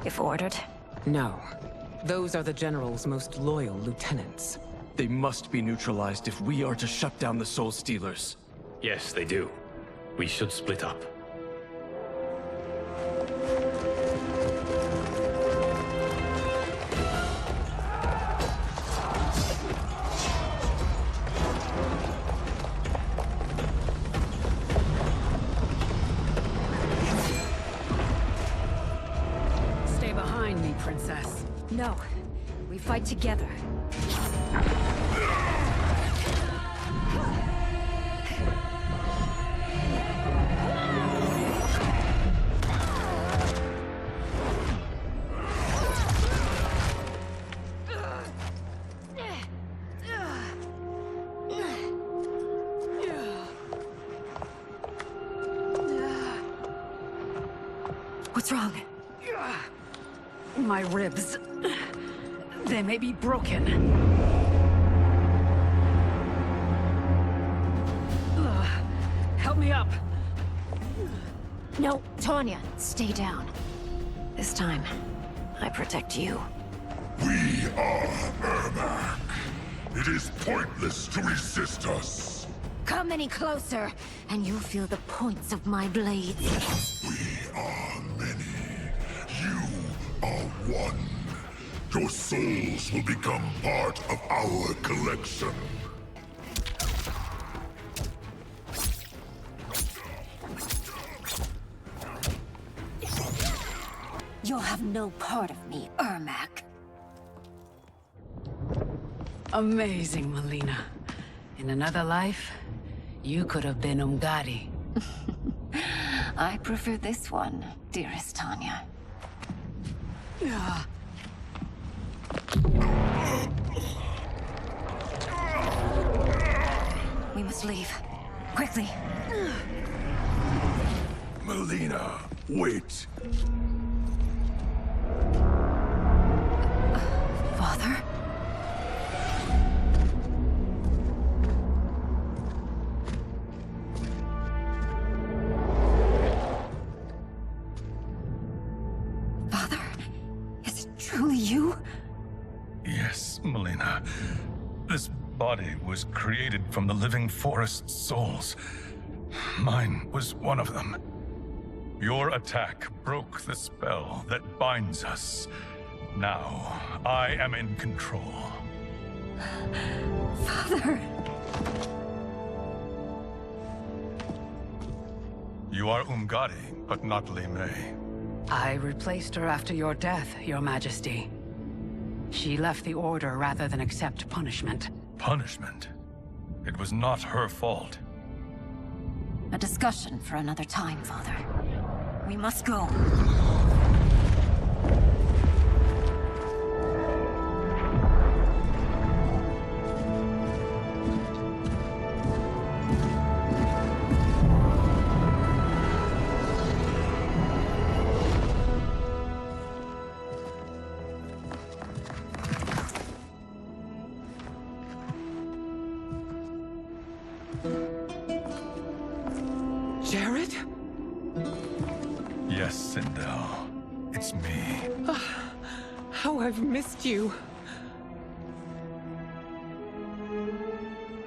if ordered? No. Those are the General's most loyal lieutenants. They must be neutralized if we are to shut down the Soul Stealers. Yes, they do. We should split up. Stay behind me, Princess. No. We fight together. What's wrong? My ribs. They may be broken. Help me up. No, Sonya, stay down. This time, I protect you. We are Ermac. It is pointless to resist us. Come any closer, and you'll feel the points of my blades. We are many. You are one. Your souls will become part of our collection. You'll have no part of me, Ermac. Amazing, Melina. In another life, you could have been Umgadi. I prefer this one, dearest Tanya. We must leave. Quickly. Melina, wait. Father? Father? Is it truly you? Yes, Melina. This body was created from the living forest souls. Mine was one of them. Your attack broke the spell that binds us. Now, I am in control. Father! You are Umgadi, but not Li Mei. I replaced her after your death, Your Majesty. She left the Order rather than accept punishment. Punishment? It was not her fault. A discussion for another time, Father. We must go. Jared? Yes, Sindel. It's me. How I've missed you.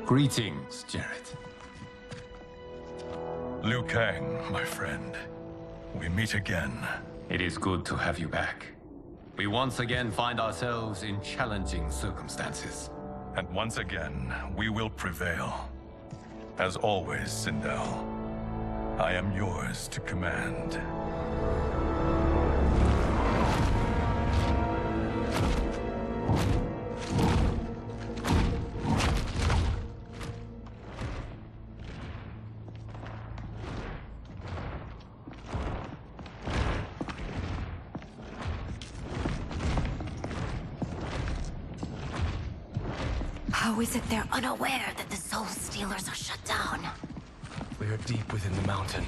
Greetings, Jared. Liu Kang, my friend. We meet again. It is good to have you back. We once again find ourselves in challenging circumstances. And once again, we will prevail. As always, Sindel, I am yours to command. How is it they're unaware that the Soul Stealers are shut down? We are deep within the mountain.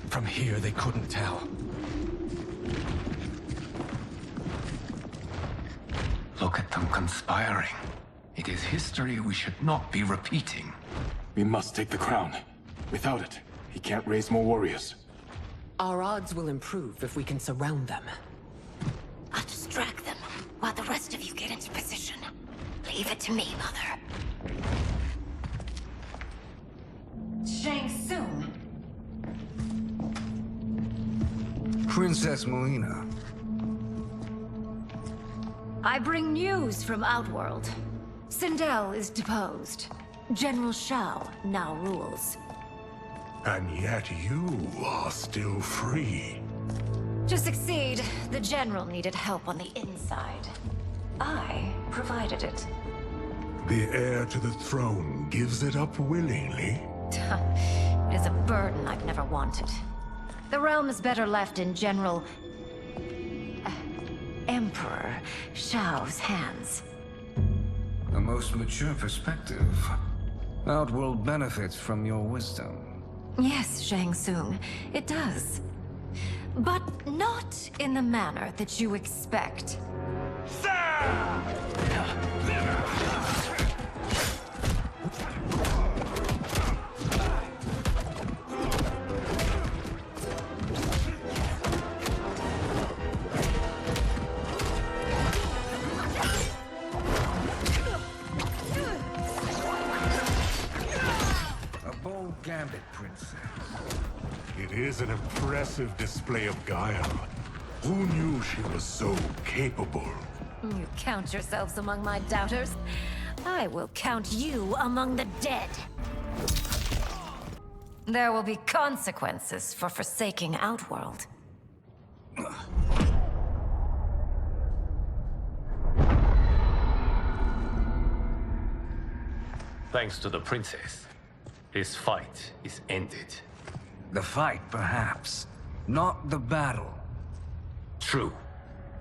From here, they couldn't tell. Look at them conspiring. It is history we should not be repeating. We must take the crown. Without it, he can't raise more warriors. Our odds will improve if we can surround them. I'll distract them while the rest of you get into position. Leave it to me, Mother. Shang Tsung. Princess Melina. I bring news from Outworld. Sindel is deposed. General Shao now rules. And yet you are still free. To succeed, the General needed help on the inside. I provided it. The heir to the throne gives it up willingly. It is a burden I've never wanted. The realm is better left in General... Emperor Shao's hands. A most mature perspective. Outworld benefits from your wisdom. Yes, Shang Tsung, it does. But not in the manner that you expect. Gambit, Princess. It is an impressive display of guile. Who knew she was so capable? You count yourselves among my doubters. I will count you among the dead. There will be consequences for forsaking Outworld. Thanks to the princess, this fight is ended. The fight, perhaps. Not the battle. True.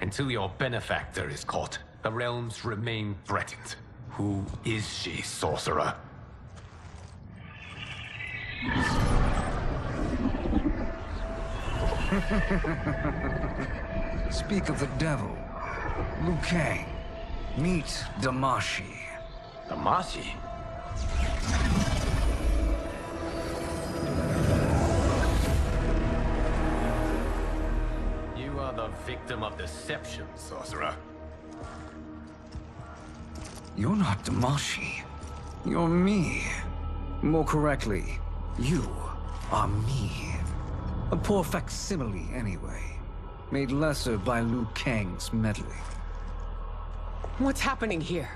Until your benefactor is caught, the realms remain threatened. Who is she, sorcerer? Speak of the devil. Liu Kang. Meet Damashi. Damashi? You are the victim of deception, sorcerer. You're not Damashi. You're me. More correctly, you are me. A poor facsimile, anyway. Made lesser by Liu Kang's meddling. What's happening here?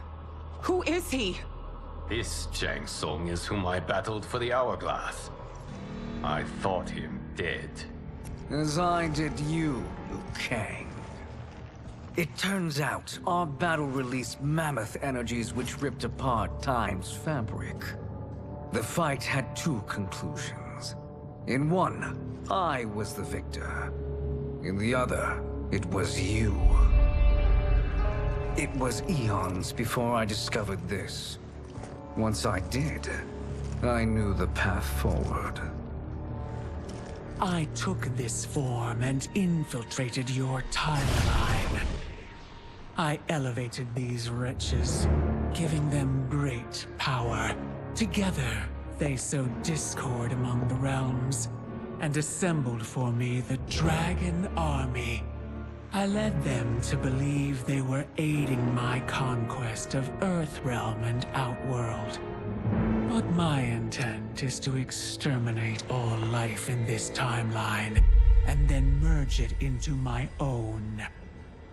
Who is he? This Shang Tsung is whom I battled for the Hourglass. I thought him dead. As I did you, Liu Kang. It turns out our battle released mammoth energies which ripped apart time's fabric. The fight had two conclusions. In one, I was the victor. In the other, it was you. It was eons before I discovered this. Once I did, I knew the path forward. I took this form and infiltrated your timeline. I elevated these wretches, giving them great power. Together, they sowed discord among the realms, and assembled for me the Dragon Army. I led them to believe they were aiding my conquest of Earthrealm and Outworld. But my intent is to exterminate all life in this timeline, and then merge it into my own.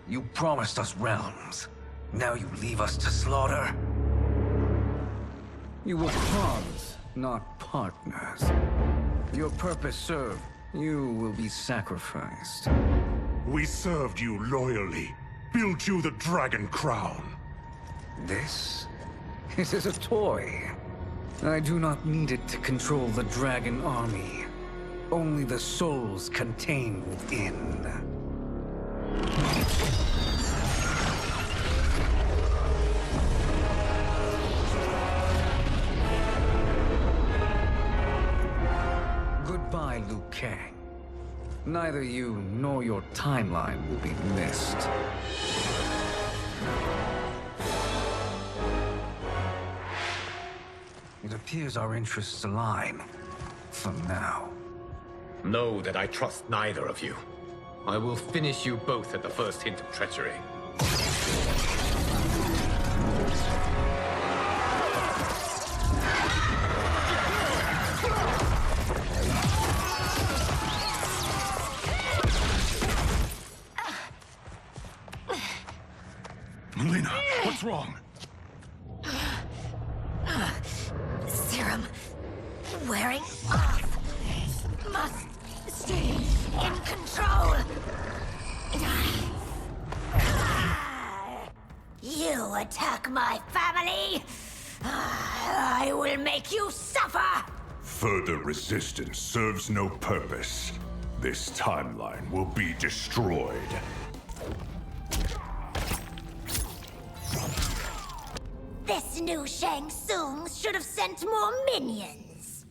You promised us realms. Now you leave us to slaughter? You were pawns, not partners. Your purpose served. You will be sacrificed. We served you loyally, built you the Dragon Crown. This? It is a toy. I do not need it to control the Dragon Army. Only the souls contained within. Goodbye, Liu Kang. Neither you nor your timeline will be missed. It appears our interests align. For now. Know that I trust neither of you. I will finish you both at the first hint of treachery. Melina, what's wrong? Serum wearing off. Must stay in control. You attack my family, I will make you suffer. Further resistance serves no purpose. This timeline will be destroyed. This new Shang Tsung should have sent more minions.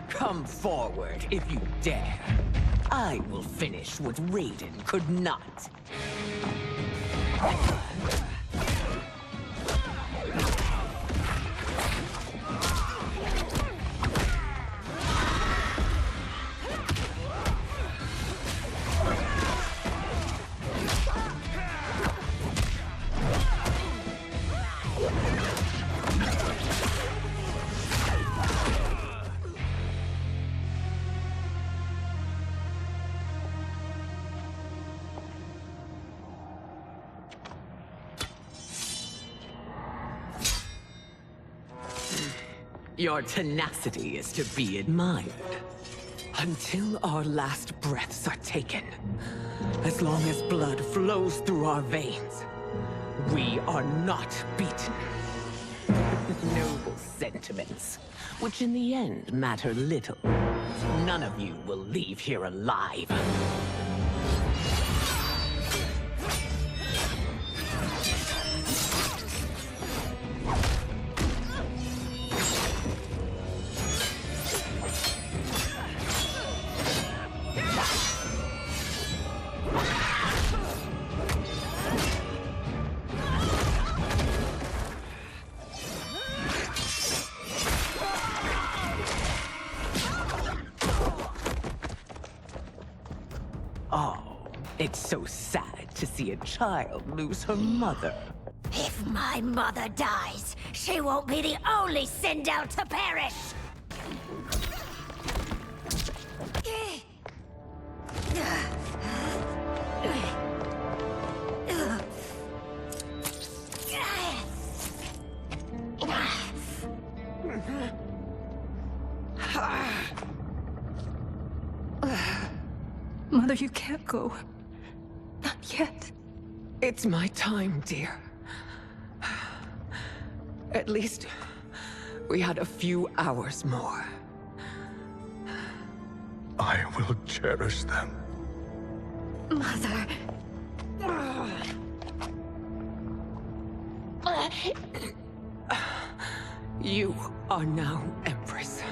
Come forward if you dare. I will finish what Raiden could not. Your tenacity is to be admired. Until our last breaths are taken. As long as blood flows through our veins, we are not beaten. Noble sentiments, which in the end matter little. None of you will leave here alive. It's so sad to see a child lose her mother. If my mother dies, She won't be the only Sindel to perish! Mother, you can't go. Not yet. It's my time, dear. At least we had a few hours more. I will cherish them. Mother... You are now Empress.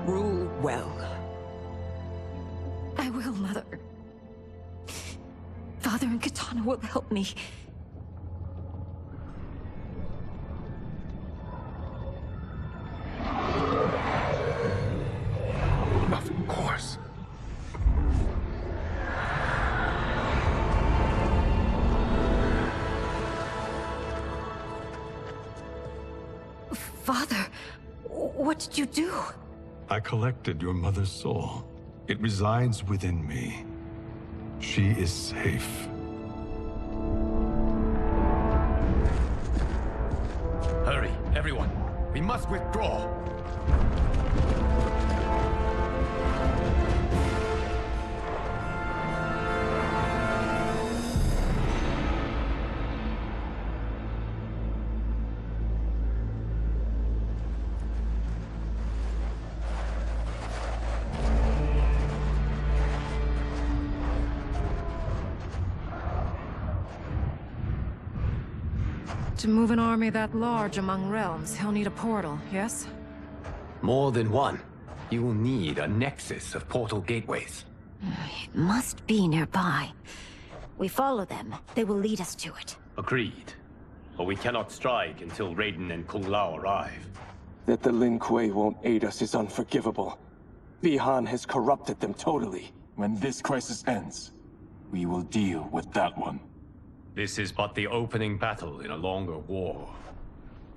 Rule well. I will, Mother. Father and Katana will help me. Of course. Father, what did you do? I collected your mother's soul. It resides within me. She is safe. Hurry, everyone. We must withdraw. To move an army that large among realms, he'll need a portal, yes? More than one. You will need a nexus of portal gateways. It must be nearby. We follow them, they will lead us to it. Agreed. But we cannot strike until Raiden and Kung Lao arrive. That the Lin Kuei won't aid us is unforgivable. Bihan has corrupted them totally. When this crisis ends, we will deal with that one. This is but the opening battle in a longer war.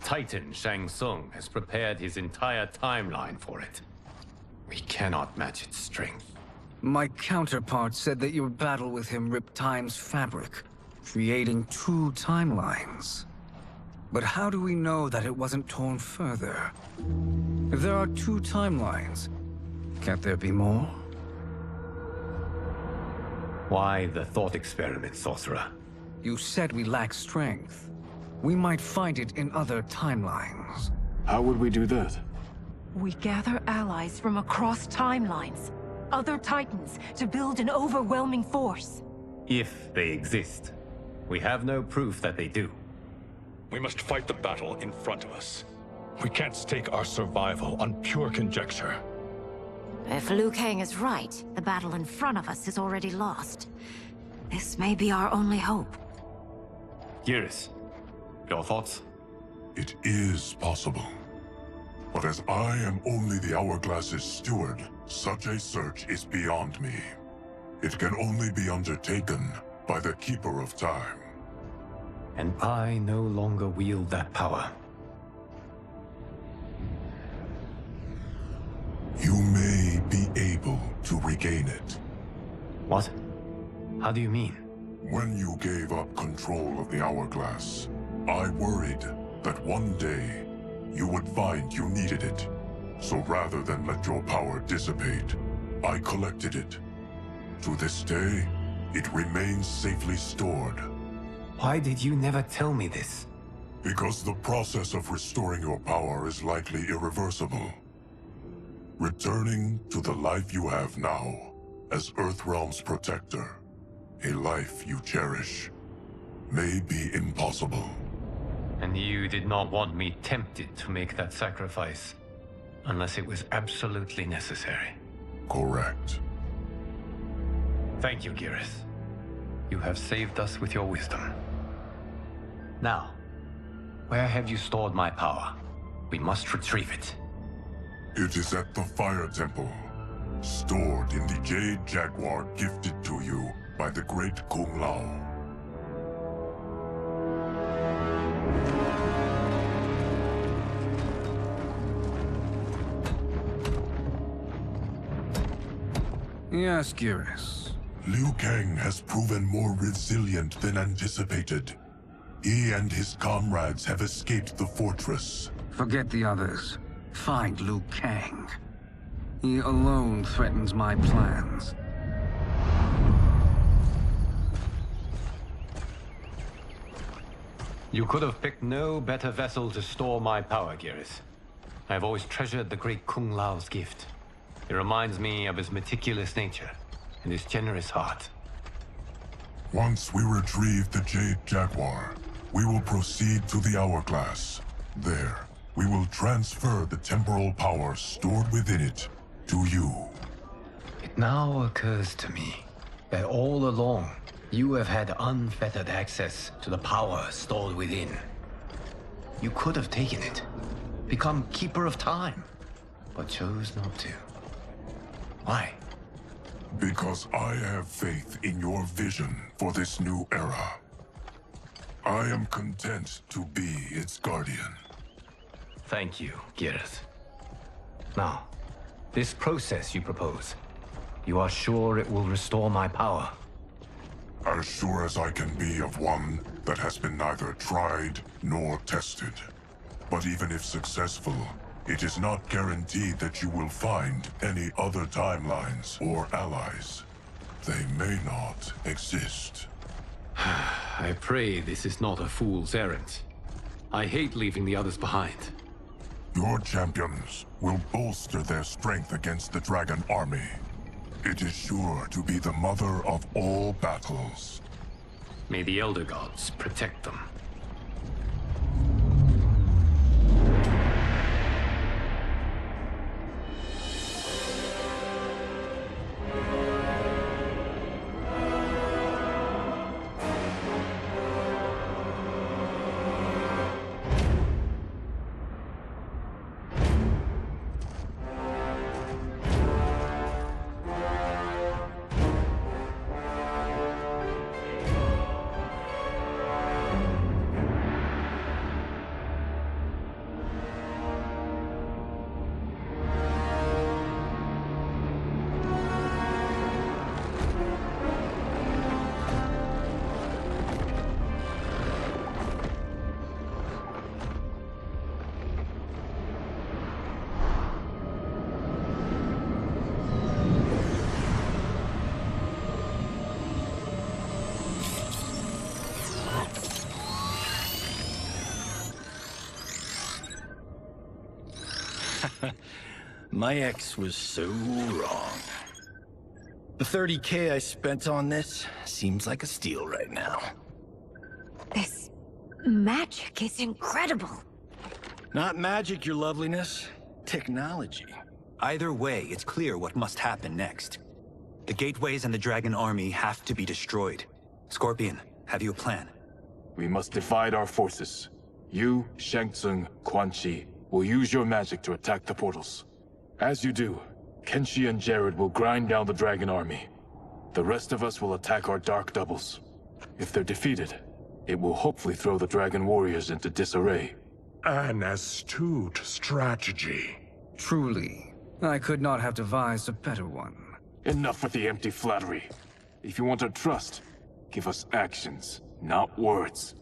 Titan Shang Tsung has prepared his entire timeline for it. We cannot match its strength. My counterpart said that your battle with him ripped time's fabric, creating two timelines. But how do we know that it wasn't torn further? If there are two timelines, can't there be more? Why the thought experiment, Sorcerer? You said we lack strength. We might find it in other timelines. How would we do that? We gather allies from across timelines, other titans, to build an overwhelming force. If they exist. We have no proof that they do. We must fight the battle in front of us. We can't stake our survival on pure conjecture. If Liu Kang is right, the battle in front of us is already lost. This may be our only hope. Geras, your thoughts? It is possible. But as I am only the Hourglass's steward, such a search is beyond me. It can only be undertaken by the Keeper of Time. And I no longer wield that power. You may be able to regain it. What? How do you mean? When you gave up control of the Hourglass, I worried that one day you would find you needed it. So rather than let your power dissipate, I collected it. To this day, it remains safely stored. Why did you never tell me this? Because the process of restoring your power is likely irreversible. Returning to the life you have now, as Earthrealm's protector, a life you cherish, may be impossible. And you did not want me tempted to make that sacrifice, unless it was absolutely necessary. Correct. Thank you, Geras. You have saved us with your wisdom. Now, where have you stored my power? We must retrieve it. It is at the Fire Temple, stored in the Jade Jaguar gifted to you by the great Kung Lao. Yes, Geras. Liu Kang has proven more resilient than anticipated. He and his comrades have escaped the fortress. Forget the others. Find Liu Kang. He alone threatens my plans. You could have picked no better vessel to store my power, Geras. I have always treasured the great Kung Lao's gift. It reminds me of his meticulous nature and his generous heart. Once we retrieve the Jade Jaguar, we will proceed to the Hourglass. There, we will transfer the temporal power stored within it to you. It now occurs to me that all along, you have had unfettered access to the power stored within. You could have taken it, become Keeper of Time, but chose not to. Why? Because I have faith in your vision for this new era. I am content to be its guardian. Thank you, Geras. Now, this process you propose, you are sure it will restore my power? As sure as I can be of one that has been neither tried nor tested. But even if successful, it is not guaranteed that you will find any other timelines or allies. They may not exist. I pray this is not a fool's errand. I hate leaving the others behind. Your champions will bolster their strength against the Dragon Army. It is sure to be the mother of all battles. May the Elder Gods protect them. My ex was so wrong. The 30K I spent on this seems like a steal right now. This magic is incredible. Not magic, your loveliness. Technology. Either way, it's clear what must happen next. The gateways and the Dragon Army have to be destroyed. Scorpion, have you a plan? We must divide our forces. You, Shang Tsung, Quan Chi will use your magic to attack the portals. As you do, Kenshi and Jared will grind down the Dragon Army. The rest of us will attack our Dark Doubles. If they're defeated, it will hopefully throw the Dragon Warriors into disarray. An astute strategy. Truly, I could not have devised a better one. Enough with the empty flattery. If you want our trust, give us actions, not words.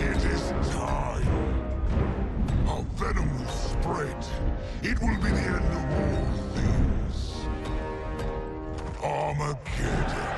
It is time. Our venom will spread. It will be the end of all things. Armageddon.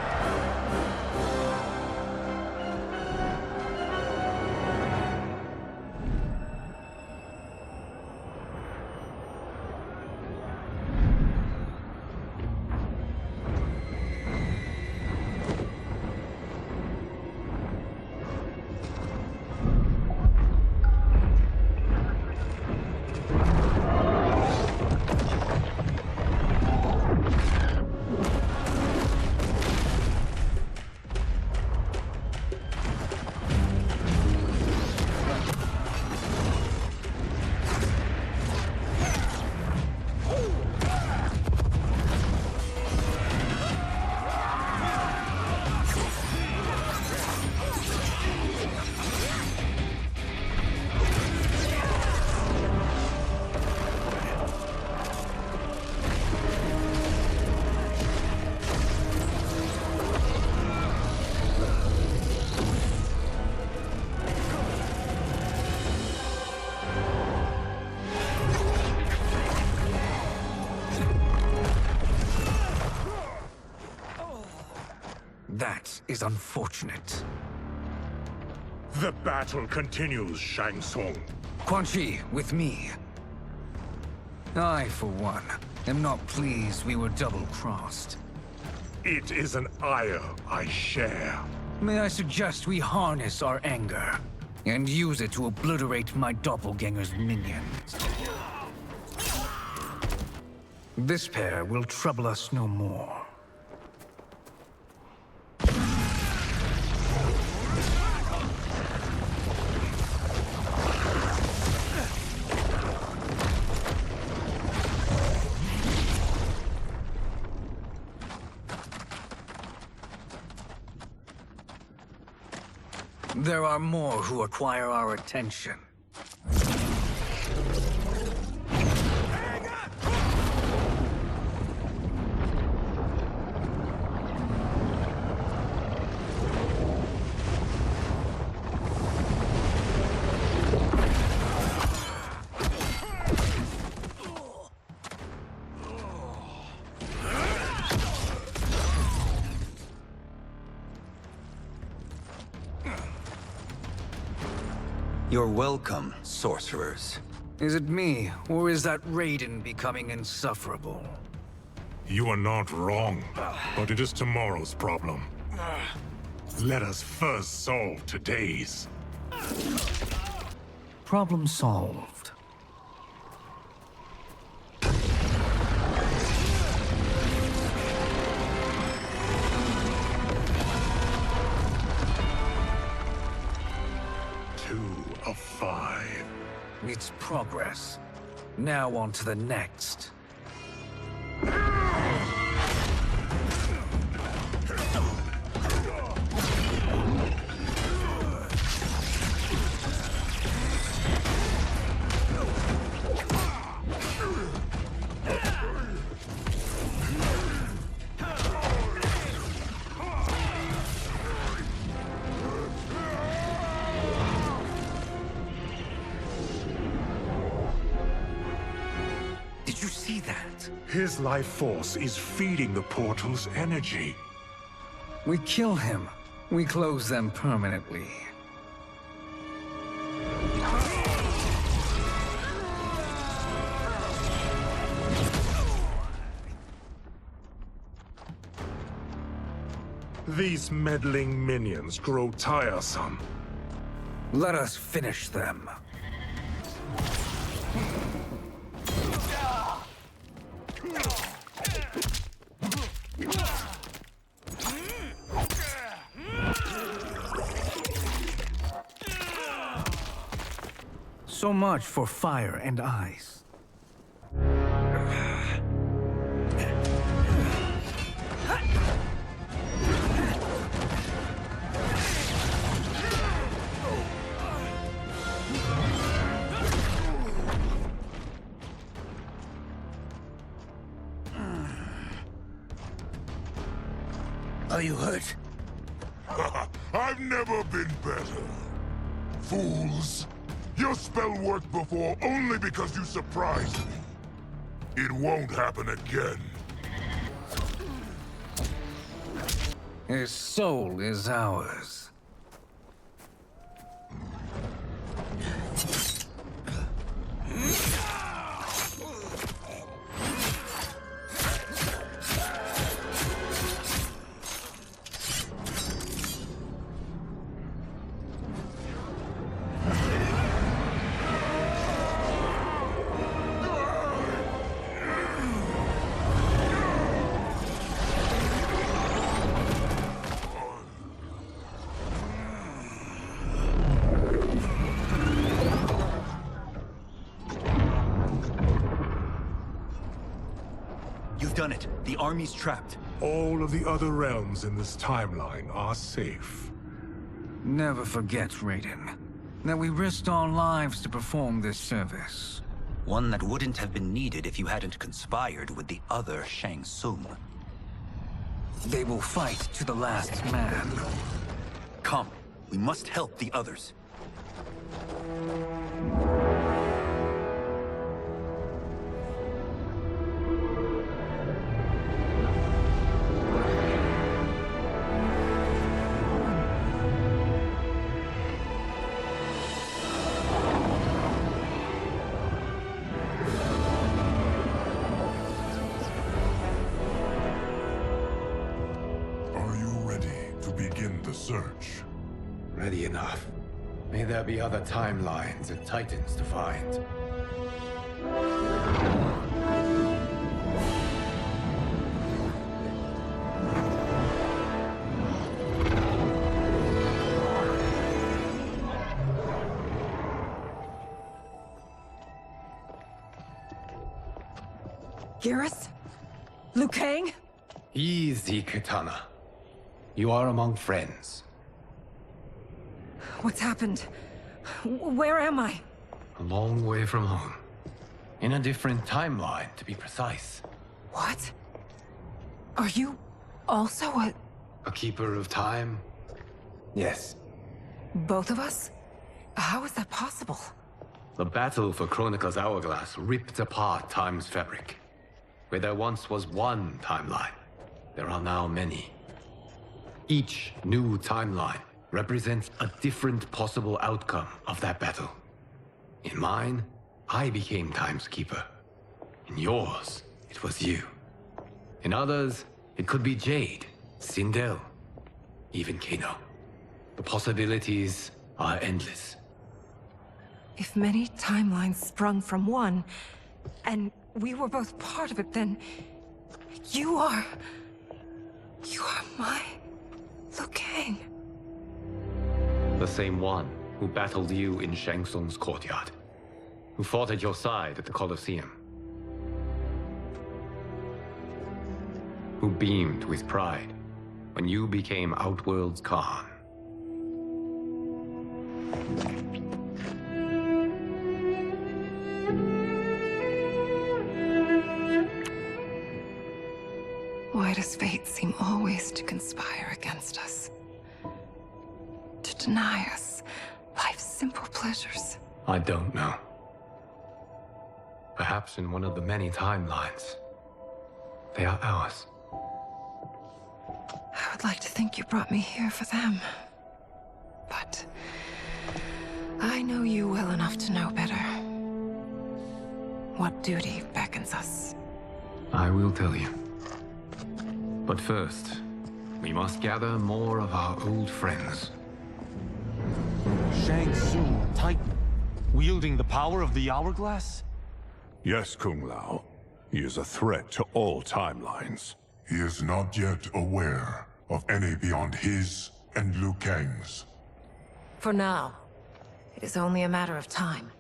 That is unfortunate. The battle continues, Shang Tsung. Quan Chi, with me. I, for one, am not pleased we were double-crossed. It is an ire I share. May I suggest we harness our anger and use it to obliterate my doppelganger's minions. This pair will trouble us no more. There are more who require our attention. You're welcome, sorcerers. Is it me, or is that Raiden becoming insufferable? You are not wrong, but it is tomorrow's problem. Let us first solve today's. Problem solved. Of 5. It's progress. Now on to the next. Did you see that? His life force is feeding the portal's energy. We kill him. We close them permanently. These meddling minions grow tiresome. Let us finish them. So much for fire and ice. Are you hurt? I've never been better. Fools! Your spell worked before only because you surprised me. It won't happen again. His soul is ours. You've done it. The army's trapped. All of the other realms in this timeline are safe. Never forget, Raiden, that we risked our lives to perform this service. One that wouldn't have been needed if you hadn't conspired with the other Shang Tsung. They will fight to the last man. Come, we must help the others. begin the search. Ready enough. May there be other timelines and titans to find. Garrus? Liu Kang? Easy, Katana. You are among friends. What's happened? Where am I? A long way from home. In a different timeline, to be precise. What? Are you also a keeper of time? Yes. both of us? How is that possible? The battle for Chronica's hourglass ripped apart time's fabric. Where there once was one timeline, there are now many. Each new timeline represents a different possible outcome of that battle. In mine, I became Time's Keeper. In yours, it was you. In others, it could be Jade, Sindel, even Kano. The possibilities are endless. If many timelines sprung from one, and we were both part of it, then you are my Liu Kang. The same one who battled you in Shang Tsung's courtyard. Who fought at your side at the Colosseum. Who beamed with pride when you became Outworld's Khan. Why does fate seem always to conspire against us? To deny us life's simple pleasures? I don't know. Perhaps in one of the many timelines, they are ours. I would like to think you brought me here for them. But I know you well enough to know better. What duty beckons us? I will tell you. But first, we must gather more of our old friends. Shang Tsung, Titan, wielding the power of the hourglass? Yes, Kung Lao. He is a threat to all timelines. He is not yet aware of any beyond his and Liu Kang's. For now, it is only a matter of time.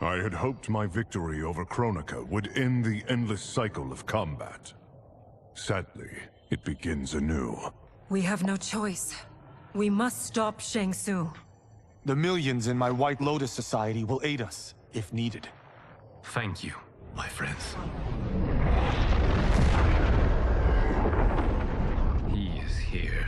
I had hoped my victory over Chronica would end the endless cycle of combat. Sadly, it begins anew. We have no choice. We must stop Shang Tsung. The millions in my White Lotus Society will aid us, if needed. Thank you, my friends. He is here.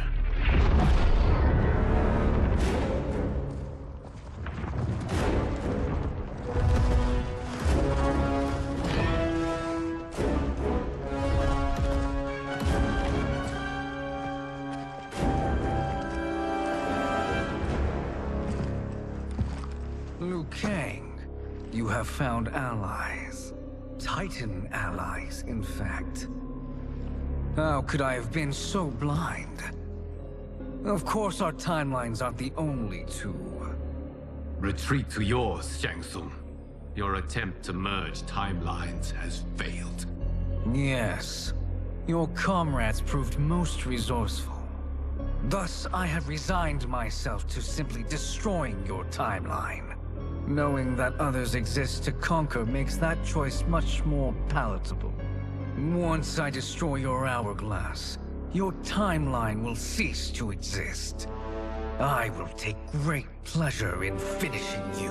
Liu Kang. You have found allies. Titan allies, in fact. How could I have been so blind? Of course our timelines aren't the only two. Retreat to yours, Shang Tsung. Your attempt to merge timelines has failed. Yes. Your comrades proved most resourceful. Thus, I have resigned myself to simply destroying your timeline. Knowing that others exist to conquer makes that choice much more palatable. Once I destroy your hourglass, your timeline will cease to exist. I will take great pleasure in finishing you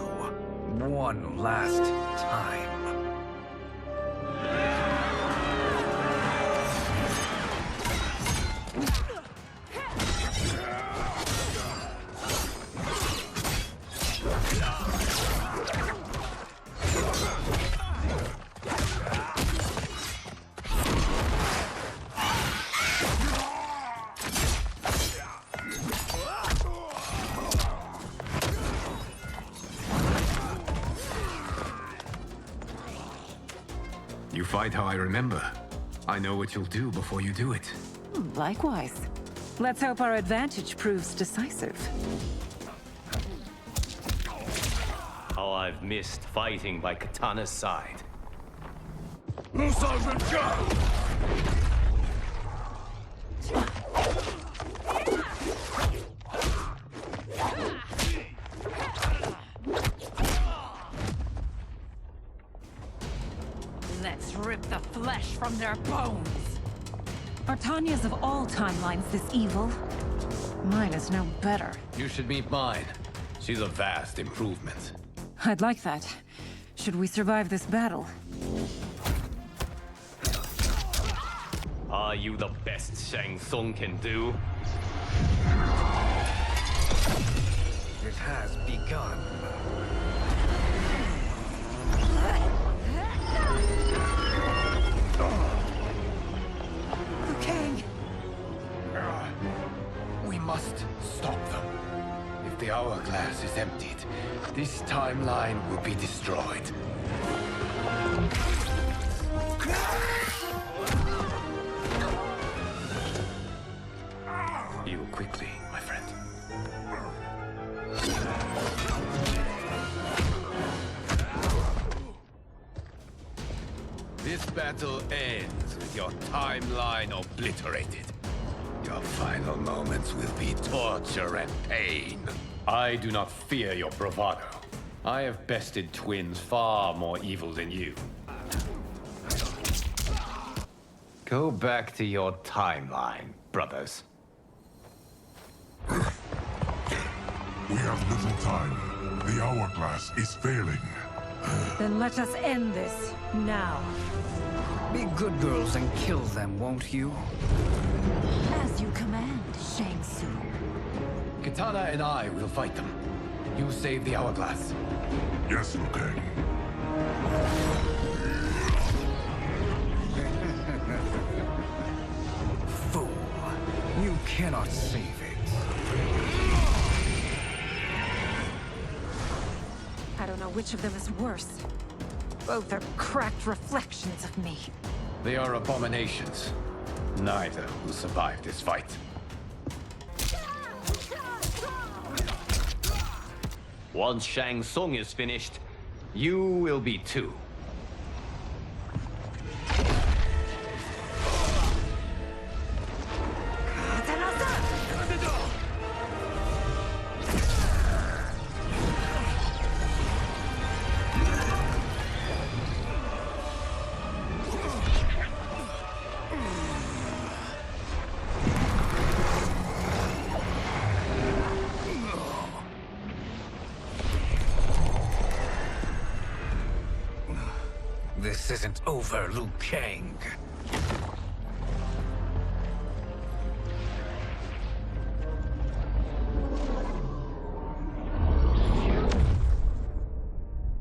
one last time. You fight how I remember. I know what you'll do before you do it. Likewise. Let's hope our advantage proves decisive. How I've missed fighting by Katana's side. Let's rip the flesh from their bones. Are Tanya's of all timelines this evil? Mine is no better. You should meet mine. She's a vast improvement. I'd like that. Should we survive this battle? Are you the best Shang Tsung can do? It has begun. Kang! We must stop them. If the hourglass is emptied, this timeline will be destroyed. Heal quickly, my friend. This battle ends with your timeline obliterated. Your final moments will be torture and pain. I do not fear your bravado. I have bested twins far more evil than you. Go back to your timeline, brothers. We have little time. The hourglass is failing. Then let us end this, now. Be good girls and kill them, won't you? As you command, Shang Tsung. Katana and I will fight them. You save the hourglass. Yes, Liu Kang. Fool. You cannot save it. I don't know which of them is worse. Both are cracked reflections of me. They are abominations. Neither will survive this fight. Once Shang Tsung is finished, you will be too. This isn't over, Liu Kang.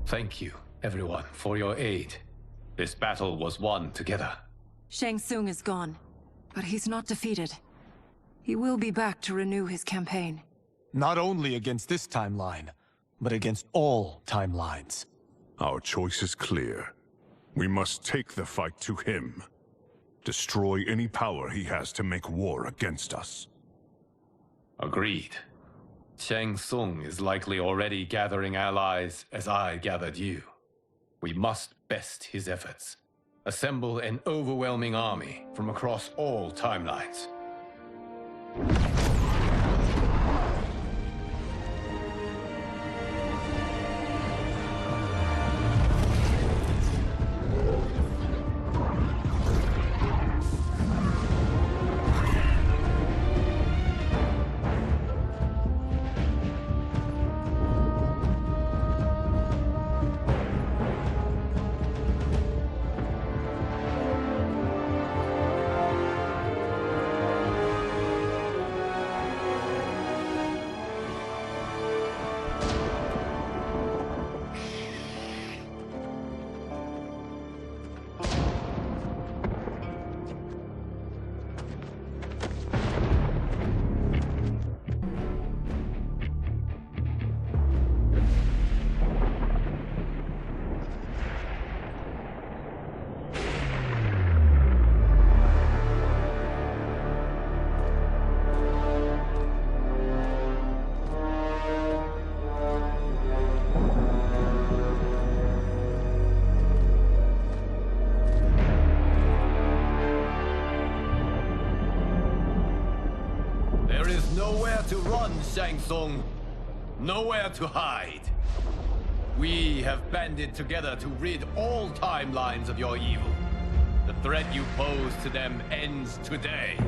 Thank you, everyone, for your aid. This battle was won together. Shang Tsung is gone, but he's not defeated. He will be back to renew his campaign. Not only against this timeline, but against all timelines. Our choice is clear. We must take the fight to him. Destroy any power he has to make war against us. Agreed. Shang Tsung is likely already gathering allies as I gathered you. We must best his efforts. Assemble an overwhelming army from across all timelines. nowhere to run, Shang Tsung. Nowhere to hide. We have banded together to rid all timelines of your evil. The threat you pose to them ends today.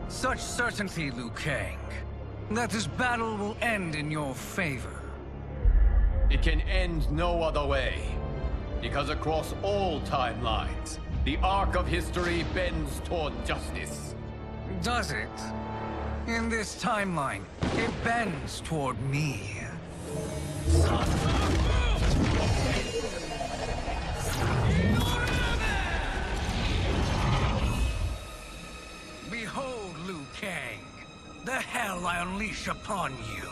Such certainty, Liu Kang, that this battle will end in your favor. It can end no other way. Because across all timelines, the arc of history bends toward justice. Does it? In this timeline, it bends toward me. Behold, Liu Kang, the hell I unleash upon you.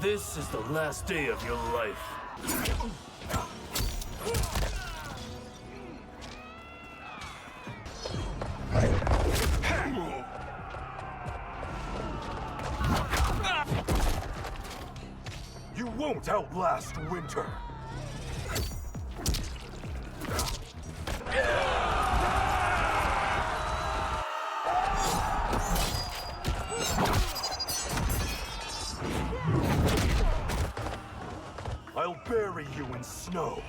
This is the last day of your life. You won't outlast winter. I'll bury you in snow.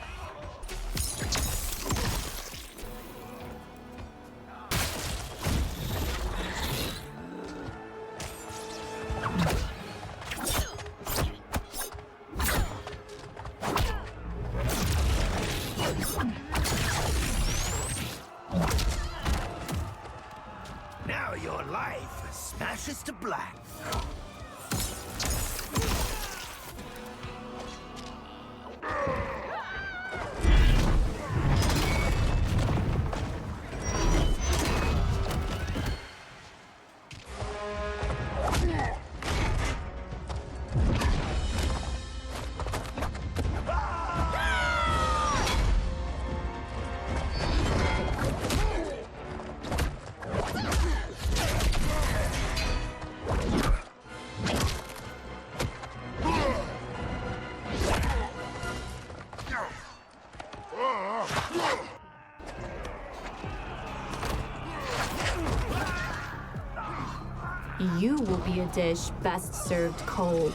Now your life smashes to black. You will be a dish best served cold.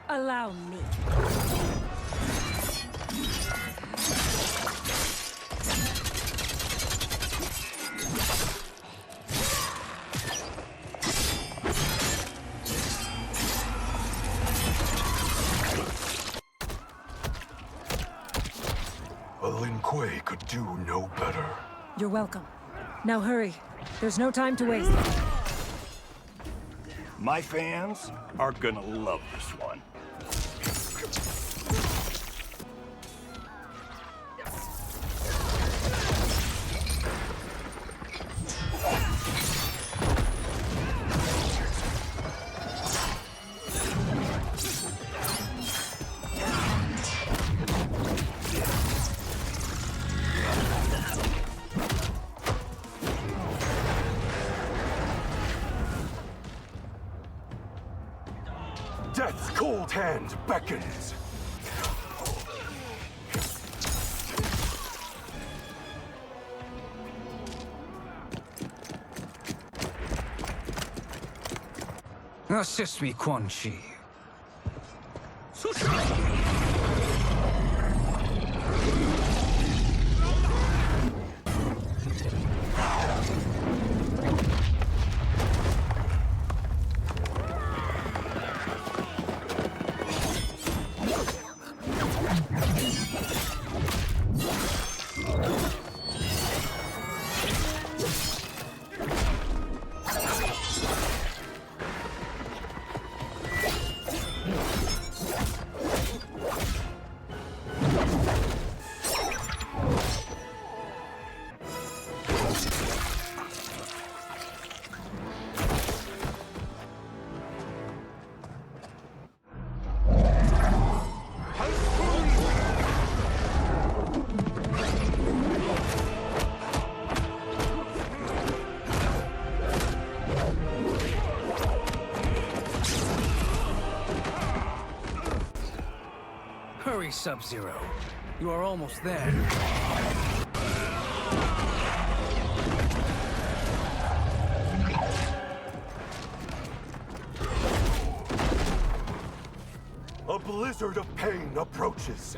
Allow me. Lin Kuei could do no better. You're welcome. Now hurry. There's no time to waste. My fans are gonna love this one. Death's cold hand beckons. Assist me, Quan Chi. Hurry, Sub-Zero. You are almost there. A blizzard of pain approaches.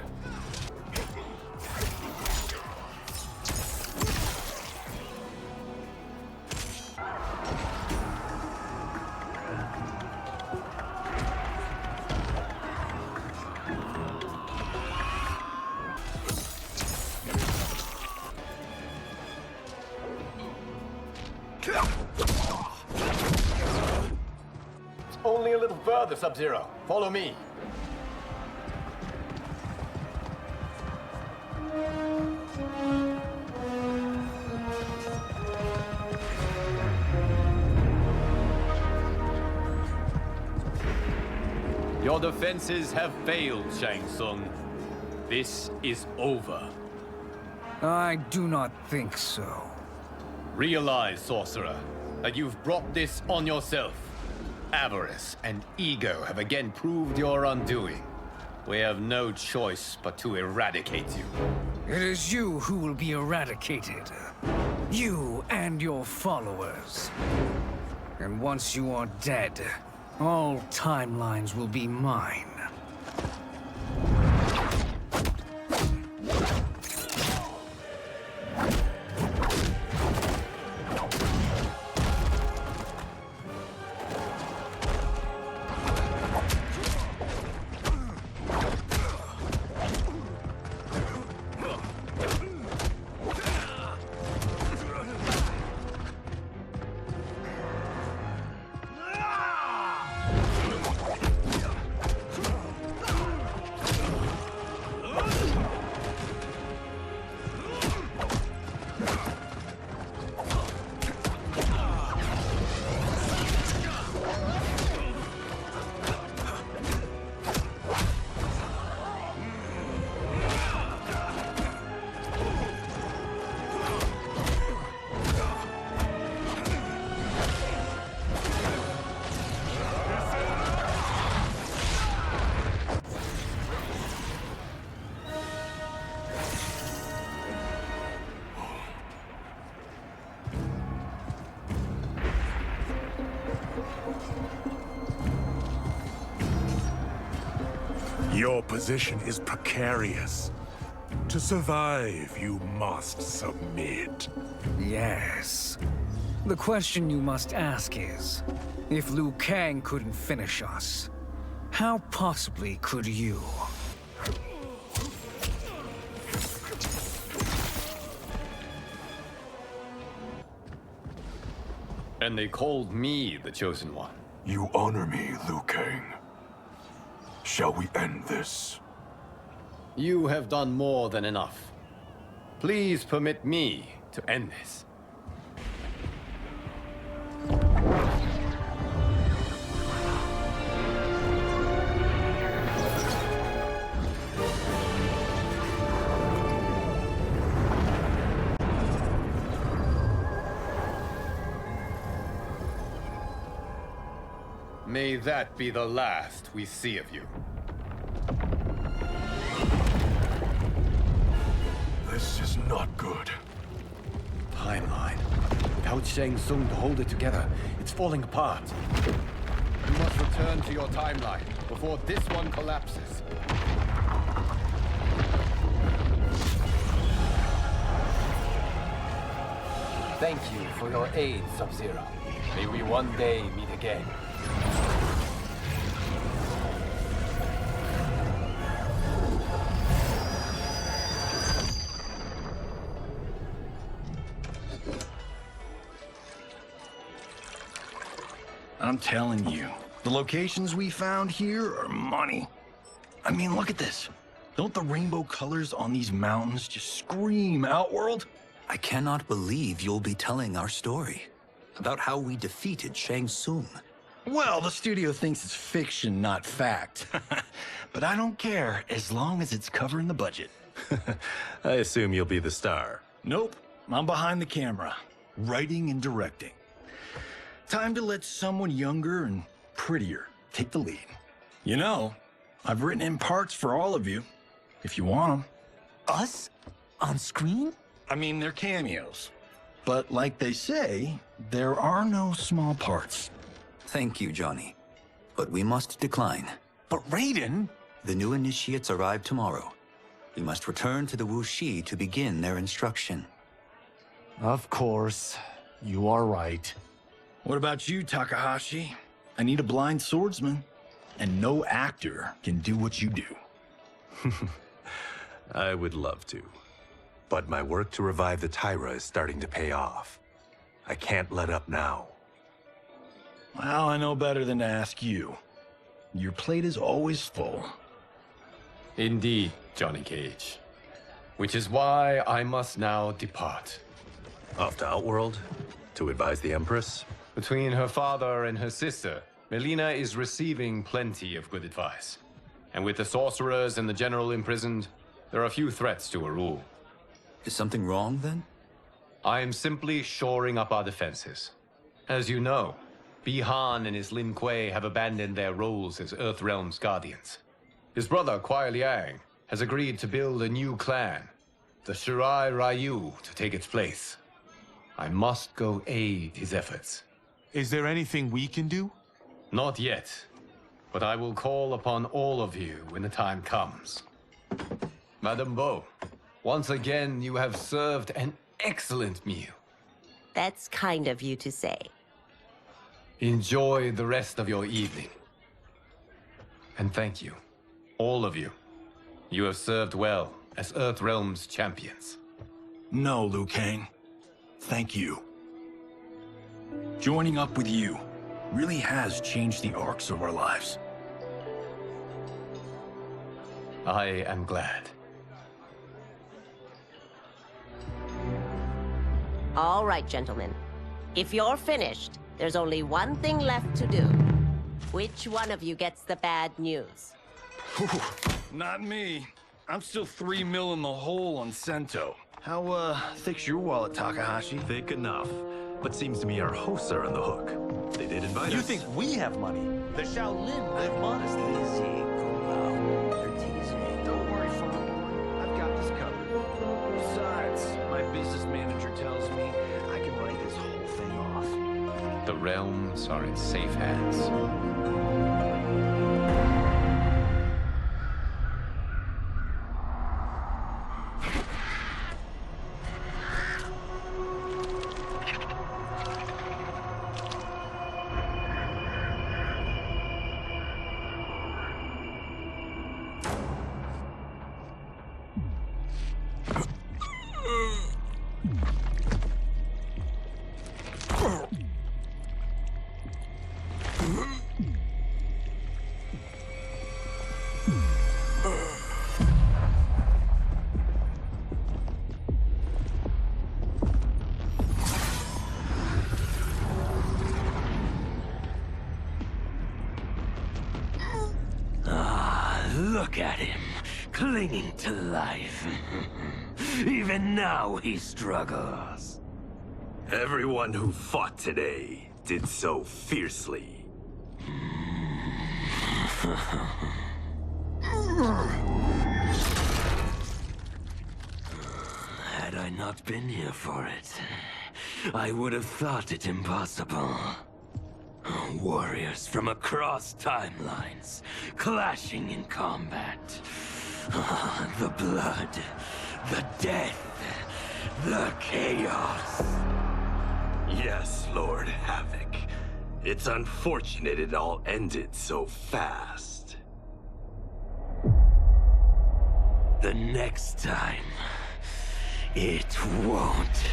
Only a little further, Sub-Zero. Follow me. Your defenses have failed, Shang Tsung. This is over. I do not think so. Realize, Sorcerer, that you've brought this on yourself. Avarice and ego have again proved your undoing. We have no choice but to eradicate you. It is you who will be eradicated. You and your followers. And once you are dead, all timelines will be mine. Your position is precarious. To survive, you must submit. Yes. The question you must ask is, if Liu Kang couldn't finish us, how possibly could you? And they called me the Chosen One. You honor me, Liu Kang. Shall we end this? You have done more than enough. Please permit me to end this. May that be the last we see of you. This is not good. Timeline. Without Shang Tsung to hold it together, it's falling apart. You must return to your timeline before this one collapses. Thank you for your aid, Sub-Zero. May we one day meet again. I'm telling you, the locations we found here are money. I mean, look at this. Don't the rainbow colors on these mountains just scream Outworld? I cannot believe you'll be telling our story about how we defeated Shang Tsung. Well, the studio thinks it's fiction, not fact. But I don't care, as long as it's covering the budget. I assume you'll be the star. Nope, I'm behind the camera, writing and directing. Time to let someone younger and prettier take the lead. You know, I've written in parts for all of you, if you want them. Us? On screen? I mean, they're cameos. But like they say, there are no small parts. Thank you, Johnny. But we must decline. But Raiden? The new initiates arrive tomorrow. We must return to the Wuxi to begin their instruction. Of course. You are right. What about you, Takahashi? I need a blind swordsman. And no actor can do what you do. I would love to. But my work to revive the Tyra is starting to pay off. I can't let up now. Well, I know better than to ask you. Your plate is always full. Indeed, Johnny Cage. Which is why I must now depart. Off to Outworld? To advise the Empress? Between her father and her sister, Melina is receiving plenty of good advice. And with the sorcerers and the general imprisoned, there are few threats to her rule. Is something wrong, then? I am simply shoring up our defenses. As you know, Bi-Han and his Lin Kuei have abandoned their roles as Earthrealm's guardians. His brother, Kuai Liang, has agreed to build a new clan, the Shirai Ryu, to take its place. I must go aid his efforts. Is there anything we can do? Not yet, but I will call upon all of you when the time comes. Madame Bo, once again you have served an excellent meal. That's kind of you to say. Enjoy the rest of your evening. And thank you, all of you. You have served well as Earthrealm's champions. No, Liu Kang. Thank you. Joining up with you really has changed the arcs of our lives. I am glad. All right, gentlemen. If you're finished, there's only one thing left to do. Which one of you gets the bad news? Not me. I'm still 3 mil in the hole on Sento. How, thick's your wallet, Takahashi? Thick enough. But seems to me our hosts are on the hook. They did invite us. You think we have money? The Shaolin live modestly. Don't worry, Farmer. I've got this covered. Besides, my business manager tells me I can write this whole thing off. The realms are in safe hands. Look at him, clinging to life. Even now he struggles. Everyone who fought today did so fiercely. Had I not been here for it, I would have thought it impossible. Warriors from across timelines, clashing in combat. The blood, the death, the chaos. Yes, Lord Havoc. It's unfortunate it all ended so fast. The next time, it won't.